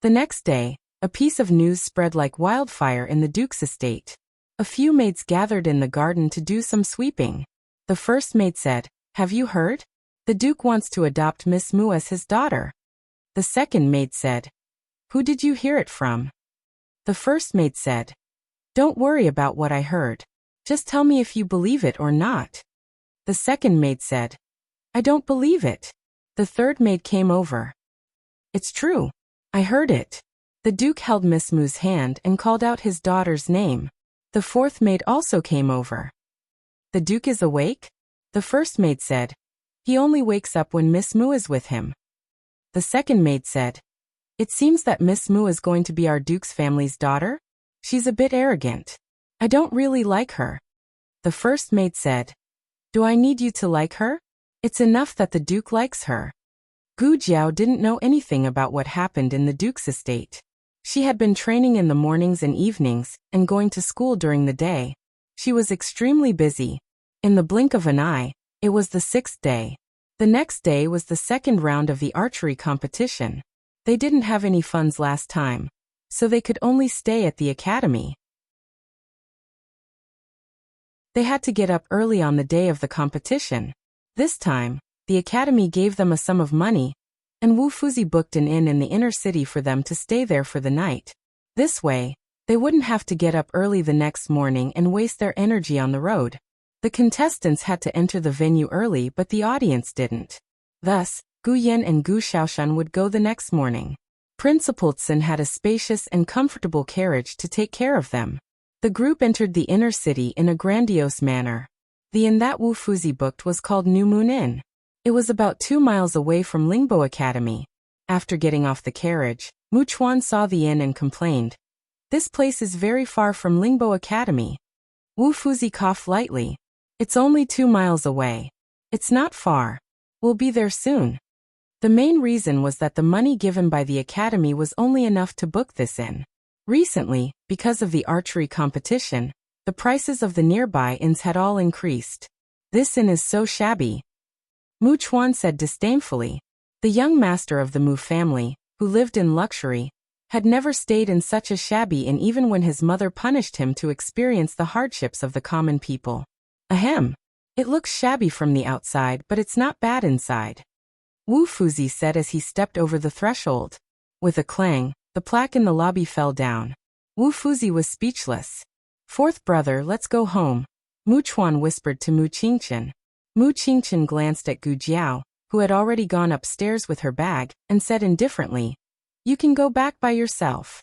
The next day, a piece of news spread like wildfire in the Duke's estate. A few maids gathered in the garden to do some sweeping. The first maid said, "Have you heard? The Duke wants to adopt Miss Mu as his daughter." The second maid said, "Who did you hear it from?" The first maid said, "Don't worry about what I heard. Just tell me if you believe it or not." The second maid said, "I don't believe it." The third maid came over. "It's true. I heard it." The Duke held Miss Mu's hand and called out his daughter's name. The fourth maid also came over. "The Duke is awake?" The first maid said, "He only wakes up when Miss Mu is with him." The second maid said, "It seems that Miss Mu is going to be our Duke's family's daughter. She's a bit arrogant. I don't really like her." The first maid said, "Do I need you to like her? It's enough that the Duke likes her." Gu Jiao didn't know anything about what happened in the Duke's estate. She had been training in the mornings and evenings, and going to school during the day. She was extremely busy. In the blink of an eye, it was the 6th day. The next day was the second round of the archery competition. They didn't have any funds last time, so they could only stay at the academy. They had to get up early on the day of the competition. This time, the academy gave them a sum of money, and Wu Fuzi booked an inn in the inner city for them to stay there for the night. This way, they wouldn't have to get up early the next morning and waste their energy on the road. The contestants had to enter the venue early, but the audience didn't. Thus, Gu Yan and Gu Xiaoshan would go the next morning. Principal Tsun had a spacious and comfortable carriage to take care of them. The group entered the inner city in a grandiose manner. The inn that Wu Fuzi booked was called New Moon Inn. It was about 2 miles away from Lingbo Academy. After getting off the carriage, Mu Chuan saw the inn and complained, "This place is very far from Lingbo Academy." Wu Fuzi coughed lightly. "It's only 2 miles away. It's not far. We'll be there soon." The main reason was that the money given by the academy was only enough to book this inn. Recently, because of the archery competition, the prices of the nearby inns had all increased. "This inn is so shabby," Mu Chuan said disdainfully. The young master of the Mu family, who lived in luxury, had never stayed in such a shabby inn even when his mother punished him to experience the hardships of the common people. "Ahem. It looks shabby from the outside, but it's not bad inside," Wu Fuzi said as he stepped over the threshold. With a clang, the plaque in the lobby fell down. Wu Fuzi was speechless. "Fourth brother, let's go home," Mu Chuan whispered to Mu Qingchen. Mu Qingchen glanced at Gu Jiao, who had already gone upstairs with her bag, and said indifferently, "You can go back by yourself."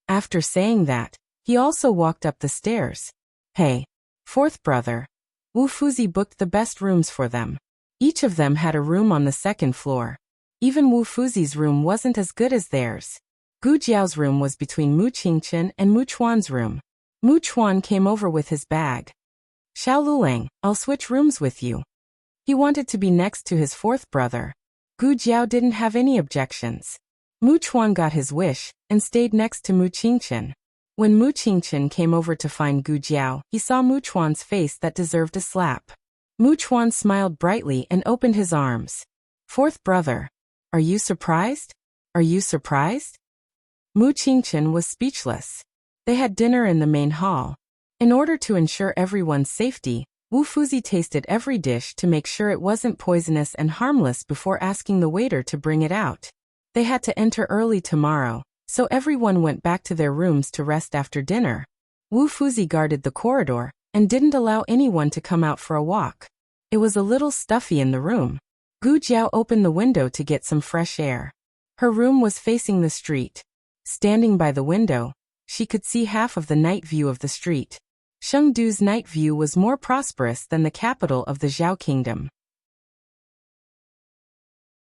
After saying that, he also walked up the stairs. "Hey, fourth brother." Wu Fuzi booked the best rooms for them. Each of them had a room on the second floor. Even Wu Fuzi's room wasn't as good as theirs. Gu Jiao's room was between Mu Qingchen and Mu Chuan's room. Mu Chuan came over with his bag. "Xiao Lulang, I'll switch rooms with you." He wanted to be next to his fourth brother. Gu Jiao didn't have any objections. Mu Chuan got his wish, and stayed next to Mu Qingchen. When Mu Qingchen came over to find Gu Jiao, he saw Mu Chuan's face that deserved a slap. Mu Chuan smiled brightly and opened his arms. "Fourth brother, are you surprised? Are you surprised?" Mu Qingchen was speechless. They had dinner in the main hall. In order to ensure everyone's safety, Wu Fuzi tasted every dish to make sure it wasn't poisonous and harmless before asking the waiter to bring it out. They had to enter early tomorrow, so everyone went back to their rooms to rest after dinner. Wu Fuzi guarded the corridor, and didn't allow anyone to come out for a walk. It was a little stuffy in the room. Gu Jiao opened the window to get some fresh air. Her room was facing the street. Standing by the window, she could see half of the night view of the street. Chengdu's night view was more prosperous than the capital of the Zhao kingdom.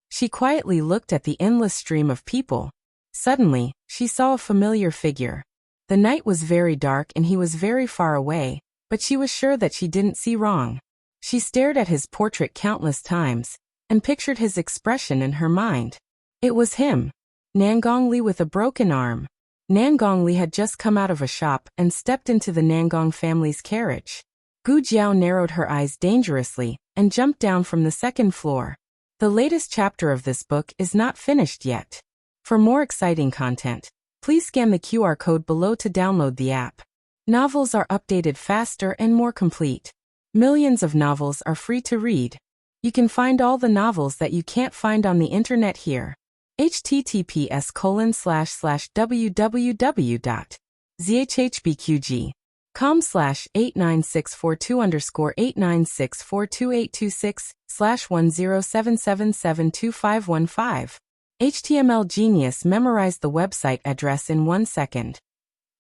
She quietly looked at the endless stream of people. Suddenly, she saw a familiar figure. The night was very dark and he was very far away, but she was sure that she didn't see wrong. She stared at his portrait countless times, and pictured his expression in her mind. It was him, Nangong with a broken arm. Nangong had just come out of a shop and stepped into the Nangong family's carriage. Gu Jiao narrowed her eyes dangerously, and jumped down from the second floor. The latest chapter of this book is not finished yet. For more exciting content, please scan the QR code below to download the app. Novels are updated faster and more complete. Millions of novels are free to read. You can find all the novels that you can't find on the internet here. https://www.zhhbqg.com/89642_896428266/1077725515. HTML Genius memorized the website address in 1 second.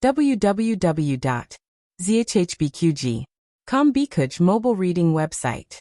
www.zhhbqg.com Bikuj mobile reading website.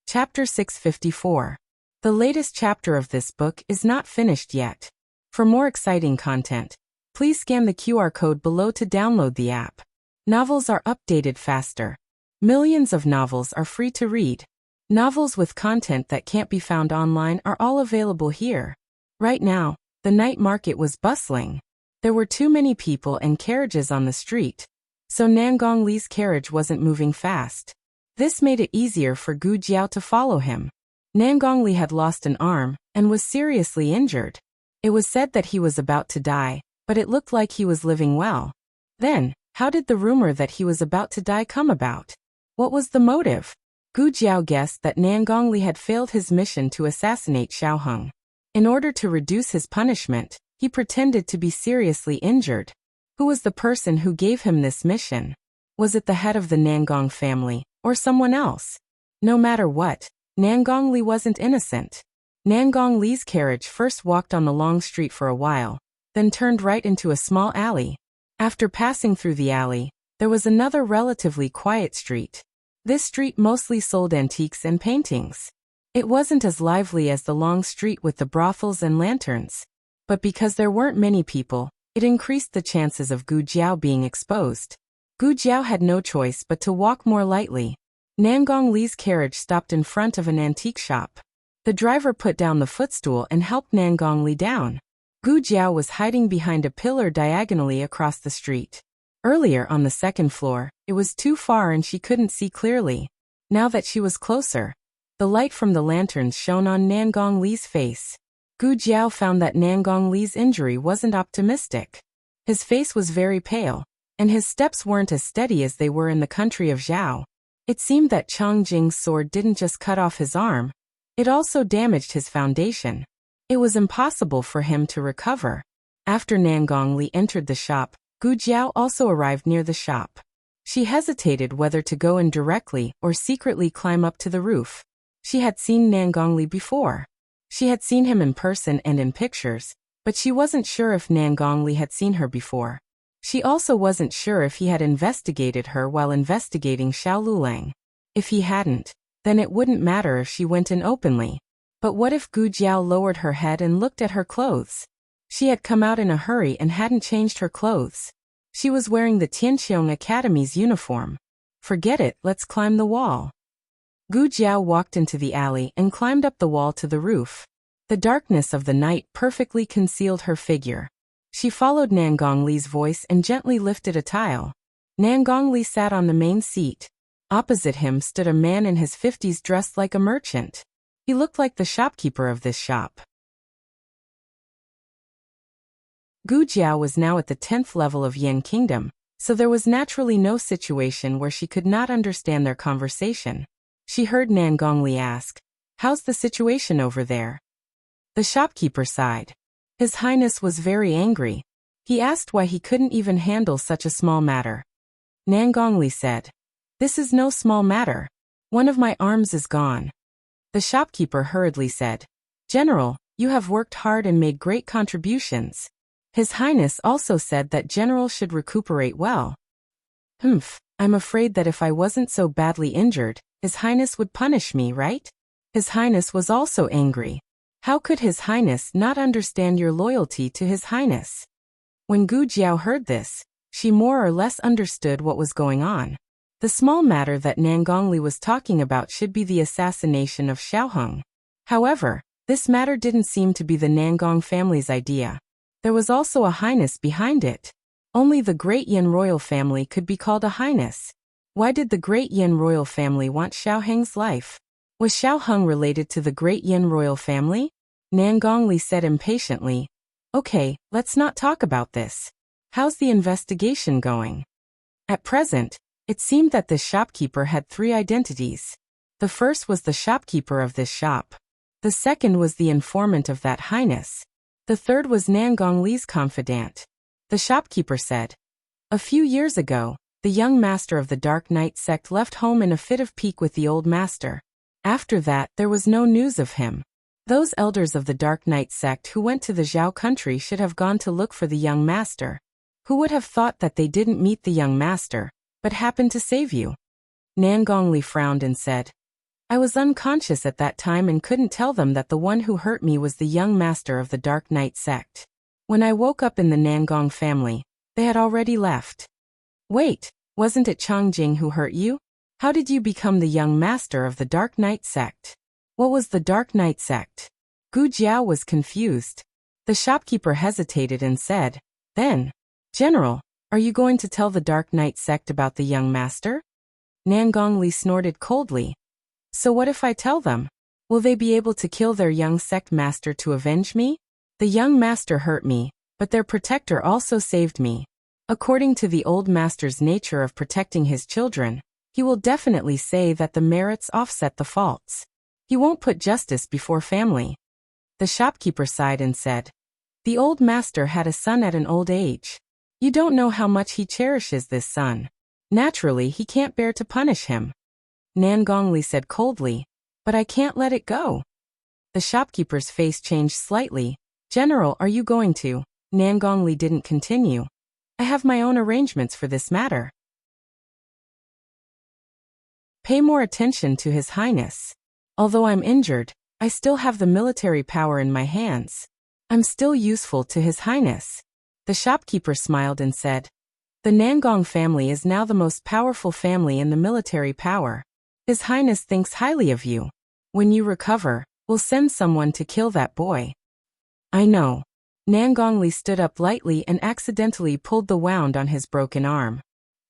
Chapter 654. The latest chapter of this book is not finished yet. For more exciting content, please scan the QR code below to download the app. Novels are updated faster. Millions of novels are free to read. Novels with content that can't be found online are all available here. Right now, the night market was bustling. There were too many people and carriages on the street. so Nangong Li's carriage wasn't moving fast. This made it easier for Gu Jiao to follow him. Nangong Li had lost an arm and was seriously injured. It was said that he was about to die, but it looked like he was living well. Then, how did the rumor that he was about to die come about? What was the motive? Gu Jiao guessed that Nangong Li had failed his mission to assassinate Xiao Heng. In order to reduce his punishment, he pretended to be seriously injured. Who was the person who gave him this mission? Was it the head of the Nangong family, or someone else? No matter what, Nangong Li wasn't innocent. Nangong Li's carriage first walked on the long street for a while, then turned right into a small alley. After passing through the alley, there was another relatively quiet street. This street mostly sold antiques and paintings. It wasn't as lively as the long street with the brothels and lanterns. But because there weren't many people, it increased the chances of Gu Jiao being exposed. Gu Jiao had no choice but to walk more lightly. Nangong Li's carriage stopped in front of an antique shop. The driver put down the footstool and helped Nangong Li down. Gu Jiao was hiding behind a pillar diagonally across the street. Earlier on the second floor, it was too far and she couldn't see clearly. Now that she was closer, the light from the lanterns shone on Nangong Li's face. Gu Jiao found that Nangong Li's injury wasn't optimistic. His face was very pale, and his steps weren't as steady as they were in the country of Zhao. It seemed that Chang Jing's sword didn't just cut off his arm, it also damaged his foundation. It was impossible for him to recover. After Nangong Li entered the shop, Gu Jiao also arrived near the shop. She hesitated whether to go in directly or secretly climb up to the roof. She had seen Nangong Li before. She had seen him in person and in pictures, but she wasn't sure if Nangong Li had seen her before. She also wasn't sure if he had investigated her while investigating Xiao Lulang. If he hadn't, then it wouldn't matter if she went in openly. But what if Gu Jiao lowered her head and looked at her clothes? She had come out in a hurry and hadn't changed her clothes. She was wearing the Tianqiong Academy's uniform. Forget it, let's climb the wall. Gu Jiao walked into the alley and climbed up the wall to the roof. The darkness of the night perfectly concealed her figure. She followed Nangong Li's voice and gently lifted a tile. Nangong Li sat on the main seat. Opposite him stood a man in his 50s dressed like a merchant. He looked like the shopkeeper of this shop. Gu Jiao was now at the 10th level of Yan Kingdom, so there was naturally no situation where she could not understand their conversation. She heard Nangong Li ask, "How's the situation over there?" The shopkeeper sighed. His Highness was very angry. He asked why he couldn't even handle such a small matter. Nangong Li said, "This is no small matter. One of my arms is gone." The shopkeeper hurriedly said, "General, you have worked hard and made great contributions. His Highness also said that General should recuperate well." I'm afraid that if I wasn't so badly injured, His Highness would punish me, right?" His Highness was also angry. How could His Highness not understand your loyalty to His Highness? When Gu Jiao heard this, she more or less understood what was going on. The small matter that Nangong Li was talking about should be the assassination of Xiao Heng. However, this matter didn't seem to be the Nangong family's idea. There was also a highness behind it. Only the Great Yin royal family could be called a highness. Why did the Great Yin royal family want Xiao Heng's life? Was Xiao Heng related to the Great Yin royal family? Nangong Li said impatiently, "Okay, let's not talk about this. How's the investigation going?" At present, it seemed that this shopkeeper had 3 identities. The first was the shopkeeper of this shop. The second was the informant of that highness. The third was Nangong Li's confidant. The shopkeeper said, "A few years ago, the young master of the Dark Knight sect left home in a fit of pique with the old master. After that, there was no news of him. Those elders of the Dark Knight sect who went to the Zhao country should have gone to look for the young master. Who would have thought that they didn't meet the young master, but happened to save you?" Nangong Li frowned and said, "I was unconscious at that time and couldn't tell them that the one who hurt me was the young master of the Dark Knight sect. When I woke up in the Nangong family, they had already left." "Wait, wasn't it Chang Jing who hurt you? How did you become the young master of the Dark Knight sect?" What was the Dark Knight sect? Gu Jiao was confused. The shopkeeper hesitated and said, "Then, General, Are you going to tell the Dark Knight sect about the young master? Nan Gongli snorted coldly. So what if I tell them? Will they be able to kill their young sect master to avenge me? The young master hurt me, but their protector also saved me. According to the old master's nature of protecting his children, he will definitely say that the merits offset the faults. He won't put justice before family. The shopkeeper sighed and said, The old master had a son at an old age. You don't know how much he cherishes this son. Naturally, he can't bear to punish him. Nan Gongli said coldly, But I can't let it go. The shopkeeper's face changed slightly. General, are you going to? Nan Gongli didn't continue. I have my own arrangements for this matter. Pay more attention to His Highness. Although I'm injured, I still have the military power in my hands. I'm still useful to His Highness. The shopkeeper smiled and said, The Nangong family is now the most powerful family in the military power. His Highness thinks highly of you. When you recover, we'll send someone to kill that boy. I know. Nan Gongli stood up lightly and accidentally pulled the wound on his broken arm.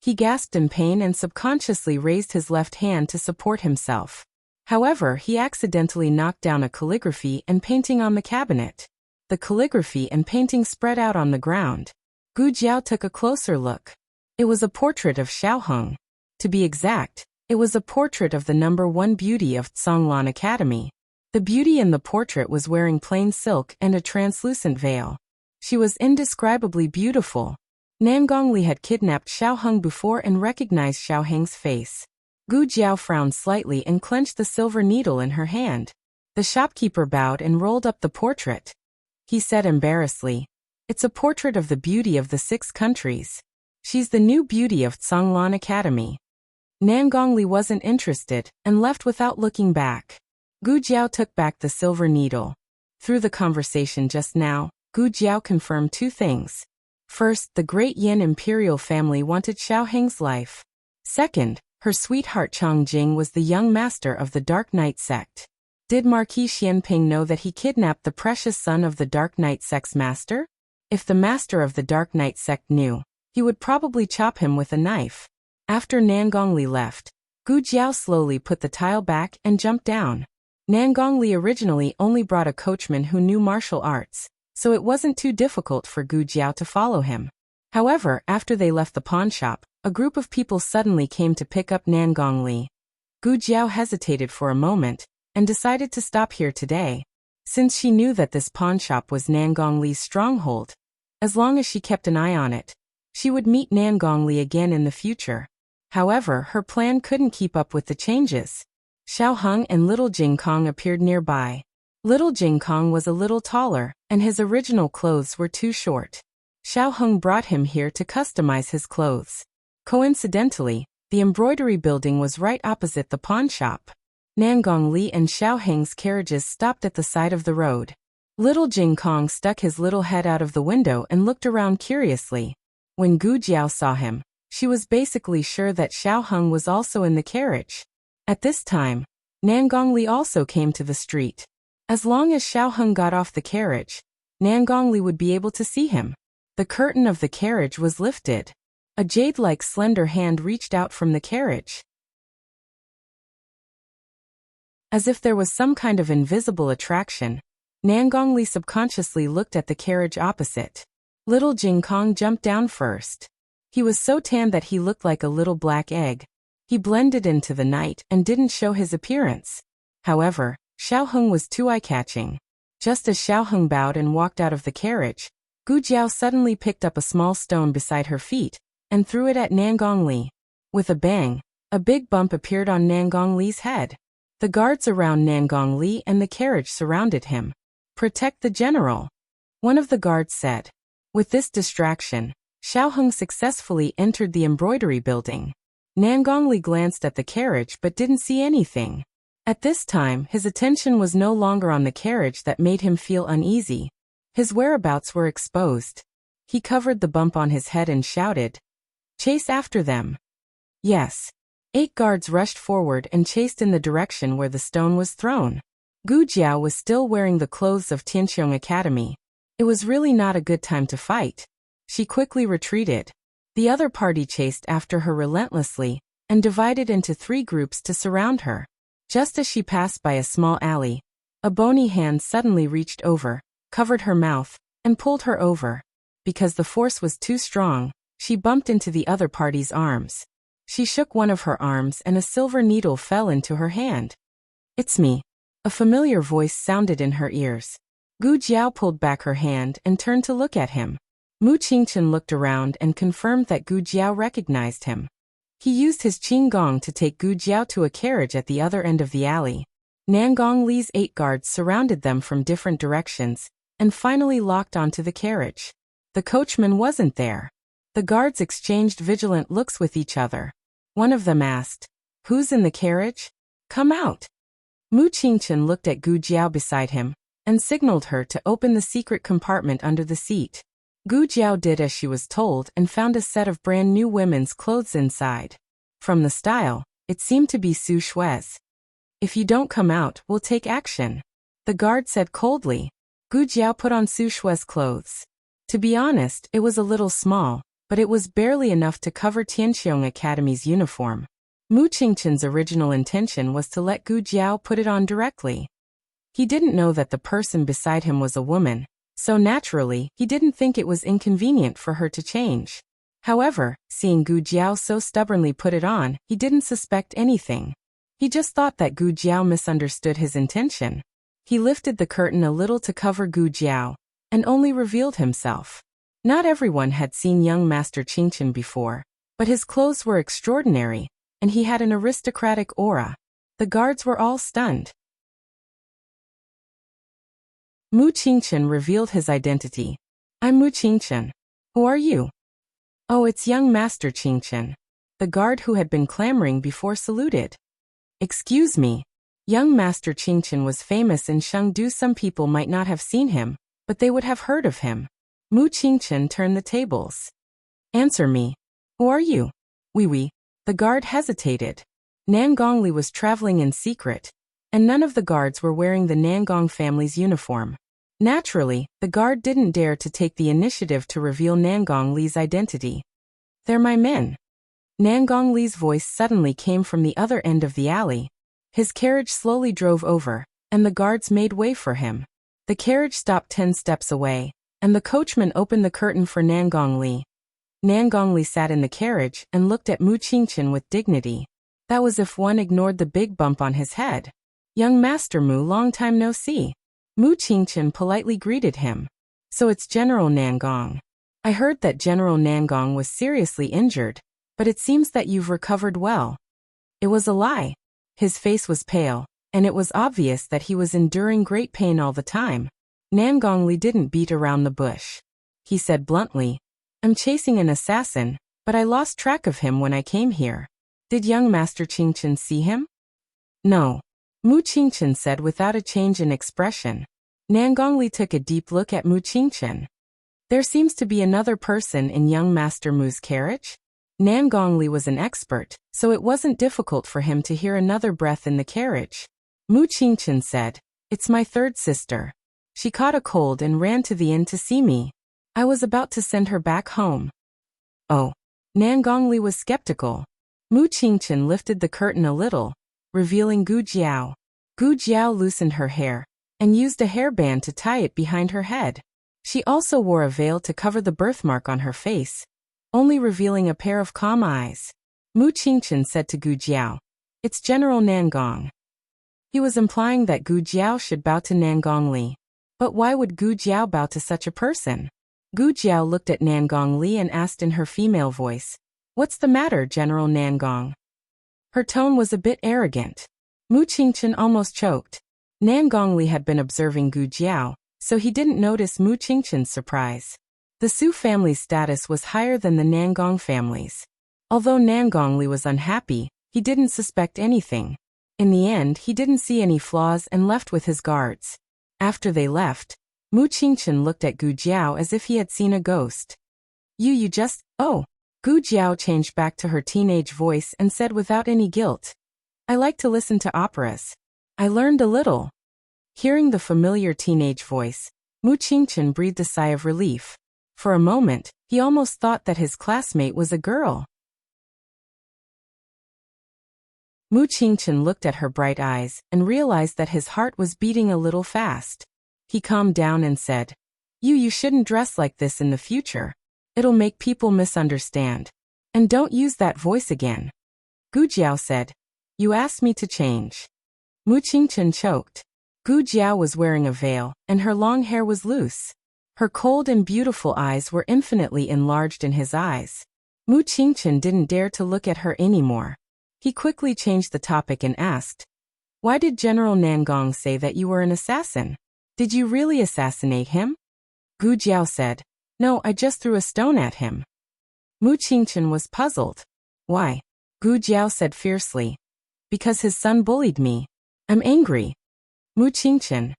He gasped in pain and subconsciously raised his left hand to support himself. However, he accidentally knocked down a calligraphy and painting on the cabinet. The calligraphy and painting spread out on the ground. Gu Jiao took a closer look. It was a portrait of Xiao Heng. To be exact, it was a portrait of the #1 beauty of Tsonglan Academy. The beauty in the portrait was wearing plain silk and a translucent veil. She was indescribably beautiful. Nan Gongli had kidnapped Xiao Heng before and recognized Xiao Heng's face. Gu Jiao frowned slightly and clenched the silver needle in her hand. The shopkeeper bowed and rolled up the portrait. He said embarrassedly, It's a portrait of the beauty of the 6 countries. She's the new beauty of Tsonglan Academy. Nan Gongli wasn't interested and left without looking back. Gu Jiao took back the silver needle. Through the conversation just now, Gu Jiao confirmed 2 things. First, the great Yin imperial family wanted Xiao Heng's life. Second, her sweetheart Chang Jing was the young master of the Dark Knight sect. Did Marquis Xianping know that he kidnapped the precious son of the Dark Knight sect's master? If the master of the Dark Knight sect knew, he would probably chop him with a knife. After Nan Gongli left, Gu Jiao slowly put the tile back and jumped down. Nan Gongli originally only brought a coachman who knew martial arts, so it wasn't too difficult for Gu Jiao to follow him. However, after they left the pawn shop, a group of people suddenly came to pick up Nan Gongli. Gu Jiao hesitated for a moment, and decided to stop here today, since she knew that this pawn shop was Nan Gongli's stronghold. As long as she kept an eye on it, she would meet Nan Gongli again in the future. However, her plan couldn't keep up with the changes. Xiao Heng and little Jing Kong appeared nearby. Little Jing Kong was a little taller, and his original clothes were too short. Xiao Heng brought him here to customize his clothes. Coincidentally, the embroidery building was right opposite the pawn shop. Nan Gongli and Xiao Heng's carriages stopped at the side of the road. Little Jing Kong stuck his little head out of the window and looked around curiously. When Gu Jiao saw him, she was basically sure that Xiao Heng was also in the carriage. At this time, Nan Gongli also came to the street. As long as Xiao Heng got off the carriage, Nan Gongli would be able to see him. The curtain of the carriage was lifted. A jade-like slender hand reached out from the carriage. As if there was some kind of invisible attraction, Nan Gongli subconsciously looked at the carriage opposite. Little Jing Kong jumped down first. He was so tan that he looked like a little black egg. He blended into the night and didn't show his appearance. However, Xiao Heng was too eye-catching. Just as Xiao Heng bowed and walked out of the carriage, Gu Jiao suddenly picked up a small stone beside her feet and threw it at Nan Gongli. With a bang, a big bump appeared on Nan Gongli's head. The guards around Nan Gongli and the carriage surrounded him. Protect the general, one of the guards said. With this distraction, Xiao Heng successfully entered the embroidery building. Nan Gongli glanced at the carriage but didn't see anything. At this time, his attention was no longer on the carriage that made him feel uneasy. His whereabouts were exposed. He covered the bump on his head and shouted, "Chase after them." Yes. 8 guards rushed forward and chased in the direction where the stone was thrown. Gu Jiao was still wearing the clothes of Tianqiong Academy. It was really not a good time to fight. She quickly retreated. The other party chased after her relentlessly and divided into 3 groups to surround her. Just as she passed by a small alley, a bony hand suddenly reached over, covered her mouth, and pulled her over. Because the force was too strong, she bumped into the other party's arms. She shook one of her arms and a silver needle fell into her hand. "It's me." A familiar voice sounded in her ears. Gu Jiao pulled back her hand and turned to look at him. Mu Qingchen looked around and confirmed that Gu Jiao recognized him. He used his qinggong to take Gu Jiao to a carriage at the other end of the alley. Nangong Li's 8 guards surrounded them from different directions and finally locked onto the carriage. The coachman wasn't there. The guards exchanged vigilant looks with each other. One of them asked, "Who's in the carriage? Come out." Mu Qingchen looked at Gu Jiao beside him and signaled her to open the secret compartment under the seat. Gu Jiao did as she was told and found a set of brand new women's clothes inside. From the style, it seemed to be Su Shui's. "If you don't come out, we'll take action," the guard said coldly. Gu Jiao put on Su Shui's clothes. To be honest, it was a little small, but it was barely enough to cover Tianqiong Academy's uniform. Mu Qingchen's original intention was to let Gu Jiao put it on directly. He didn't know that the person beside him was a woman, so naturally, he didn't think it was inconvenient for her to change. However, seeing Gu Jiao so stubbornly put it on, he didn't suspect anything. He just thought that Gu Jiao misunderstood his intention. He lifted the curtain a little to cover Gu Jiao, and only revealed himself. Not everyone had seen young Master Qingchen before, but his clothes were extraordinary, and he had an aristocratic aura. The guards were all stunned. Mu Qingchen revealed his identity. "I'm Mu Qingchen. Who are you?" "Oh, it's young Master Qingchen." The guard who had been clamoring before saluted. "Excuse me." Young Master Qingchen was famous in Chengdu. Some people might not have seen him, but they would have heard of him. Mu Qingchen turned the tables. "Answer me. Who are you?" "Oui. The guard hesitated. Nangongli was traveling in secret, and none of the guards were wearing the Nangong family's uniform. Naturally, the guard didn't dare to take the initiative to reveal Nangong Li's identity. "They're my men." Nangong Li's voice suddenly came from the other end of the alley. His carriage slowly drove over, and the guards made way for him. The carriage stopped 10 steps away, and the coachman opened the curtain for Nangong Li. Nangong Li sat in the carriage and looked at Mu Qingchen with dignity. That was if one ignored the big bump on his head. "Young Master Mu, long time no see." Mu Qingchen politely greeted him. "So it's General Nangong. I heard that General Nangong was seriously injured, but it seems that you've recovered well." It was a lie. His face was pale, and it was obvious that he was enduring great pain all the time. Nangong Li didn't beat around the bush. He said bluntly, "I'm chasing an assassin, but I lost track of him when I came here." "Did young Master Qingchen see him?" "No." Mu Qingchen said without a change in expression. Nangong Li took a deep look at Mu Qingchen. "There seems to be another person in young Master Mu's carriage?" Nangong Li was an expert, so it wasn't difficult for him to hear another breath in the carriage. Mu Qingchen said, "It's my third sister. She caught a cold and ran to the inn to see me. I was about to send her back home." "Oh." Nangong Li was skeptical. Mu Qingchen lifted the curtain a little, revealing Gu Jiao. Gu Jiao loosened her hair and used a hairband to tie it behind her head. She also wore a veil to cover the birthmark on her face, only revealing a pair of calm eyes. Mu Qingchen said to Gu Jiao, "It's General Nangong." He was implying that Gu Jiao should bow to Nangong Li. But why would Gu Jiao bow to such a person? Gu Jiao looked at Nangong Li and asked in her female voice, "What's the matter, General Nangong?" Her tone was a bit arrogant. Mu Qingchen almost choked. Nangong Li had been observing Gu Jiao, so he didn't notice Mu Qingchen's surprise. The Su family's status was higher than the Nangong family's. Although Nangong Li was unhappy, he didn't suspect anything. In the end, he didn't see any flaws and left with his guards. After they left, Mu Qingchen looked at Gu Jiao as if he had seen a ghost. You just, oh." Gu Jiao changed back to her teenage voice and said without any guilt, "I like to listen to operas. I learned a little." Hearing the familiar teenage voice, Mu Qingchen breathed a sigh of relief. For a moment, he almost thought that his classmate was a girl. Mu Qingchen looked at her bright eyes and realized that his heart was beating a little fast. He calmed down and said, You shouldn't dress like this in the future. It'll make people misunderstand. And don't use that voice again. Gu Jiao said, You asked me to change. Mu Qingchen choked. Gu Jiao was wearing a veil, and her long hair was loose. Her cold and beautiful eyes were infinitely enlarged in his eyes. Mu Qingchen didn't dare to look at her anymore. He quickly changed the topic and asked, Why did General Nangong say that you were an assassin? Did you really assassinate him? Gu Jiao said, No, I just threw a stone at him. Mu Qingchen was puzzled. Why? Gu Jiao said fiercely. Because his son bullied me. I'm angry. Mu Qingchen.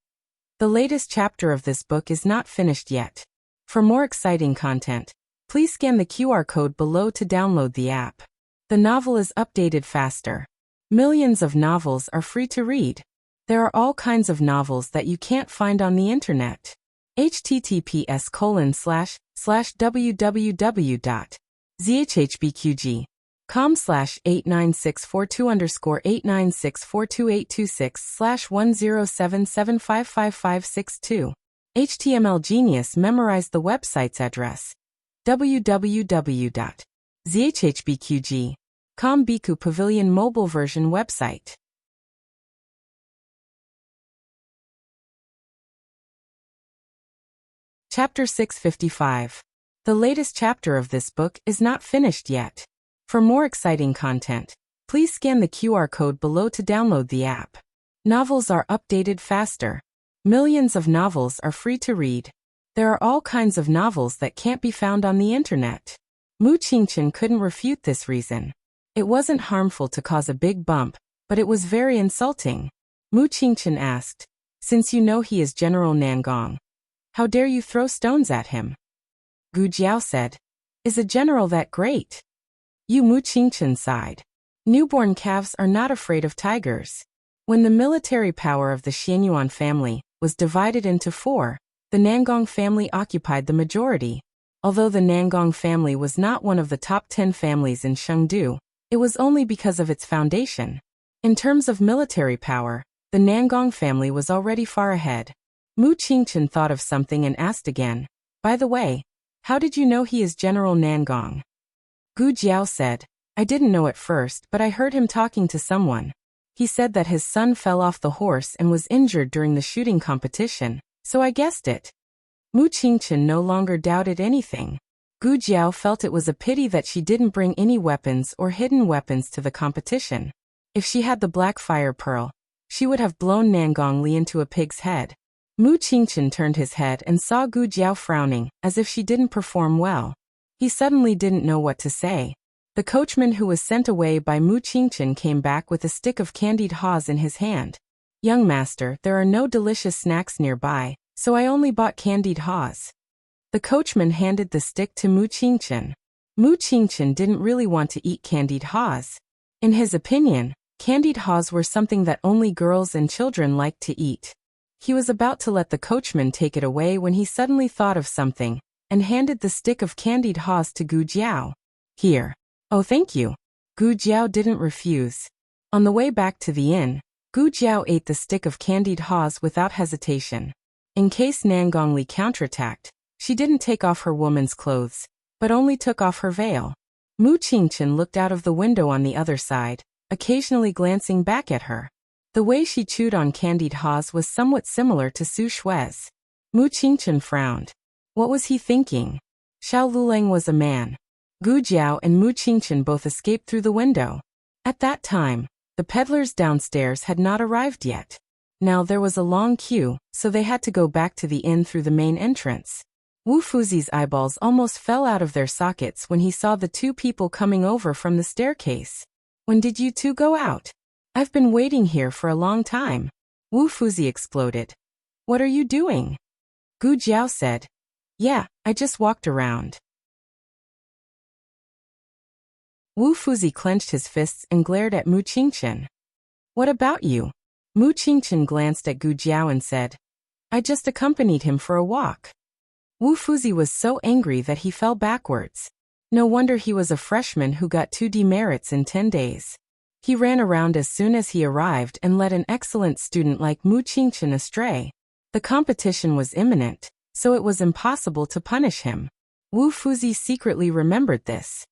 The latest chapter of this book is not finished yet. For more exciting content, please scan the QR code below to download the app. The novel is updated faster. Millions of novels are free to read. There are all kinds of novels that you can't find on the internet. https://www.zhhbqg.com/89642_896426/1077555562. HTML Genius memorized the website's address. www.zhhbqg.com Biku Pavilion mobile version website. Chapter 655. The latest chapter of this book is not finished yet. For more exciting content, please scan the QR code below to download the app. Novels are updated faster. Millions of novels are free to read. There are all kinds of novels that can't be found on the internet. Mu Qingchen couldn't refute this reason. It wasn't harmful to cause a big bump, but it was very insulting. Mu Qingchen asked, Since you know he is General Nangong, how dare you throw stones at him? Gu Jiao said, Is a general that great? Mu Qingchen sighed. Newborn calves are not afraid of tigers. When the military power of the Xianyuan family was divided into four, the Nangong family occupied the majority. Although the Nangong family was not one of the top 10 families in Chengdu, it was only because of its foundation. In terms of military power, the Nangong family was already far ahead. Mu Qingchen thought of something and asked again, By the way, how did you know he is General Nangong? Gu Jiao said, I didn't know at first, but I heard him talking to someone. He said that his son fell off the horse and was injured during the shooting competition, so I guessed it. Mu Qingchen no longer doubted anything. Gu Jiao felt it was a pity that she didn't bring any weapons or hidden weapons to the competition. If she had the black fire pearl, she would have blown Nangong Li into a pig's head. Mu Qingchen turned his head and saw Gu Jiao frowning, as if she didn't perform well. He suddenly didn't know what to say. The coachman who was sent away by Mu Qingchen came back with a stick of candied haws in his hand. Young master, there are no delicious snacks nearby, so I only bought candied haws. The coachman handed the stick to Mu Qingchen. Mu Qingchen didn't really want to eat candied haws. In his opinion, candied haws were something that only girls and children liked to eat. He was about to let the coachman take it away when he suddenly thought of something, and handed the stick of candied haws to Gu Jiao. Here. Oh, thank you. Gu Jiao didn't refuse. On the way back to the inn, Gu Jiao ate the stick of candied haws without hesitation. In case Nangong Li counterattacked, she didn't take off her woman's clothes, but only took off her veil. Mu Qingchen looked out of the window on the other side, occasionally glancing back at her. The way she chewed on candied haws was somewhat similar to Su Shui's. Mu Qingchen frowned. What was he thinking? Xiao Luleng was a man. Gu Jiao and Mu Qingchen both escaped through the window. At that time, the peddlers downstairs had not arrived yet. Now there was a long queue, so they had to go back to the inn through the main entrance. Wu Fuzi's eyeballs almost fell out of their sockets when he saw the two people coming over from the staircase. When did you two go out? I've been waiting here for a long time. Wu Fuzi exploded. What are you doing? Gu Jiao said. Yeah, I just walked around. Wu Fuzi clenched his fists and glared at Mu Qingchen. What about you? Mu Qingchen glanced at Gu Jiao and said. I just accompanied him for a walk. Wu Fuzi was so angry that he fell backwards. No wonder he was a freshman who got 2 demerits in 10 days. He ran around as soon as he arrived and led an excellent student like Mu Qingchen astray. The competition was imminent, so it was impossible to punish him. Wu Fuzi secretly remembered this.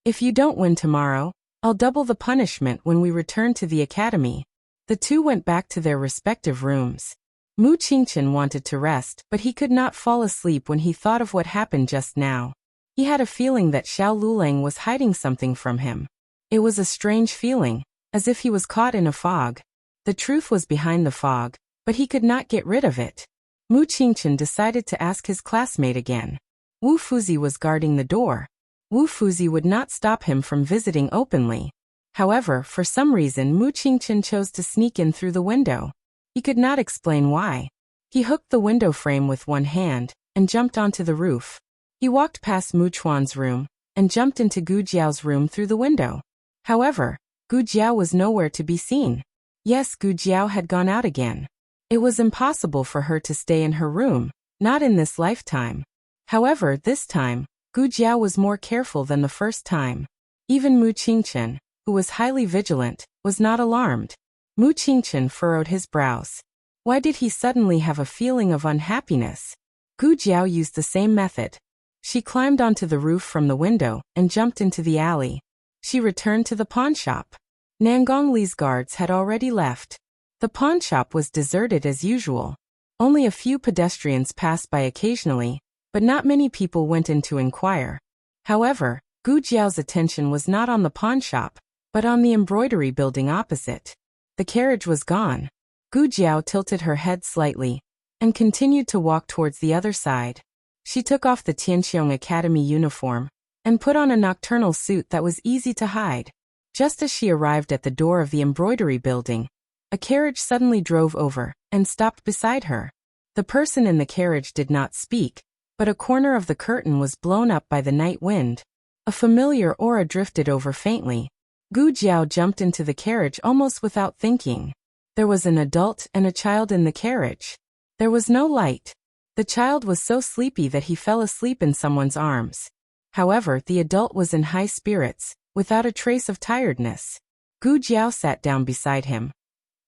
If you don't win tomorrow, I'll double the punishment when we return to the academy. The two went back to their respective rooms. Mu Qingchen wanted to rest, but he could not fall asleep when he thought of what happened just now. He had a feeling that Xiao Lulang was hiding something from him. It was a strange feeling, as if he was caught in a fog. The truth was behind the fog, but he could not get rid of it. Mu Qingchen decided to ask his classmate again. Wu Fuzi was guarding the door. Wu Fuzi would not stop him from visiting openly. However, for some reason Mu Qingchen chose to sneak in through the window. He could not explain why. He hooked the window frame with one hand and jumped onto the roof. He walked past Mu Chuan's room and jumped into Gu Jiao's room through the window. However, Gu Jiao was nowhere to be seen. Yes, Gu Jiao had gone out again. It was impossible for her to stay in her room, not in this lifetime. However, this time, Gu Jiao was more careful than the first time. Even Mu Qingchen, who was highly vigilant, was not alarmed. Mu Qingchen furrowed his brows. Why did he suddenly have a feeling of unhappiness? Gu Jiao used the same method. She climbed onto the roof from the window and jumped into the alley. She returned to the pawnshop. Nangong Li's guards had already left. The pawnshop was deserted as usual. Only a few pedestrians passed by occasionally, but not many people went in to inquire. However, Gu Jiao's attention was not on the pawnshop, but on the embroidery building opposite. The carriage was gone. Gu Jiao tilted her head slightly and continued to walk towards the other side. She took off the Tianqiong Academy uniform and put on a nocturnal suit that was easy to hide. Just as she arrived at the door of the embroidery building, a carriage suddenly drove over and stopped beside her. The person in the carriage did not speak, but a corner of the curtain was blown up by the night wind. A familiar aura drifted over faintly. Gu Jiao jumped into the carriage almost without thinking. There was an adult and a child in the carriage. There was no light. The child was so sleepy that he fell asleep in someone's arms. However, the adult was in high spirits, without a trace of tiredness. Gu Jiao sat down beside him.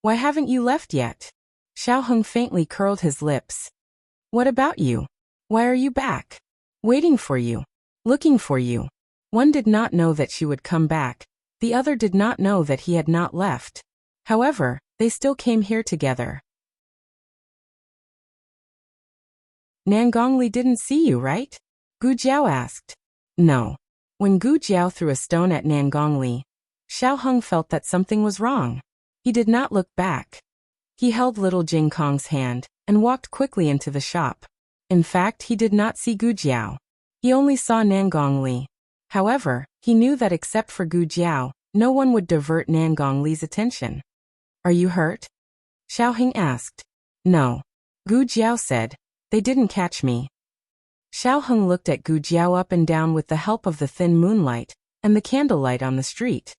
Why haven't you left yet? Xiao Heng faintly curled his lips. What about you? Why are you back? Waiting for you. Looking for you. One did not know that she would come back. The other did not know that he had not left. However, they still came here together. Nangong Li didn't see you, right? Gu Jiao asked. No. When Gu Jiao threw a stone at Nangong Li, Xiao Heng felt that something was wrong. He did not look back. He held little Jing Kong's hand and walked quickly into the shop. In fact, he did not see Gu Jiao. He only saw Nangong Li. However, he knew that except for Gu Jiao, no one would divert Nangong Li's attention. Are you hurt? Xiao Heng asked. No. Gu Jiao said. They didn't catch me. Xiao Heng looked at Gu Jiao up and down with the help of the thin moonlight and the candlelight on the street.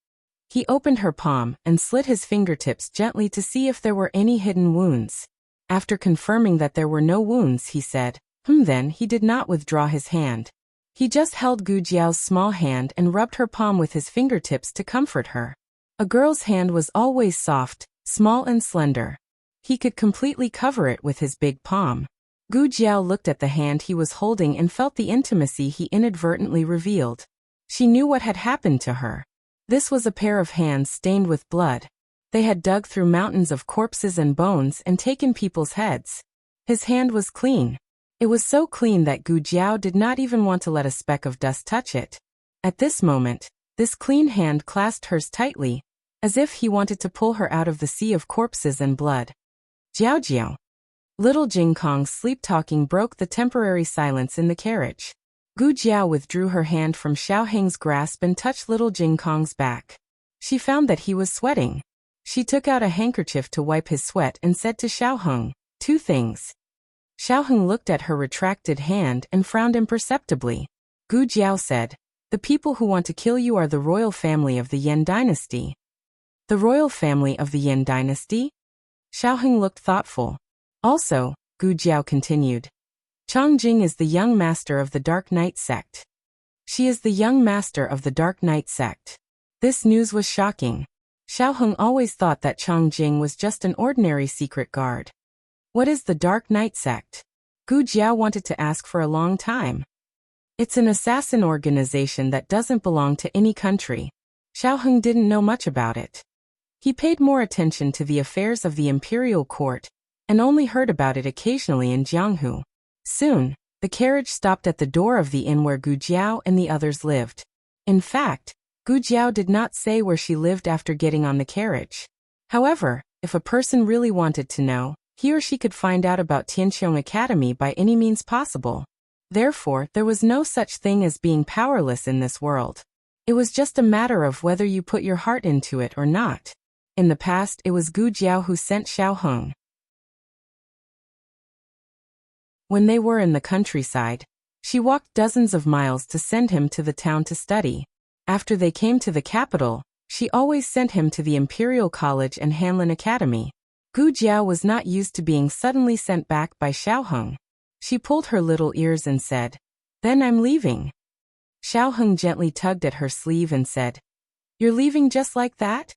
He opened her palm and slid his fingertips gently to see if there were any hidden wounds. After confirming that there were no wounds, he said, Then he did not withdraw his hand. He just held Gu Jiao's small hand and rubbed her palm with his fingertips to comfort her. A girl's hand was always soft, small and slender. He could completely cover it with his big palm. Gu Jiao looked at the hand he was holding and felt the intimacy he inadvertently revealed. She knew what had happened to her. This was a pair of hands stained with blood. They had dug through mountains of corpses and bones and taken people's heads. His hand was clean. It was so clean that Gu Jiao did not even want to let a speck of dust touch it. At this moment, this clean hand clasped hers tightly, as if he wanted to pull her out of the sea of corpses and blood. Jiao Jiao. Little Jing Kong's sleep-talking broke the temporary silence in the carriage. Gu Jiao withdrew her hand from Xiao Heng's grasp and touched little Jing Kong's back. She found that he was sweating. She took out a handkerchief to wipe his sweat and said to Xiao Heng, 2 things. Xiao Heng looked at her retracted hand and frowned imperceptibly. Gu Jiao said, The people who want to kill you are the royal family of the Yan dynasty. The royal family of the Yan dynasty? Xiao Heng looked thoughtful. Also, Gu Jiao continued, Chongjing is the young master of the Dark Knight sect. She is the young master of the Dark Knight sect. This news was shocking. Xiaoheng always thought that Chongjing was just an ordinary secret guard. What is the Dark Knight sect? Gu Jiao wanted to ask for a long time. It's an assassin organization that doesn't belong to any country. Xiaoheng didn't know much about it. He paid more attention to the affairs of the imperial court, and only heard about it occasionally in Jianghu. Soon, the carriage stopped at the door of the inn where Gu Jiao and the others lived. In fact, Gu Jiao did not say where she lived after getting on the carriage. However, if a person really wanted to know, he or she could find out about Tianqiong Academy by any means possible. Therefore, there was no such thing as being powerless in this world. It was just a matter of whether you put your heart into it or not. In the past, it was Gu Jiao who sent Xiaoheng. When they were in the countryside, she walked dozens of miles to send him to the town to study. After they came to the capital, she always sent him to the Imperial College and Hanlin Academy. Gu Jiao was not used to being suddenly sent back by Xiaoheng. She pulled her little ears and said, "Then I'm leaving." Xiaoheng gently tugged at her sleeve and said, "You're leaving just like that?"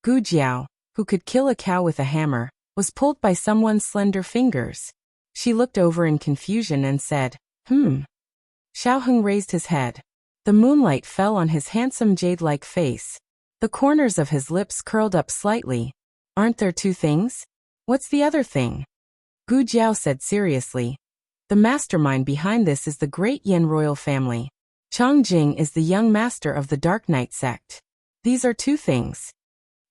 Gu Jiao, who could kill a cow with a hammer, was pulled by someone's slender fingers. She looked over in confusion and said, Xiaoheng raised his head. The moonlight fell on his handsome jade-like face. The corners of his lips curled up slightly. "Aren't there two things? What's the other thing?" Gu Jiao said seriously. "The mastermind behind this is the great Yan royal family. Chongjing is the young master of the Dark Knight sect. These are two things."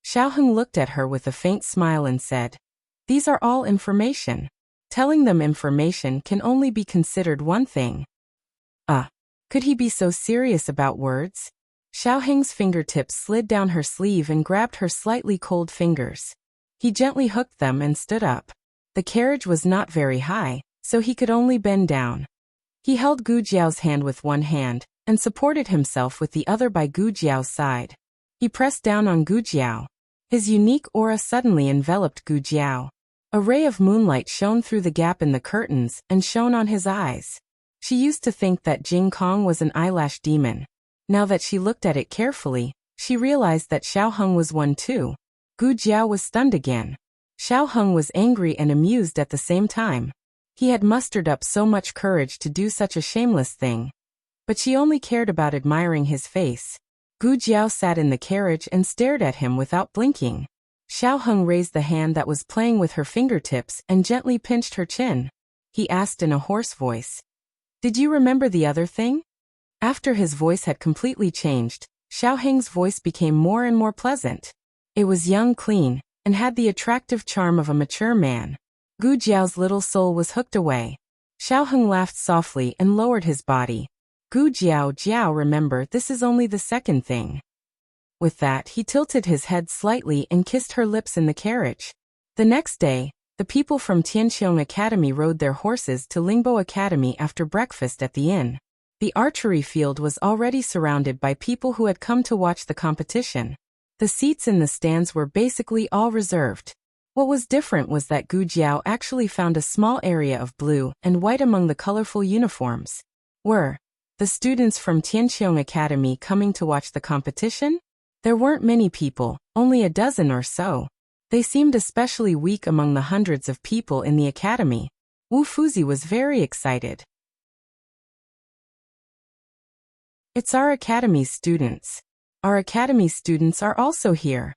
Xiaoheng looked at her with a faint smile and said, "These are all information. Telling them information can only be considered one thing." Could he be so serious about words? Xiaoheng's fingertips slid down her sleeve and grabbed her slightly cold fingers. He gently hooked them and stood up. The carriage was not very high, so he could only bend down. He held Gu Jiao's hand with one hand, and supported himself with the other by Gu Jiao's side. He pressed down on Gu Jiao. His unique aura suddenly enveloped Gu Jiao. A ray of moonlight shone through the gap in the curtains and shone on his eyes. She used to think that Jing Kong was an eyelash demon. Now that she looked at it carefully, she realized that Xiaoheng was one too. Gu Jiao was stunned again. Xiaoheng was angry and amused at the same time. He had mustered up so much courage to do such a shameless thing. But she only cared about admiring his face. Gu Jiao sat in the carriage and stared at him without blinking. Xiaoheng raised the hand that was playing with her fingertips and gently pinched her chin. He asked in a hoarse voice, "Did you remember the other thing?" After his voice had completely changed, Xiaoheng's voice became more and more pleasant. It was young, clean, and had the attractive charm of a mature man. Gu Jiao's little soul was hooked away. Xiaoheng laughed softly and lowered his body. "Gu Jiao, remember, this is only the second thing." With that, he tilted his head slightly and kissed her lips in the carriage. The next day, the people from Tianqiong Academy rode their horses to Lingbo Academy after breakfast at the inn. The archery field was already surrounded by people who had come to watch the competition. The seats in the stands were basically all reserved. What was different was that Gu Jiao actually found a small area of blue and white among the colorful uniforms. Were the students from Tianqiong Academy coming to watch the competition? There weren't many people, only a dozen or so. They seemed especially weak among the hundreds of people in the academy. Wu Fuzi was very excited. "It's our academy's students. Our academy students are also here."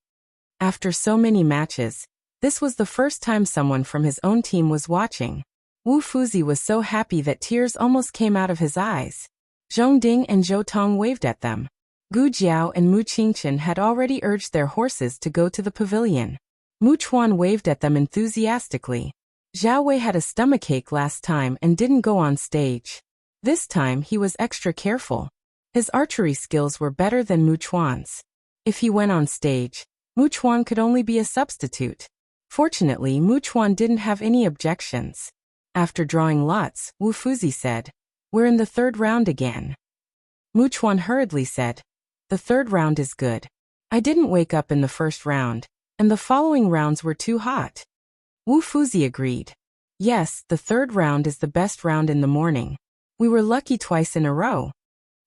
After so many matches, this was the first time someone from his own team was watching. Wu Fuzi was so happy that tears almost came out of his eyes. Zhong Ding and Zhou Tong waved at them. Gu Jiao and Mu Qingchen had already urged their horses to go to the pavilion. Mu Chuan waved at them enthusiastically. Zhao Wei had a stomachache last time and didn't go on stage. This time he was extra careful. His archery skills were better than Mu Chuan's. If he went on stage, Mu Chuan could only be a substitute. Fortunately, Mu Chuan didn't have any objections. After drawing lots, Wu Fuzi said, "We're in the third round again." Mu Chuan hurriedly said, "The third round is good. I didn't wake up in the first round, and the following rounds were too hot." Wu Fuzi agreed. Yes, the third round is the best round in the morning. We were lucky twice in a row.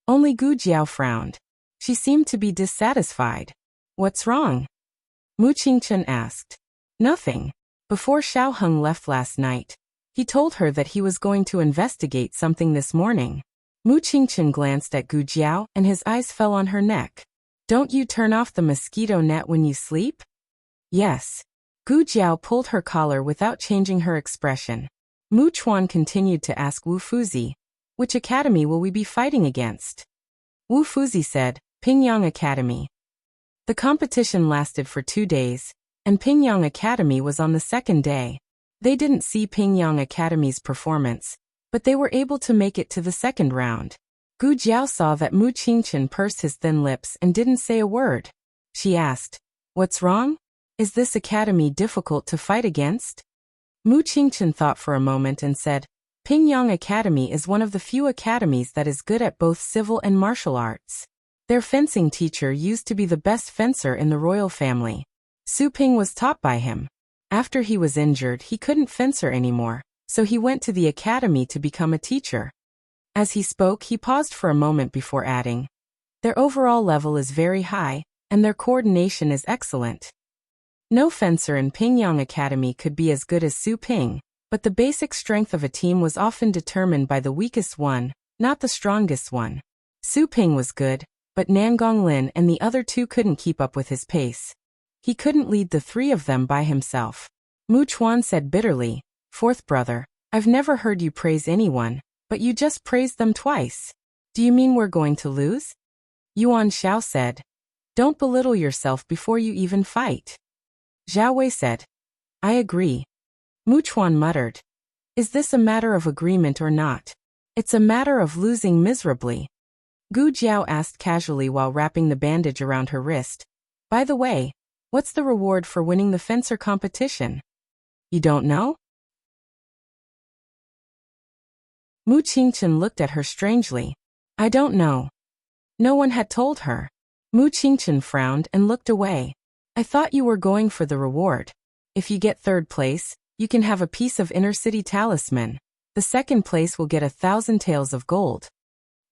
Only Gu Jiao frowned. She seemed to be dissatisfied. What's wrong? Mu Qingchen asked. Nothing. Before Xiao Heng left last night, he told her that he was going to investigate something this morning. Mu Qingchen glanced at Gu Jiao and his eyes fell on her neck. Don't you turn off the mosquito net when you sleep? Yes. Gu Jiao pulled her collar without changing her expression. Mu Chuan continued to ask Wu Fuzi, which academy will we be fighting against? Wu Fuzi said, Pingyang Academy. The competition lasted for 2 days, and Pingyang Academy was on the second day. They didn't see Pingyang Academy's performance, but they were able to make it to the second round. Gu Jiao saw that Mu Qingchen pursed his thin lips and didn't say a word. She asked, What's wrong? Is this academy difficult to fight against? Mu Qingchen thought for a moment and said, Pingyang Academy is one of the few academies that is good at both civil and martial arts. Their fencing teacher used to be the best fencer in the royal family. Su Ping was taught by him. After he was injured, he couldn't fencer anymore, so he went to the academy to become a teacher. As he spoke, he paused for a moment before adding, Their overall level is very high, and their coordination is excellent. No fencer in Pingyang Academy could be as good as Su Ping, but the basic strength of a team was often determined by the weakest one, not the strongest one. Su Ping was good, but Nangong Lin and the other two couldn't keep up with his pace. He couldn't lead the three of them by himself. Mu Chuan said bitterly, Fourth brother, I've never heard you praise anyone, but you just praised them twice. Do you mean we're going to lose? Yuan Xiao said, Don't belittle yourself before you even fight. Zhao Wei said, I agree. Mu Chuan muttered, Is this a matter of agreement or not? It's a matter of losing miserably. Gu Jiao asked casually while wrapping the bandage around her wrist, By the way, what's the reward for winning the fencer competition? You don't know? Mu Qingchen looked at her strangely. I don't know. No one had told her. Mu Qingchen frowned and looked away. I thought you were going for the reward. If you get third place, you can have a piece of inner city talisman. The second place will get 1,000 taels of gold.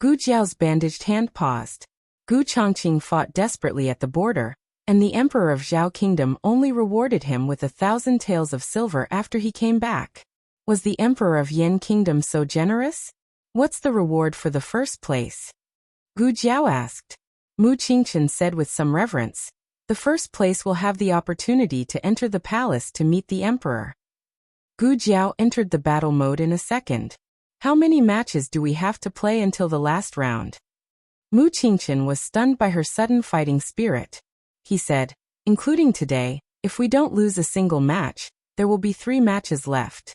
Gu Jiao's bandaged hand paused. Gu Chongqing fought desperately at the border, and the emperor of Zhao Kingdom only rewarded him with 1,000 taels of silver after he came back. Was the emperor of Yan Kingdom so generous? What's the reward for the first place? Gu Jiao asked. Mu Qingchen said with some reverence, The first place will have the opportunity to enter the palace to meet the emperor. Gu Jiao entered the battle mode in a second. How many matches do we have to play until the last round? Mu Qingchen was stunned by her sudden fighting spirit. He said, Including today, if we don't lose a single match, there will be 3 matches left.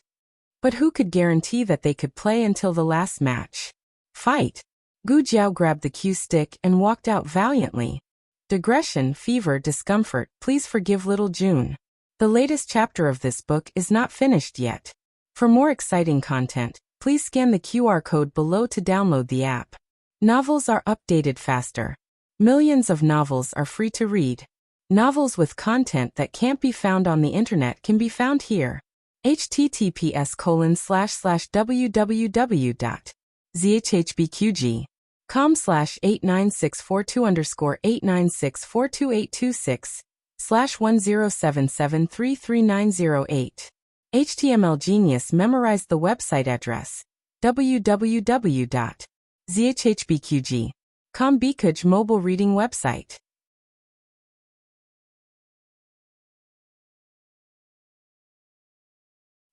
But who could guarantee that they could play until the last match? Fight! Gu Jiao grabbed the cue stick and walked out valiantly. Digression, fever, discomfort, please forgive little June. The latest chapter of this book is not finished yet. For more exciting content, please scan the QR code below to download the app. Novels are updated faster. Millions of novels are free to read. Novels with content that can't be found on the internet can be found here. https://www.zhbqg.com/89642_8964286/1077333908. HTML Genius memorized the website address www.zhbqg.com Bikuj mobile reading website.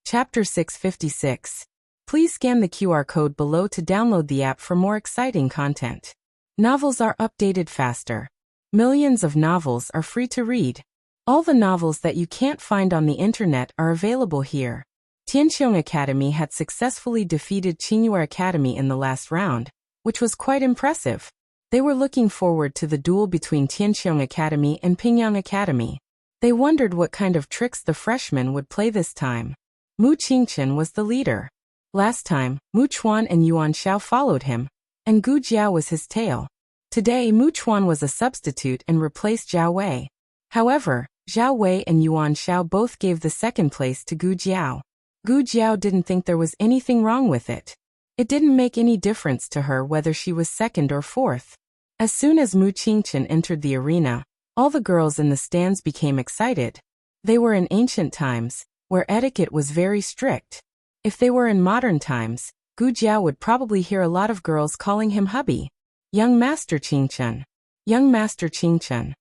Chapter 656. Please scan the QR code below to download the app for more exciting content. Novels are updated faster. Millions of novels are free to read. All the novels that you can't find on the internet are available here. Tianqiong Academy had successfully defeated Qingyue Academy in the last round, which was quite impressive. They were looking forward to the duel between Tianqiong Academy and Pingyang Academy. They wondered what kind of tricks the freshmen would play this time. Mu Qingchen was the leader. Last time, Mu Chuan and Yuan Xiao followed him, and Gu Jiao was his tail. Today, Mu Chuan was a substitute and replaced Zhao Wei. However, Zhao Wei and Yuan Xiao both gave the second place to Gu Jiao. Gu Jiao didn't think there was anything wrong with it. It didn't make any difference to her whether she was second or fourth. As soon as Mu Qingchen entered the arena, all the girls in the stands became excited. They were in ancient times, where etiquette was very strict. If they were in modern times, Gu Jiao would probably hear a lot of girls calling him hubby. Young Master Qingchen. Young Master Qingchen.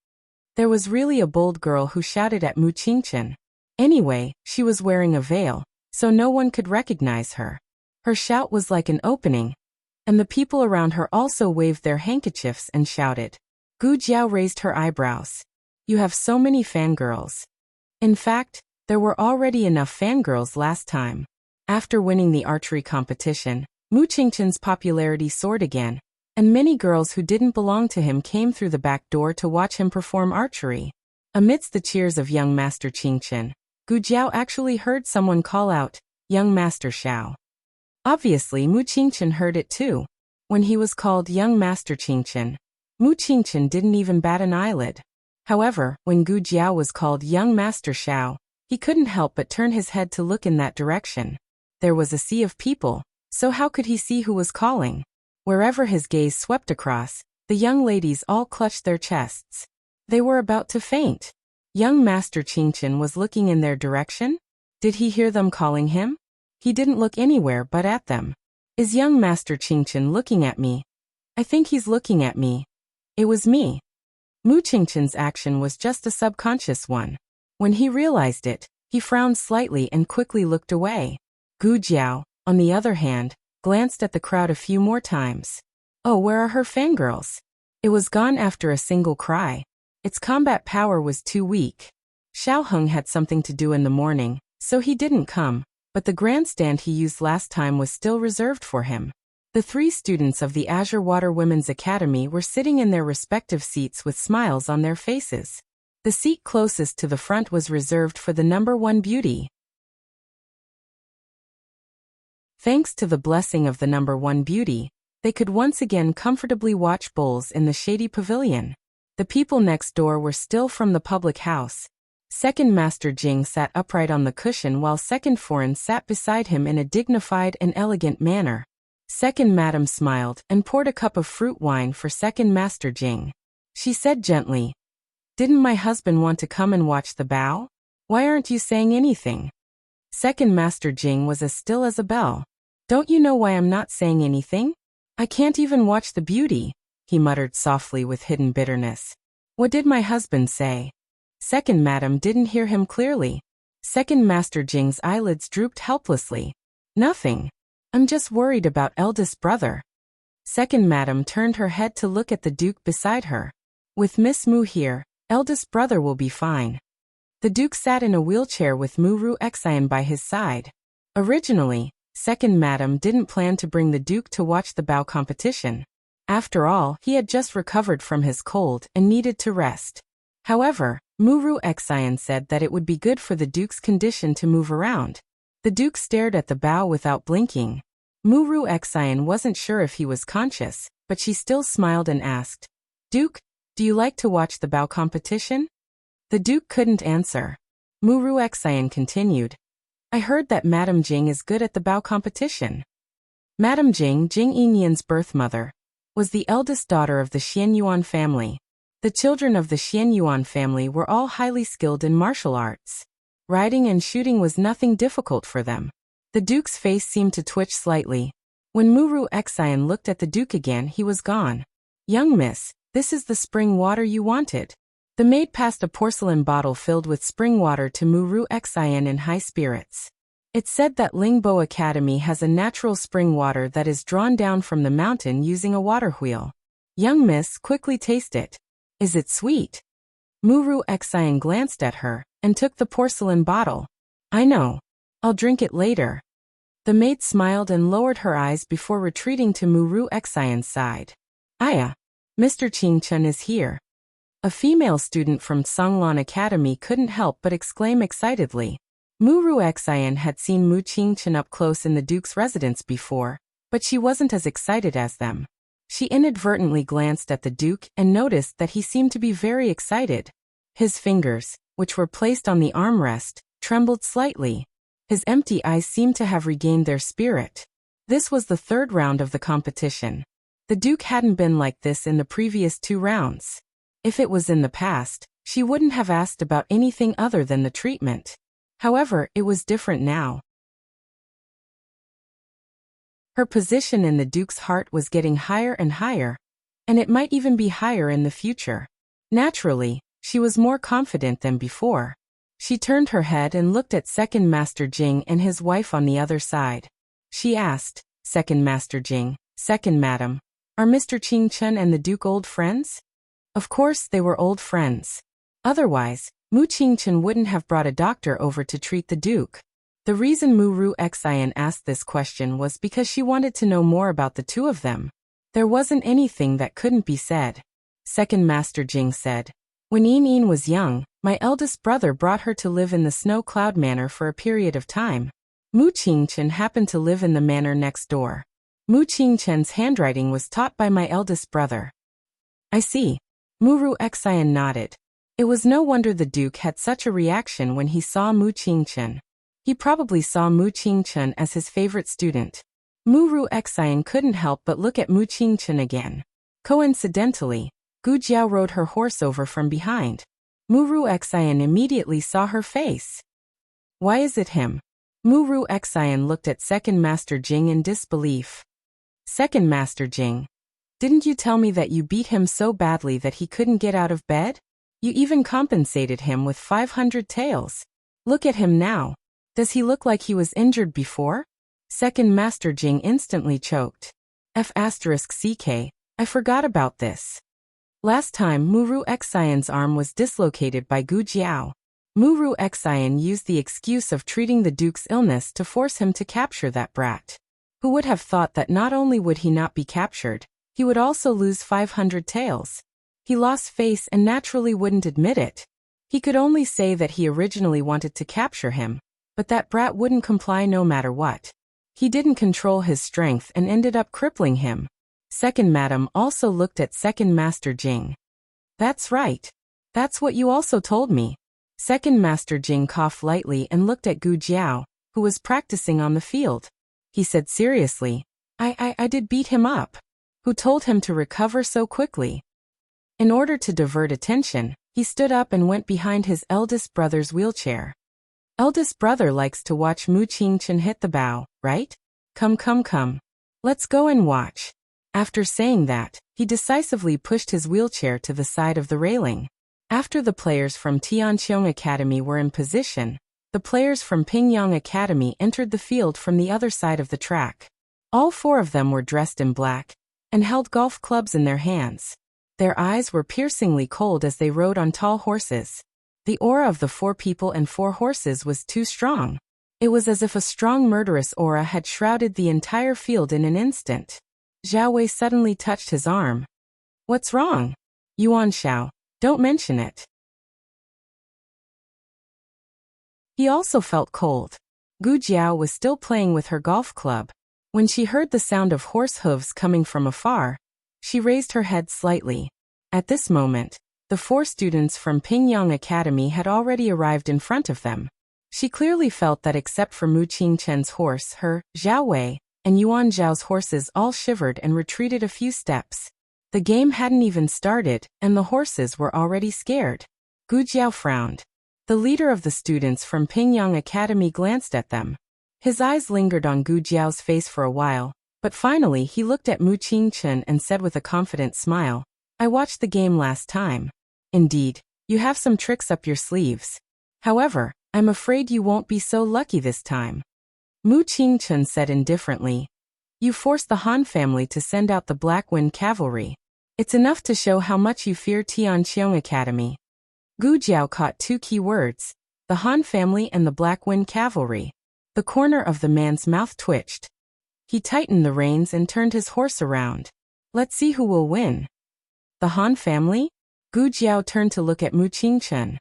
There was really a bold girl who shouted at Mu Qingchen. Anyway, she was wearing a veil, so no one could recognize her. Her shout was like an opening, and the people around her also waved their handkerchiefs and shouted. Gu Jiao raised her eyebrows. You have so many fangirls. In fact, there were already enough fangirls last time. After winning the archery competition, Mu Qingchen's popularity soared again, and many girls who didn't belong to him came through the back door to watch him perform archery. Amidst the cheers of young Master Qingchen, Gu Jiao actually heard someone call out, Young Master Xiao. Obviously Mu Qingchen heard it too. When he was called Young Master Qingchen, Mu Qingchen didn't even bat an eyelid. However, when Gu Jiao was called Young Master Xiao, he couldn't help but turn his head to look in that direction. There was a sea of people, so how could he see who was calling? Wherever his gaze swept across, the young ladies all clutched their chests. They were about to faint. Young Master Qingchen was looking in their direction? Did he hear them calling him? He didn't look anywhere but at them. Is young Master Qingchen looking at me? I think he's looking at me. It was me. Mu Qingchen's action was just a subconscious one. When he realized it, he frowned slightly and quickly looked away. Gu Jiao, on the other hand, glanced at the crowd a few more times. Oh, where are her fangirls? It was gone after a single cry. Its combat power was too weak. Xiao Heng had something to do in the morning, so he didn't come, but the grandstand he used last time was still reserved for him. The 3 students of the Azure Water Women's Academy were sitting in their respective seats with smiles on their faces. The seat closest to the front was reserved for the number 1 beauty. Thanks to the blessing of the number 1 beauty, they could once again comfortably watch bowls in the shady pavilion. The people next door were still from the public house. Second Master Jing sat upright on the cushion while Second Foreign sat beside him in a dignified and elegant manner. Second Madam smiled and poured a cup of fruit wine for Second Master Jing. She said gently, "Didn't my husband want to come and watch the bow? Why aren't you saying anything?" Second Master Jing was as still as a bell. "Don't you know why I'm not saying anything? I can't even watch the beauty," he muttered softly with hidden bitterness. "What did my husband say?" Second Madam didn't hear him clearly. Second Master Jing's eyelids drooped helplessly. "Nothing. I'm just worried about eldest brother." Second Madam turned her head to look at the Duke beside her. "With Miss Mu here, eldest brother will be fine." The Duke sat in a wheelchair with Mu Ru Xian by his side. Originally, Second Madam didn't plan to bring the Duke to watch the bow competition. After all, he had just recovered from his cold and needed to rest. However, Mu Ru Xian said that it would be good for the Duke's condition to move around. The Duke stared at the bow without blinking. Mu Ru Xian wasn't sure if he was conscious, but she still smiled and asked, "Duke, do you like to watch the bow competition?" The Duke couldn't answer. Mu Ru Xian continued, "I heard that Madame Jing is good at the bow competition." Madame Jing, Jing Yinyan's birth mother, was the eldest daughter of the Xianyuan family. The children of the Xianyuan family were all highly skilled in martial arts. Riding and shooting was nothing difficult for them. The Duke's face seemed to twitch slightly. When Mu Ru Xian looked at the Duke again, he was gone. "Young miss, this is the spring water you wanted." The maid passed a porcelain bottle filled with spring water to Mu Ru Xian in high spirits. It's said that Lingbo Academy has a natural spring water that is drawn down from the mountain using a water wheel. "Young miss, quickly taste it. Is it sweet?" Mu Ru Xian glanced at her and took the porcelain bottle. "I know. I'll drink it later." The maid smiled and lowered her eyes before retreating to Mu Ru Xian's side. "Aya, Mr. Qingchen is here." A female student from Songlan Academy couldn't help but exclaim excitedly. Mu Ru Xian had seen Mu Qingchen up close in the Duke's residence before, but she wasn't as excited as them. She inadvertently glanced at the Duke and noticed that he seemed to be very excited. His fingers, which were placed on the armrest, trembled slightly. His empty eyes seemed to have regained their spirit. This was the third round of the competition. The Duke hadn't been like this in the previous 2 rounds. If it was in the past, she wouldn't have asked about anything other than the treatment. However, it was different now. Her position in the Duke's heart was getting higher and higher, and it might even be higher in the future. Naturally, she was more confident than before. She turned her head and looked at Second Master Jing and his wife on the other side. She asked, "Second Master Jing, Second Madam, are Mr. Qing Chen and the Duke old friends?" Of course they were old friends. Otherwise, Mu Qingchen wouldn't have brought a doctor over to treat the Duke. The reason Mu Ru Xian asked this question was because she wanted to know more about the two of them. There wasn't anything that couldn't be said. Second Master Jing said, "When Yin was young, my eldest brother brought her to live in the Snow Cloud Manor for a period of time. Mu Qingchen happened to live in the manor next door. Mu Qingchen's handwriting was taught by my eldest brother." "I see." Mu Ru Xian nodded. It was no wonder the Duke had such a reaction when he saw Mu Qingchen. He probably saw Mu Qingchen as his favorite student. Mu Ru Xian couldn't help but look at Mu Qingchen again. Coincidentally, Gu Jiao rode her horse over from behind. Mu Ru Xian immediately saw her face. "Why is it him?" Mu Ru Xian looked at Second Master Jing in disbelief. "Second Master Jing, didn't you tell me that you beat him so badly that he couldn't get out of bed? You even compensated him with 500 taels. Look at him now. Does he look like he was injured before?" Second Master Jing instantly choked. F***CK, I forgot about this. Last time Mu Ru Xian's arm was dislocated by Gu Jiao. Mu Ru Xian used the excuse of treating the Duke's illness to force him to capture that brat. Who would have thought that not only would he not be captured, he would also lose 500 taels. He lost face and naturally wouldn't admit it. He could only say that he originally wanted to capture him, but that brat wouldn't comply no matter what. He didn't control his strength and ended up crippling him. Second Madam also looked at Second Master Jing. "That's right. That's what you also told me." Second Master Jing coughed lightly and looked at Gu Jiao, who was practicing on the field. He said seriously, I did beat him up. Who told him to recover so quickly?" In order to divert attention, he stood up and went behind his eldest brother's wheelchair. "Eldest brother likes to watch Mu Qingchen hit the bow, right? Come. Let's go and watch." After saying that, he decisively pushed his wheelchair to the side of the railing. After the players from Tianqiong Academy were in position, the players from Pingyang Academy entered the field from the other side of the track. All 4 of them were dressed in black and held golf clubs in their hands. Their eyes were piercingly cold as they rode on tall horses. The aura of the 4 people and 4 horses was too strong. It was as if a strong murderous aura had shrouded the entire field in an instant. Zhao Wei suddenly touched his arm. "What's wrong? Yuan Xiao, don't mention it." He also felt cold. Gu Jiao was still playing with her golf club. When she heard the sound of horse hooves coming from afar, she raised her head slightly. At this moment, the 4 students from Pingyang Academy had already arrived in front of them. She clearly felt that except for Mu Qingchen's horse, her, Zhao Wei, and Yuan Zhao's horses all shivered and retreated a few steps. The game hadn't even started, and the horses were already scared. Gu Jiao frowned. The leader of the students from Pingyang Academy glanced at them. His eyes lingered on Gu Jiao's face for a while, but finally he looked at Mu Qingchen and said with a confident smile, "I watched the game last time. Indeed, you have some tricks up your sleeves. However, I'm afraid you won't be so lucky this time." Mu Qingchen said indifferently, "You forced the Han family to send out the Black Wind Cavalry. It's enough to show how much you fear Tianqiong Academy." Gu Jiao caught 2 key words, the Han family and the Black Wind Cavalry. The corner of the man's mouth twitched. He tightened the reins and turned his horse around. "Let's see who will win." "The Han family?" Gu Jiao turned to look at Mu Qingchen.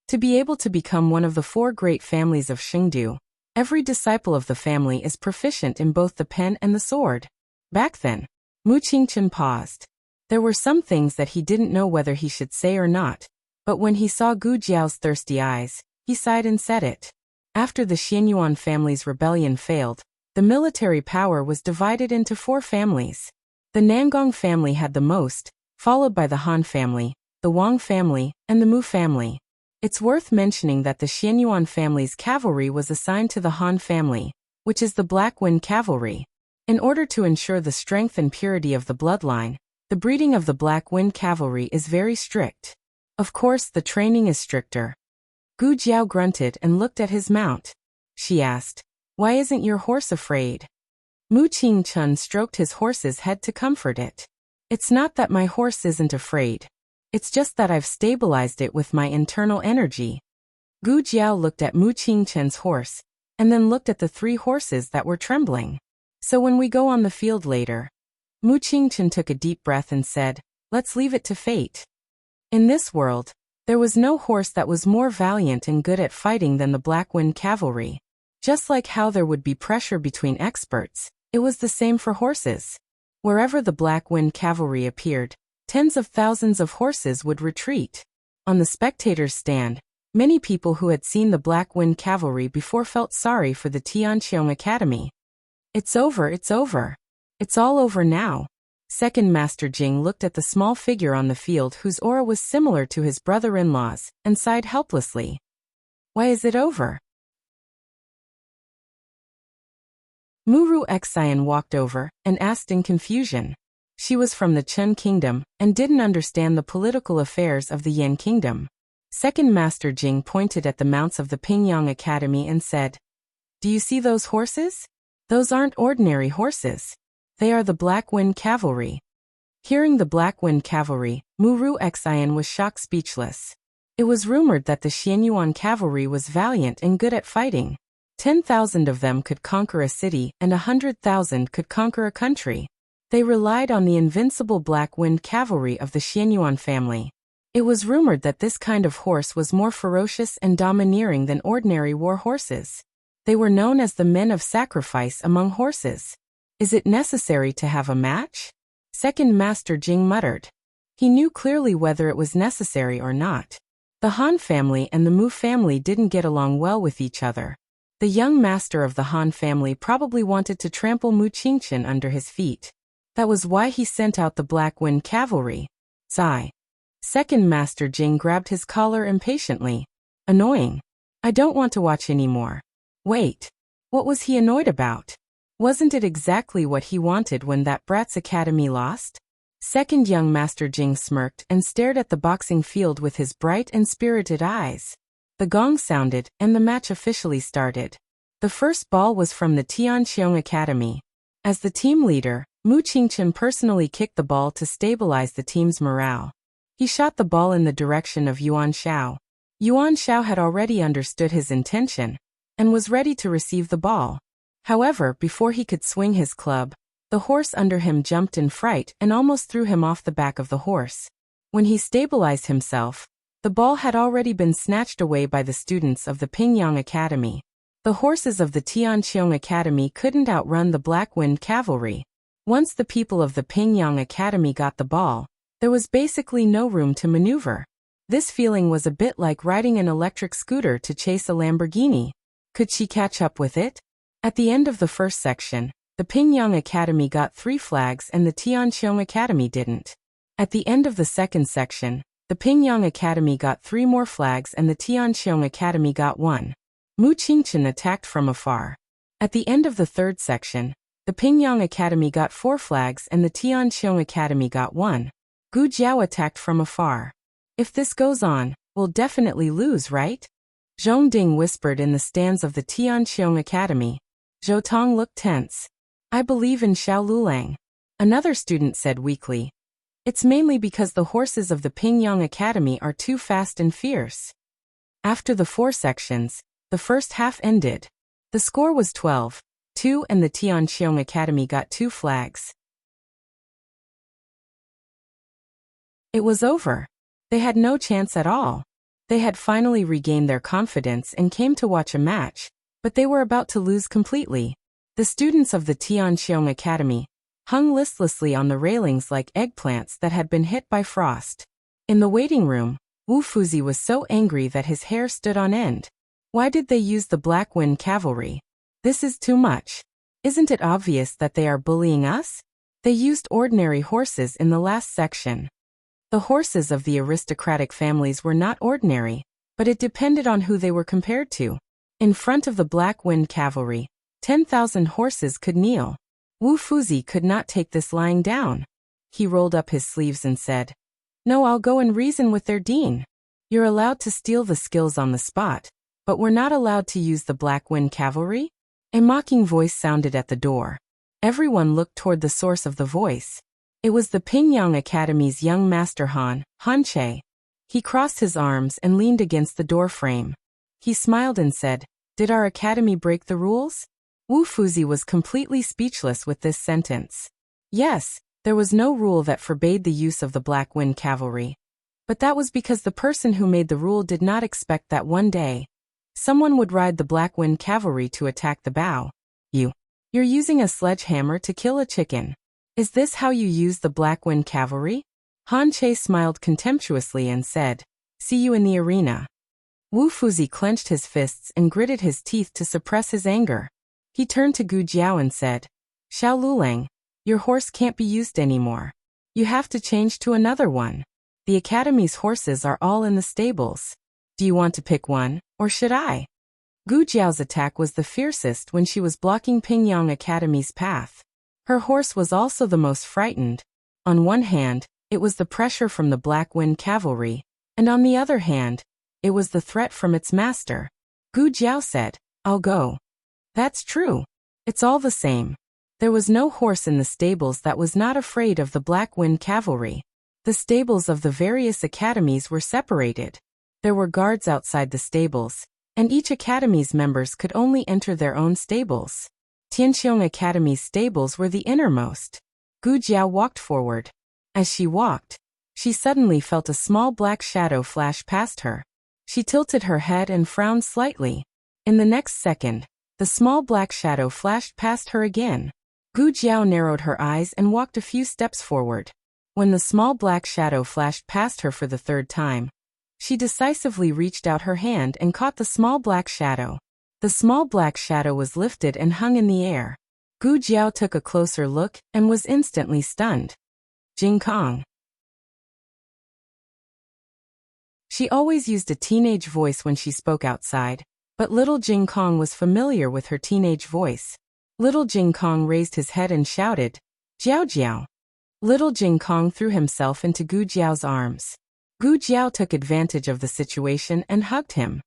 To be able to become one of the 4 great families of Xingdu, every disciple of the family is proficient in both the pen and the sword. Back then, Mu Qingchen paused. There were some things that he didn't know whether he should say or not, but when he saw Gu Jiao's thirsty eyes, he sighed and said it. After the Xianyuan family's rebellion failed, the military power was divided into 4 families. The Nangong family had the most, followed by the Han family, the Wang family, and the Mu family. It's worth mentioning that the Xianyuan family's cavalry was assigned to the Han family, which is the Black Wind Cavalry. In order to ensure the strength and purity of the bloodline, the breeding of the Black Wind Cavalry is very strict. Of course, the training is stricter. Gu Jiao grunted and looked at his mount. She asked, "Why isn't your horse afraid?" Mu Qingchen stroked his horse's head to comfort it. "It's not that my horse isn't afraid. It's just that I've stabilized it with my internal energy." Gu Jiao looked at Mu Qingchen's horse, and then looked at the 3 horses that were trembling. "So when we go on the field later," Mu Qingchen took a deep breath and said, "Let's leave it to fate." In this world, there was no horse that was more valiant and good at fighting than the Black Wind Cavalry. Just like how there would be pressure between experts, it was the same for horses. Wherever the Black Wind Cavalry appeared, tens of thousands of horses would retreat. On the spectators' stand, many people who had seen the Black Wind Cavalry before felt sorry for the Tianqiong Academy. "It's over, it's over. It's all over now." Second Master Jing looked at the small figure on the field whose aura was similar to his brother-in-law's, and sighed helplessly. "Why is it over?" Muru Xian walked over and asked in confusion. She was from the Chen Kingdom and didn't understand the political affairs of the Yan Kingdom. Second Master Jing pointed at the mounts of the Pingyang Academy and said, "Do you see those horses? Those aren't ordinary horses. They are the Black Wind Cavalry." Hearing the Black Wind Cavalry, Muru Xian was shocked speechless. It was rumored that the Xianyuan cavalry was valiant and good at fighting. 10,000 of them could conquer a city and 100,000 could conquer a country. They relied on the invincible Black Wind Cavalry of the Xianyuan family. It was rumored that this kind of horse was more ferocious and domineering than ordinary war horses. They were known as the men of sacrifice among horses. "Is it necessary to have a match?" Second Master Jing muttered. He knew clearly whether it was necessary or not. The Han family and the Mu family didn't get along well with each other. The young master of the Han family probably wanted to trample Mu Qingchen under his feet. That was why he sent out the Black Wind Cavalry. Sigh. Second Master Jing grabbed his collar impatiently. "Annoying. I don't want to watch anymore." Wait. What was he annoyed about? Wasn't it exactly what he wanted when that brat's academy lost? Second young Master Jing smirked and stared at the boxing field with his bright and spirited eyes. The gong sounded, and the match officially started. The first ball was from the Tianqiong Academy. As the team leader, Mu Qingchen personally kicked the ball to stabilize the team's morale. He shot the ball in the direction of Yuan Shao. Yuan Shao had already understood his intention and was ready to receive the ball. However, before he could swing his club, the horse under him jumped in fright and almost threw him off the back of the horse. When he stabilized himself, the ball had already been snatched away by the students of the Pingyang Academy. The horses of the Tianqiong Academy couldn't outrun the Black Wind Cavalry. Once the people of the Pingyang Academy got the ball, there was basically no room to maneuver. This feeling was a bit like riding an electric scooter to chase a Lamborghini. Could she catch up with it? At the end of the first section, the Pingyang Academy got 3 flags and the Tianqiong Academy didn't. At the end of the second section, the Pingyang Academy got 3 more flags and the Tianqiong Academy got 1. Mu Qingchen attacked from afar. At the end of the third section, the Pingyang Academy got 4 flags and the Tianqiong Academy got 1. Gu Jiao attacked from afar. "If this goes on, we'll definitely lose, right?" Zhong Ding whispered in the stands of the Tianqiong Academy. Zhou Tong looked tense. "I believe in Xiao Lulang." Another student said weakly. "It's mainly because the horses of the Pingyang Academy are too fast and fierce." After the 4 sections, the first half ended. The score was 12-2 and the Tianqiong Academy got 2 flags. It was over. They had no chance at all. They had finally regained their confidence and came to watch a match, but they were about to lose completely. The students of the Tianqiong Academy hung listlessly on the railings like eggplants that had been hit by frost. In the waiting room, Wu Fuzi was so angry that his hair stood on end. Why did they use the Black Wind Cavalry? This is too much. Isn't it obvious that they are bullying us? They used ordinary horses in the last section. The horses of the aristocratic families were not ordinary, but it depended on who they were compared to. In front of the Black Wind Cavalry, 10,000 horses could kneel. Wu Fuzi could not take this lying down. He rolled up his sleeves and said, "No, I'll go and reason with their dean. You're allowed to steal the skills on the spot, but we're not allowed to use the Black Wind Cavalry?" A mocking voice sounded at the door. Everyone looked toward the source of the voice. It was the Pingyang Academy's young master Han Che. He crossed his arms and leaned against the door frame. He smiled and said, "Did our academy break the rules?" Wu Fuzi was completely speechless with this sentence. Yes, there was no rule that forbade the use of the Black Wind Cavalry. But that was because the person who made the rule did not expect that one day someone would ride the Black Wind Cavalry to attack the bow. You're using a sledgehammer to kill a chicken. Is this how you use the Black Wind Cavalry? Han Che smiled contemptuously and said, "See you in the arena." Wu Fuzi clenched his fists and gritted his teeth to suppress his anger. He turned to Gu Jiao and said, "Xiao Lulang, your horse can't be used anymore. You have to change to another one. The academy's horses are all in the stables. Do you want to pick one, or should I?" Gu Jiao's attack was the fiercest when she was blocking Pingyang Academy's path. Her horse was also the most frightened. On one hand, it was the pressure from the Black Wind Cavalry, and on the other hand, it was the threat from its master. Gu Jiao said, "I'll go." That's true. It's all the same. There was no horse in the stables that was not afraid of the Black Wind Cavalry. The stables of the various academies were separated. There were guards outside the stables, and each academy's members could only enter their own stables. Tianxiong Academy's stables were the innermost. Gu Jiao walked forward. As she walked, she suddenly felt a small black shadow flash past her. She tilted her head and frowned slightly. In the next second, the small black shadow flashed past her again. Gu Jiao narrowed her eyes and walked a few steps forward. When the small black shadow flashed past her for the third time, she decisively reached out her hand and caught the small black shadow. The small black shadow was lifted and hung in the air. Gu Jiao took a closer look and was instantly stunned. Jing Kong. She always used a teenage voice when she spoke outside, but little Jing Kong was familiar with her teenage voice. Little Jing Kong raised his head and shouted, "Jiao Jiao." Little Jing Kong threw himself into Gu Jiao's arms. Gu Jiao took advantage of the situation and hugged him.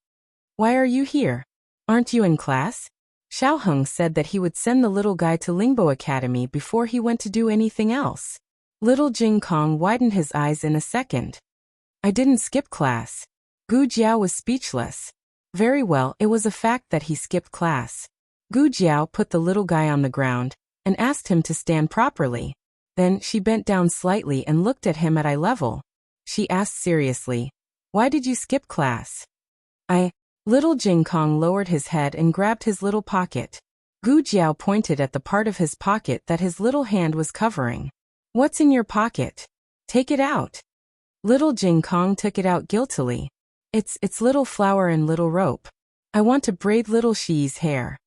"Why are you here? Aren't you in class?" Xiao Heng said that he would send the little guy to Lingbo Academy before he went to do anything else. Little Jing Kong widened his eyes in a second. "I didn't skip class." Gu Jiao was speechless. Very well, it was a fact that he skipped class. Gu Jiao put the little guy on the ground and asked him to stand properly. Then she bent down slightly and looked at him at eye level. She asked seriously, "Why did you skip class?" Little Jing Kong lowered his head and grabbed his little pocket. Gu Jiao pointed at the part of his pocket that his little hand was covering. "What's in your pocket? Take it out." Little Jing Kong took it out guiltily. It's little flower and little rope. I want to braid little Shi's hair."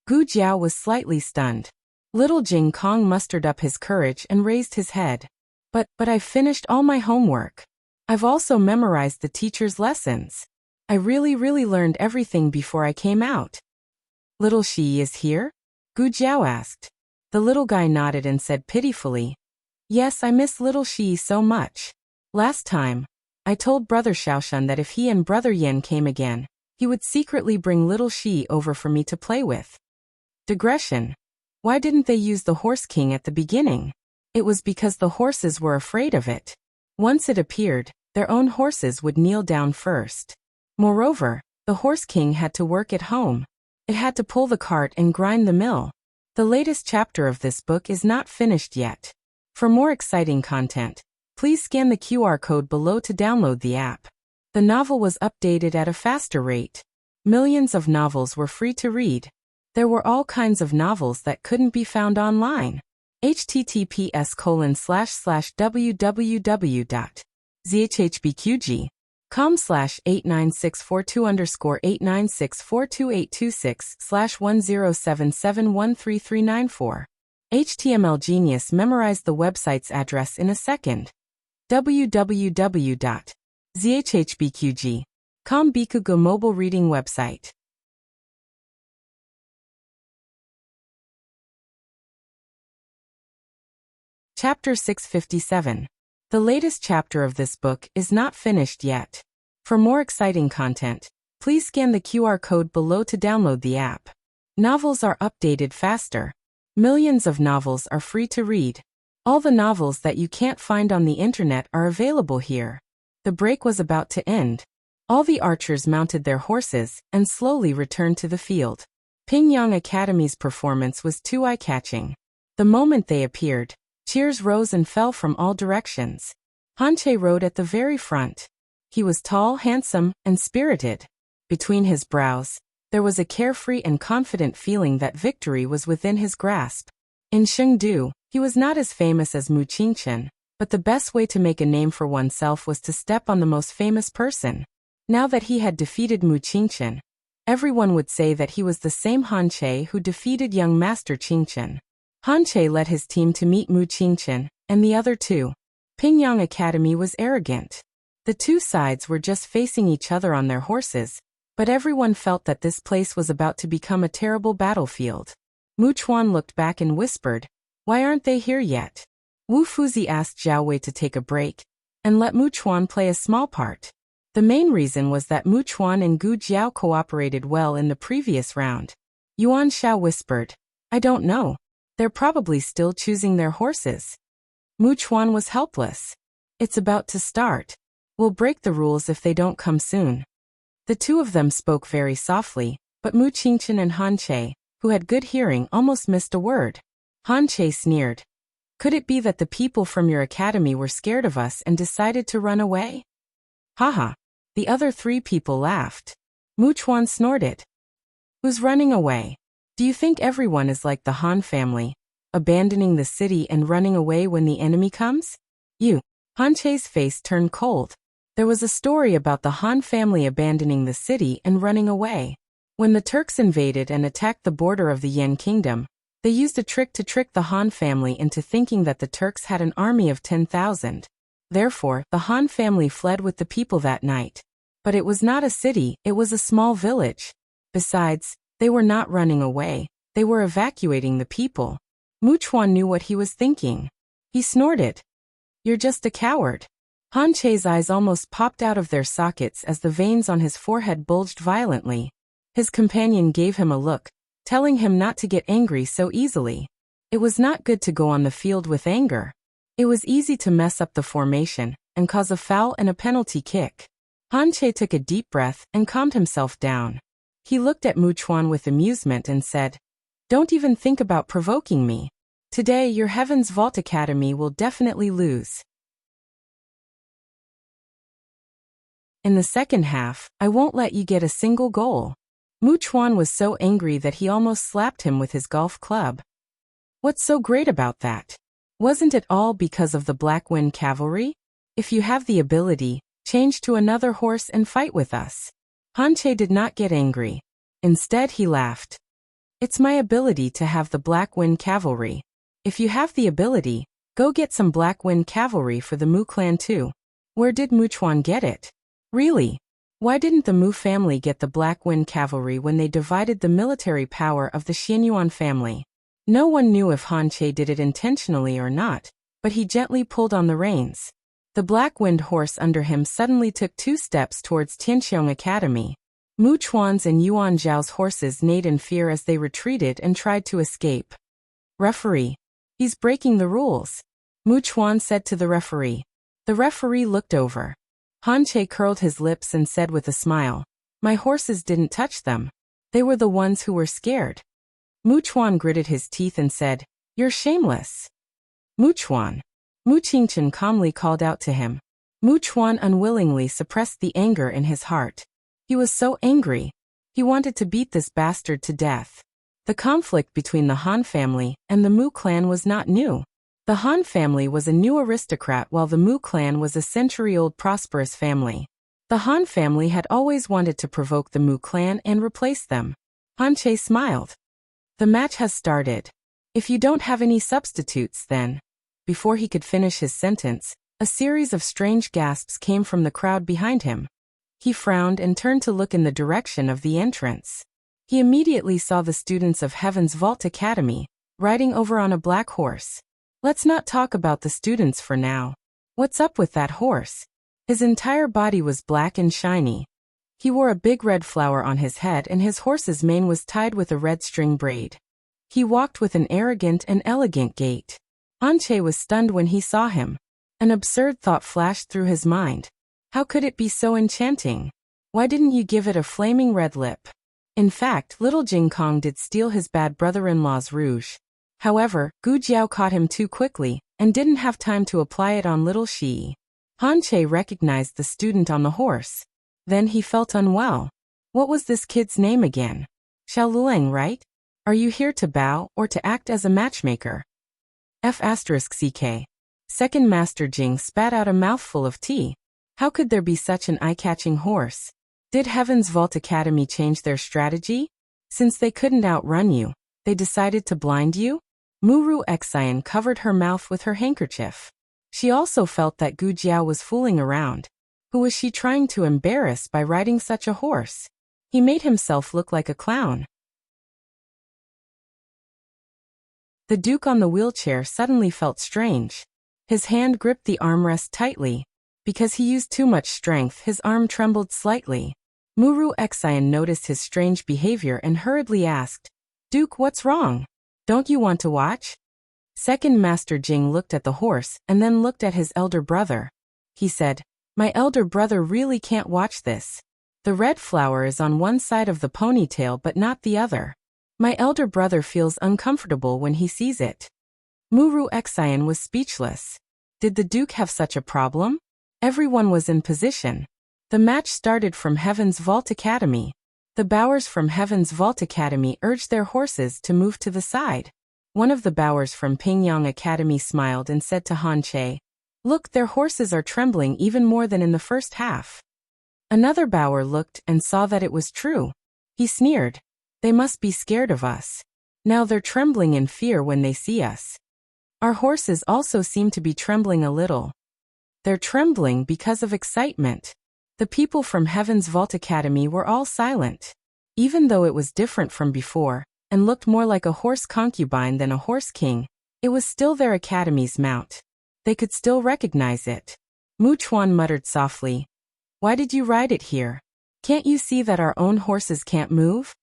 Gu Jiao was slightly stunned. Little Jing Kong mustered up his courage and raised his head. But I've finished all my homework. I've also memorized the teacher's lessons. I really learned everything before I came out." "Little Shi is here?" Gu Jiao asked. The little guy nodded and said pitifully, "Yes, I miss little Shi so much. Last time, I told Brother Xiaoshan that if he and Brother Yen came again, he would secretly bring little Shi over for me to play with." Digression. Why didn't they use the Horse King at the beginning? It was because the horses were afraid of it. Once it appeared, their own horses would kneel down first. Moreover, the Horse King had to work at home. It had to pull the cart and grind the mill. The latest chapter of this book is not finished yet. For more exciting content, please scan the QR code below to download the app. The novel was updated at a faster rate. Millions of novels were free to read. There were all kinds of novels that couldn't be found online. https://www.zhhbqg com/89642_896422826/1077133394. HTML Genius memorized the website's address in a second. www.zhhbqg.com Bikugo mobile reading website. Chapter 657. The latest chapter of this book is not finished yet. For more exciting content, please scan the QR code below to download the app. Novels are updated faster. Millions of novels are free to read. All the novels that you can't find on the internet are available here. The break was about to end. All the archers mounted their horses and slowly returned to the field. Pingyang Academy's performance was too eye-catching. The moment they appeared, cheers rose and fell from all directions. Hanche rode at the very front. He was tall, handsome, and spirited. Between his brows, there was a carefree and confident feeling that victory was within his grasp. In Chengdu, he was not as famous as Mu Qingchen, but the best way to make a name for oneself was to step on the most famous person. Now that he had defeated Mu Qingchen, everyone would say that he was the same Hanche who defeated young Master Qingchen. Hanche led his team to meet Mu Qingchen, and the other two. Pingyang Academy was arrogant. The two sides were just facing each other on their horses, but everyone felt that this place was about to become a terrible battlefield. Mu Chuan looked back and whispered, "Why aren't they here yet?" Wu Fuzi asked Zhao Wei to take a break and let Mu Chuan play a small part. The main reason was that Mu Chuan and Gu Jiao cooperated well in the previous round. Yuan Shao whispered, "I don't know. They're probably still choosing their horses." Mu Chuan was helpless. "It's about to start. We'll break the rules if they don't come soon." The two of them spoke very softly, but Mu Qingchen and Hanche, who had good hearing, almost missed a word. Hanche sneered. "Could it be that the people from your academy were scared of us and decided to run away?" "Haha." The other three people laughed. Mu Chuan snorted. "Who's running away? Do you think everyone is like the Han family, abandoning the city and running away when the enemy comes? You." Hanche's face turned cold. There was a story about the Han family abandoning the city and running away. When the Turks invaded and attacked the border of the Yan kingdom, they used a trick to trick the Han family into thinking that the Turks had an army of 10,000. Therefore, the Han family fled with the people that night. But it was not a city, it was a small village. Besides, they were not running away, they were evacuating the people. Mu Chuan knew what he was thinking. He snorted. "You're just a coward." Hanche's eyes almost popped out of their sockets as the veins on his forehead bulged violently. His companion gave him a look, telling him not to get angry so easily. It was not good to go on the field with anger. It was easy to mess up the formation and cause a foul and a penalty kick. Hanche took a deep breath and calmed himself down. He looked at Mu Chuan with amusement and said, "Don't even think about provoking me. Today your Heaven's Vault Academy will definitely lose. In the second half, I won't let you get a single goal." Mu Chuan was so angry that he almost slapped him with his golf club. "What's so great about that? Wasn't it all because of the Black Wind Cavalry? If you have the ability, change to another horse and fight with us." Hanche did not get angry. Instead he laughed. "It's my ability to have the Black Wind Cavalry. If you have the ability, go get some Black Wind Cavalry for the Mu clan too." Where did Mu Chuan get it? Really? Why didn't the Mu family get the Black Wind Cavalry when they divided the military power of the Xianyuan family? No one knew if Hanche did it intentionally or not, but he gently pulled on the reins. The Black Wind horse under him suddenly took 2 steps towards Tianqiong Academy. Mu Chuan's and Yuan Zhao's horses neighed in fear as they retreated and tried to escape. "Referee. He's breaking the rules," Mu Chuan said to the referee. The referee looked over. Hanche curled his lips and said with a smile, "My horses didn't touch them. They were the ones who were scared." Mu Chuan gritted his teeth and said, "You're shameless." "Mu Chuan." Mu Qingchen calmly called out to him. Mu Chuan unwillingly suppressed the anger in his heart. He was so angry. He wanted to beat this bastard to death. The conflict between the Han family and the Mu clan was not new. The Han family was a new aristocrat while the Mu clan was a century-old prosperous family. The Han family had always wanted to provoke the Mu clan and replace them. Han Che smiled. The match has started. If you don't have any substitutes, then. Before he could finish his sentence, a series of strange gasps came from the crowd behind him. He frowned and turned to look in the direction of the entrance. He immediately saw the students of Heaven's Vault Academy, riding over on a black horse. Let's not talk about the students for now. What's up with that horse? His entire body was black and shiny. He wore a big red flower on his head and his horse's mane was tied with a red string braid. He walked with an arrogant and elegant gait. Han Che was stunned when he saw him. An absurd thought flashed through his mind. How could it be so enchanting? Why didn't you give it a flaming red lip? In fact, little Jing Kong did steal his bad brother-in-law's rouge. However, Gu Jiao caught him too quickly and didn't have time to apply it on little Shi. Han Che recognized the student on the horse. Then he felt unwell. What was this kid's name again? Xiao Luang, right? Are you here to bow or to act as a matchmaker? F***ck. Second Master Jing spat out a mouthful of tea. How could there be such an eye-catching horse? Did Heaven's Vault Academy change their strategy? Since they couldn't outrun you, they decided to blind you? Muru Xian covered her mouth with her handkerchief. She also felt that Gu Jiao was fooling around. Who was she trying to embarrass by riding such a horse? He made himself look like a clown. The Duke on the wheelchair suddenly felt strange. His hand gripped the armrest tightly. Because he used too much strength, his arm trembled slightly. Muru Xian noticed his strange behavior and hurriedly asked, "Duke, what's wrong? Don't you want to watch?" Second Master Jing looked at the horse and then looked at his elder brother. He said, "My elder brother really can't watch this. The red flower is on one side of the ponytail but not the other. My elder brother feels uncomfortable when he sees it." Muru Xian was speechless. Did the Duke have such a problem? Everyone was in position. The match started from Heaven's Vault Academy. The bowers from Heaven's Vault Academy urged their horses to move to the side. One of the bowers from Pingyang Academy smiled and said to Han Che, "Look, their horses are trembling even more than in the first half." Another bower looked and saw that it was true. He sneered, "They must be scared of us. Now they're trembling in fear when they see us." Our horses also seem to be trembling a little. They're trembling because of excitement. The people from Heaven's Vault Academy were all silent. Even though it was different from before, and looked more like a horse concubine than a horse king, it was still their academy's mount. They could still recognize it. Mu Chuan muttered softly, "Why did you ride it here? Can't you see that our own horses can't move?"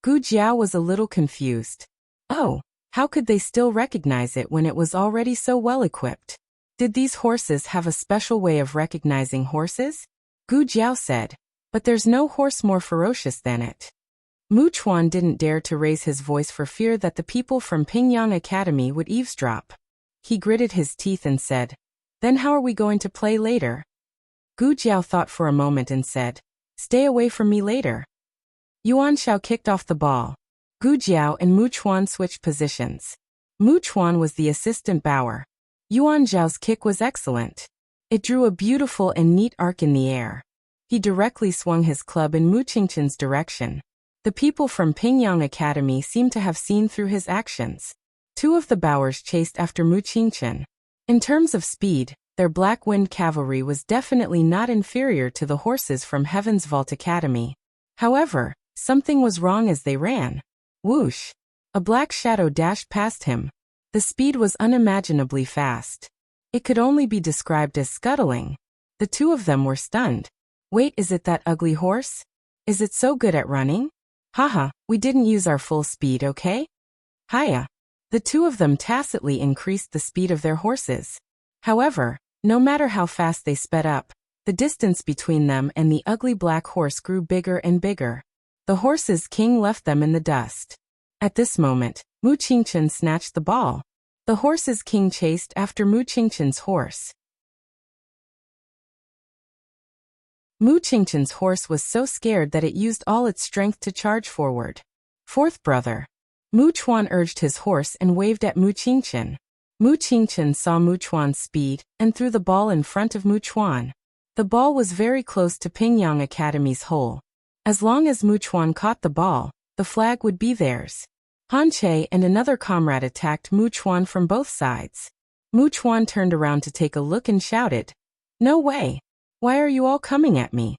Gu Jiao was a little confused. Oh, how could they still recognize it when it was already so well equipped? Did these horses have a special way of recognizing horses? Gu Jiao said, "But there's no horse more ferocious than it." Mu Chuan didn't dare to raise his voice for fear that the people from Pingyang Academy would eavesdrop. He gritted his teeth and said, "Then how are we going to play later?" Gu Jiao thought for a moment and said, "Stay away from me later." Yuan Shao kicked off the ball. Gu Jiao and Mu Chuan switched positions. Mu Chuan was the assistant bower. Yuan Zhao's kick was excellent. It drew a beautiful and neat arc in the air. He directly swung his club in Mu Qingchen's direction. The people from Pingyang Academy seemed to have seen through his actions. Two of the bowers chased after Mu Qingchen. In terms of speed, their Black Wind cavalry was definitely not inferior to the horses from Heaven's Vault Academy. However, something was wrong as they ran. Whoosh! A black shadow dashed past him. The speed was unimaginably fast. It could only be described as scuttling. The two of them were stunned. Wait, is it that ugly horse? Is it so good at running? Haha, we didn't use our full speed, okay? Hiya. The two of them tacitly increased the speed of their horses. However, no matter how fast they sped up, the distance between them and the ugly black horse grew bigger and bigger. The horse's king left them in the dust. At this moment, Mu Qingchen snatched the ball. The horse's king chased after Mu Qingchen's horse. Mu Qingchen's horse was so scared that it used all its strength to charge forward. Fourth brother. Mu Chuan urged his horse and waved at Mu Qingchen. Mu Qingchen saw Mu Chuan's speed and threw the ball in front of Mu Chuan. The ball was very close to Pingyang Academy's hole. As long as Mu Chuan caught the ball, the flag would be theirs. Han Che and another comrade attacked Mu Chuan from both sides. Mu Chuan turned around to take a look and shouted, "No way! Why are you all coming at me?"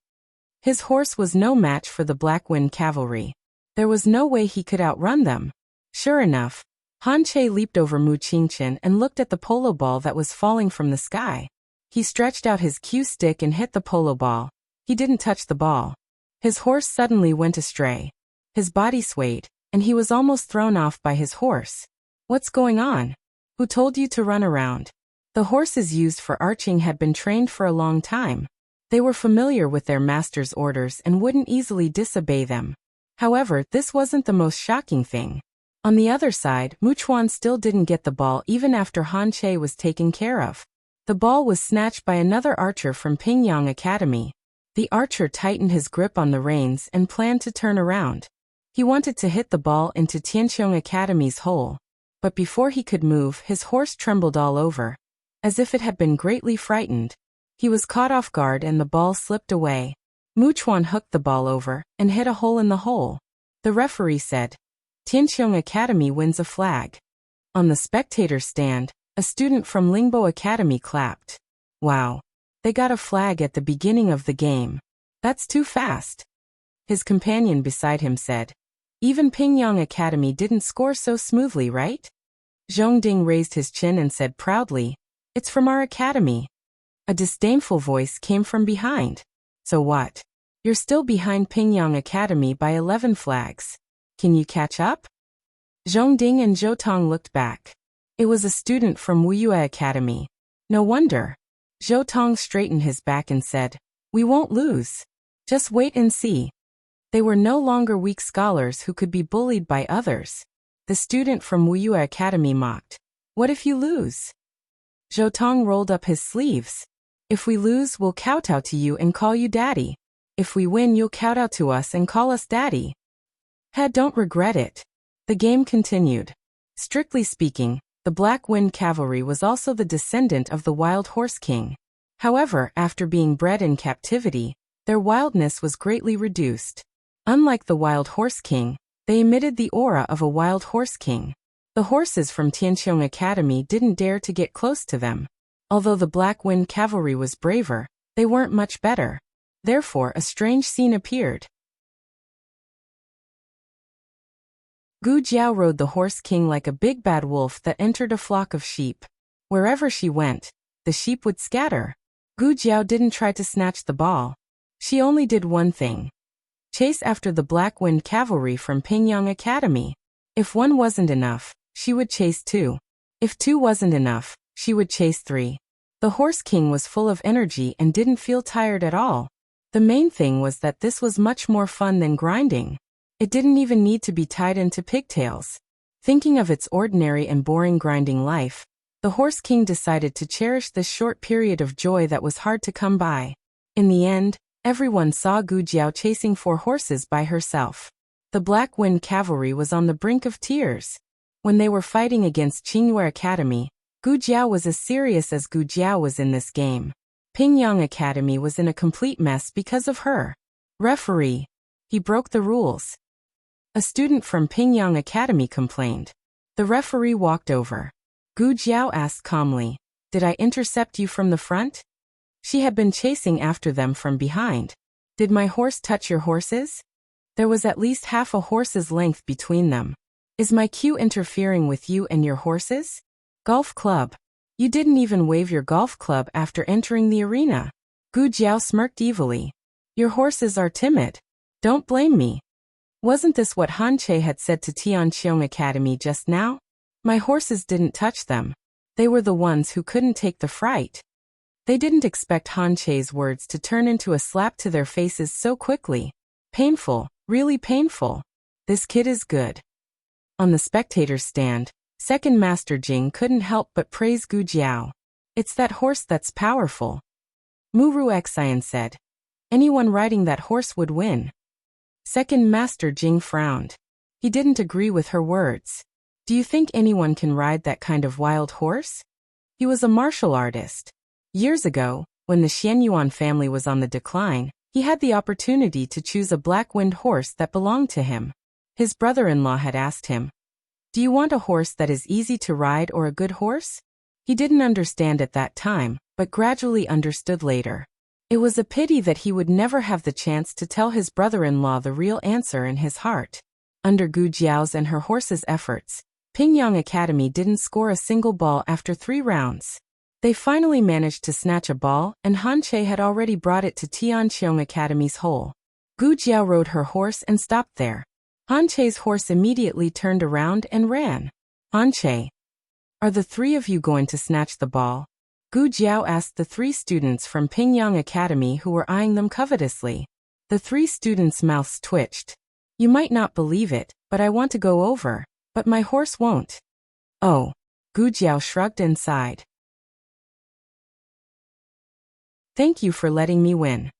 His horse was no match for the Black Wind Cavalry. There was no way he could outrun them. Sure enough, Han Che leaped over Mu Qingchen and looked at the polo ball that was falling from the sky. He stretched out his cue stick and hit the polo ball. He didn't touch the ball. His horse suddenly went astray. His body swayed, and he was almost thrown off by his horse. "What's going on? Who told you to run around?" The horses used for arching had been trained for a long time. They were familiar with their master's orders and wouldn't easily disobey them. However, this wasn't the most shocking thing. On the other side, Mu Chuan still didn't get the ball even after Han Che was taken care of. The ball was snatched by another archer from Pingyang Academy. The archer tightened his grip on the reins and planned to turn around. He wanted to hit the ball into Tianqiong Academy's hole. But before he could move, his horse trembled all over, as if it had been greatly frightened. He was caught off guard and the ball slipped away. Mu Chuan hooked the ball over and hit a hole in the hole. The referee said, "Tianqiong Academy wins a flag." On the spectator stand, a student from Lingbo Academy clapped. "Wow. They got a flag at the beginning of the game. That's too fast." His companion beside him said, "Even Pingyang Academy didn't score so smoothly, right?" Zhongding raised his chin and said proudly, "It's from our academy." A disdainful voice came from behind. "So what? You're still behind Pingyang Academy by 11 flags. Can you catch up?" Zhongding and Zhou Tong looked back. It was a student from Wuyue Academy. No wonder. Zhou Tong straightened his back and said, "We won't lose. Just wait and see." They were no longer weak scholars who could be bullied by others. The student from Wuyue Academy mocked, "What if you lose?" Zhou Tong rolled up his sleeves. "If we lose, we'll kowtow to you and call you daddy. If we win, you'll kowtow to us and call us daddy. Don't regret it." The game continued. Strictly speaking, the Black Wind Cavalry was also the descendant of the Wild Horse King. However, after being bred in captivity, their wildness was greatly reduced. Unlike the Wild Horse King, they emitted the aura of a Wild Horse King. The horses from Tianqiong Academy didn't dare to get close to them. Although the Black Wind Cavalry was braver, they weren't much better. Therefore, a strange scene appeared. Gu Jiao rode the Horse King like a big bad wolf that entered a flock of sheep. Wherever she went, the sheep would scatter. Gu Jiao didn't try to snatch the ball. She only did one thing: chase after the Black Wind Cavalry from Pingyang Academy. If one wasn't enough, she would chase two. If two wasn't enough, she would chase three. The Horse King was full of energy and didn't feel tired at all. The main thing was that this was much more fun than grinding. It didn't even need to be tied into pigtails. Thinking of its ordinary and boring grinding life, the Horse King decided to cherish this short period of joy that was hard to come by. In the end, everyone saw Gu Jiao chasing 4 horses by herself. The Black Wind Cavalry was on the brink of tears. When they were fighting against Qingyue Academy, Gu Jiao was as serious as Gu Jiao was in this game. Pingyang Academy was in a complete mess because of her. Referee. He broke the rules. A student from Pingyang Academy complained. The referee walked over. Gu Jiao asked calmly, "Did I intercept you from the front?" She had been chasing after them from behind. "Did my horse touch your horses?" There was at least half a horse's length between them. "Is my cue interfering with you and your horses?" Golf club. You didn't even wave your golf club after entering the arena. Gu Jiao smirked evilly. Your horses are timid. Don't blame me. Wasn't this what Han Che had said to Tianqiong Academy just now? My horses didn't touch them. They were the ones who couldn't take the fright. They didn't expect Han Che's words to turn into a slap to their faces so quickly. Painful, really painful. This kid is good. On the spectator's stand, Second Master Jing couldn't help but praise Gu Jiao. It's that horse that's powerful. Muru Xian said. Anyone riding that horse would win. Second Master Jing frowned. He didn't agree with her words. Do you think anyone can ride that kind of wild horse? He was a martial artist. Years ago, When the Xianyuan family was on the decline, he had the opportunity to choose a black-winged horse that belonged to him. His brother-in-law had asked him, "Do you want a horse that is easy to ride or a good horse?" He didn't understand at that time, but gradually understood later. It was a pity that he would never have the chance to tell his brother-in-law the real answer in his heart. Under Gu Jiao's and her horse's efforts, Pingyang Academy didn't score a single ball after 3 rounds. They finally managed to snatch a ball, and Han Che had already brought it to Tianqiong Academy's hole. Gu Jiao rode her horse and stopped there. Han Che's horse immediately turned around and ran. "Han Che, are the 3 of you going to snatch the ball?" Gu Jiao asked the 3 students from Pingyang Academy who were eyeing them covetously. The 3 students' mouths twitched. "You might not believe it, but I want to go over, but my horse won't." "Oh." Gu Jiao shrugged and sighed. "Thank you for letting me win."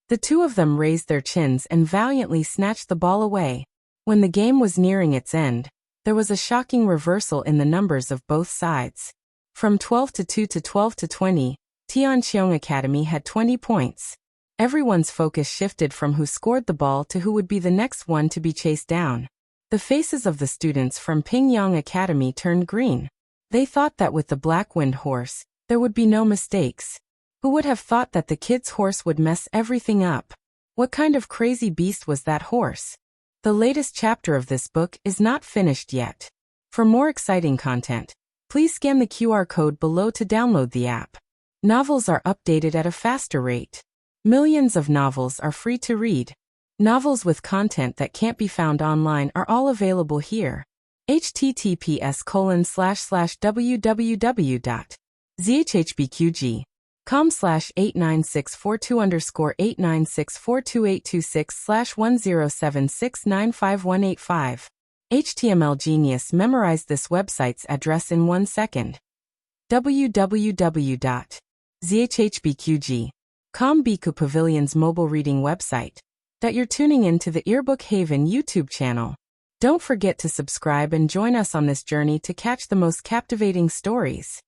The 2 of them raised their chins and valiantly snatched the ball away. When the game was nearing its end, there was a shocking reversal in the numbers of both sides. From 12-2 to 12-20, Tianqiong Academy had 20 points. Everyone's focus shifted from who scored the ball to who would be the next one to be chased down. The faces of the students from Pingyang Academy turned green. They thought that with the black-winged horse, there would be no mistakes. Who would have thought that the kid's horse would mess everything up? What kind of crazy beast was that horse? The latest chapter of this book is not finished yet. For more exciting content, please scan the QR code below to download the app. Novels are updated at a faster rate. Millions of novels are free to read. Novels with content that can't be found online are all available here. https://www.zhhbqg.com/89642_8964226/10769585. HTML Genius memorized this website's address in 1 second. www.zhhbqg.com Biku Pavilion's mobile reading website. That you're tuning in to the Earbook Haven YouTube channel. Don't forget to subscribe and join us on this journey to catch the most captivating stories.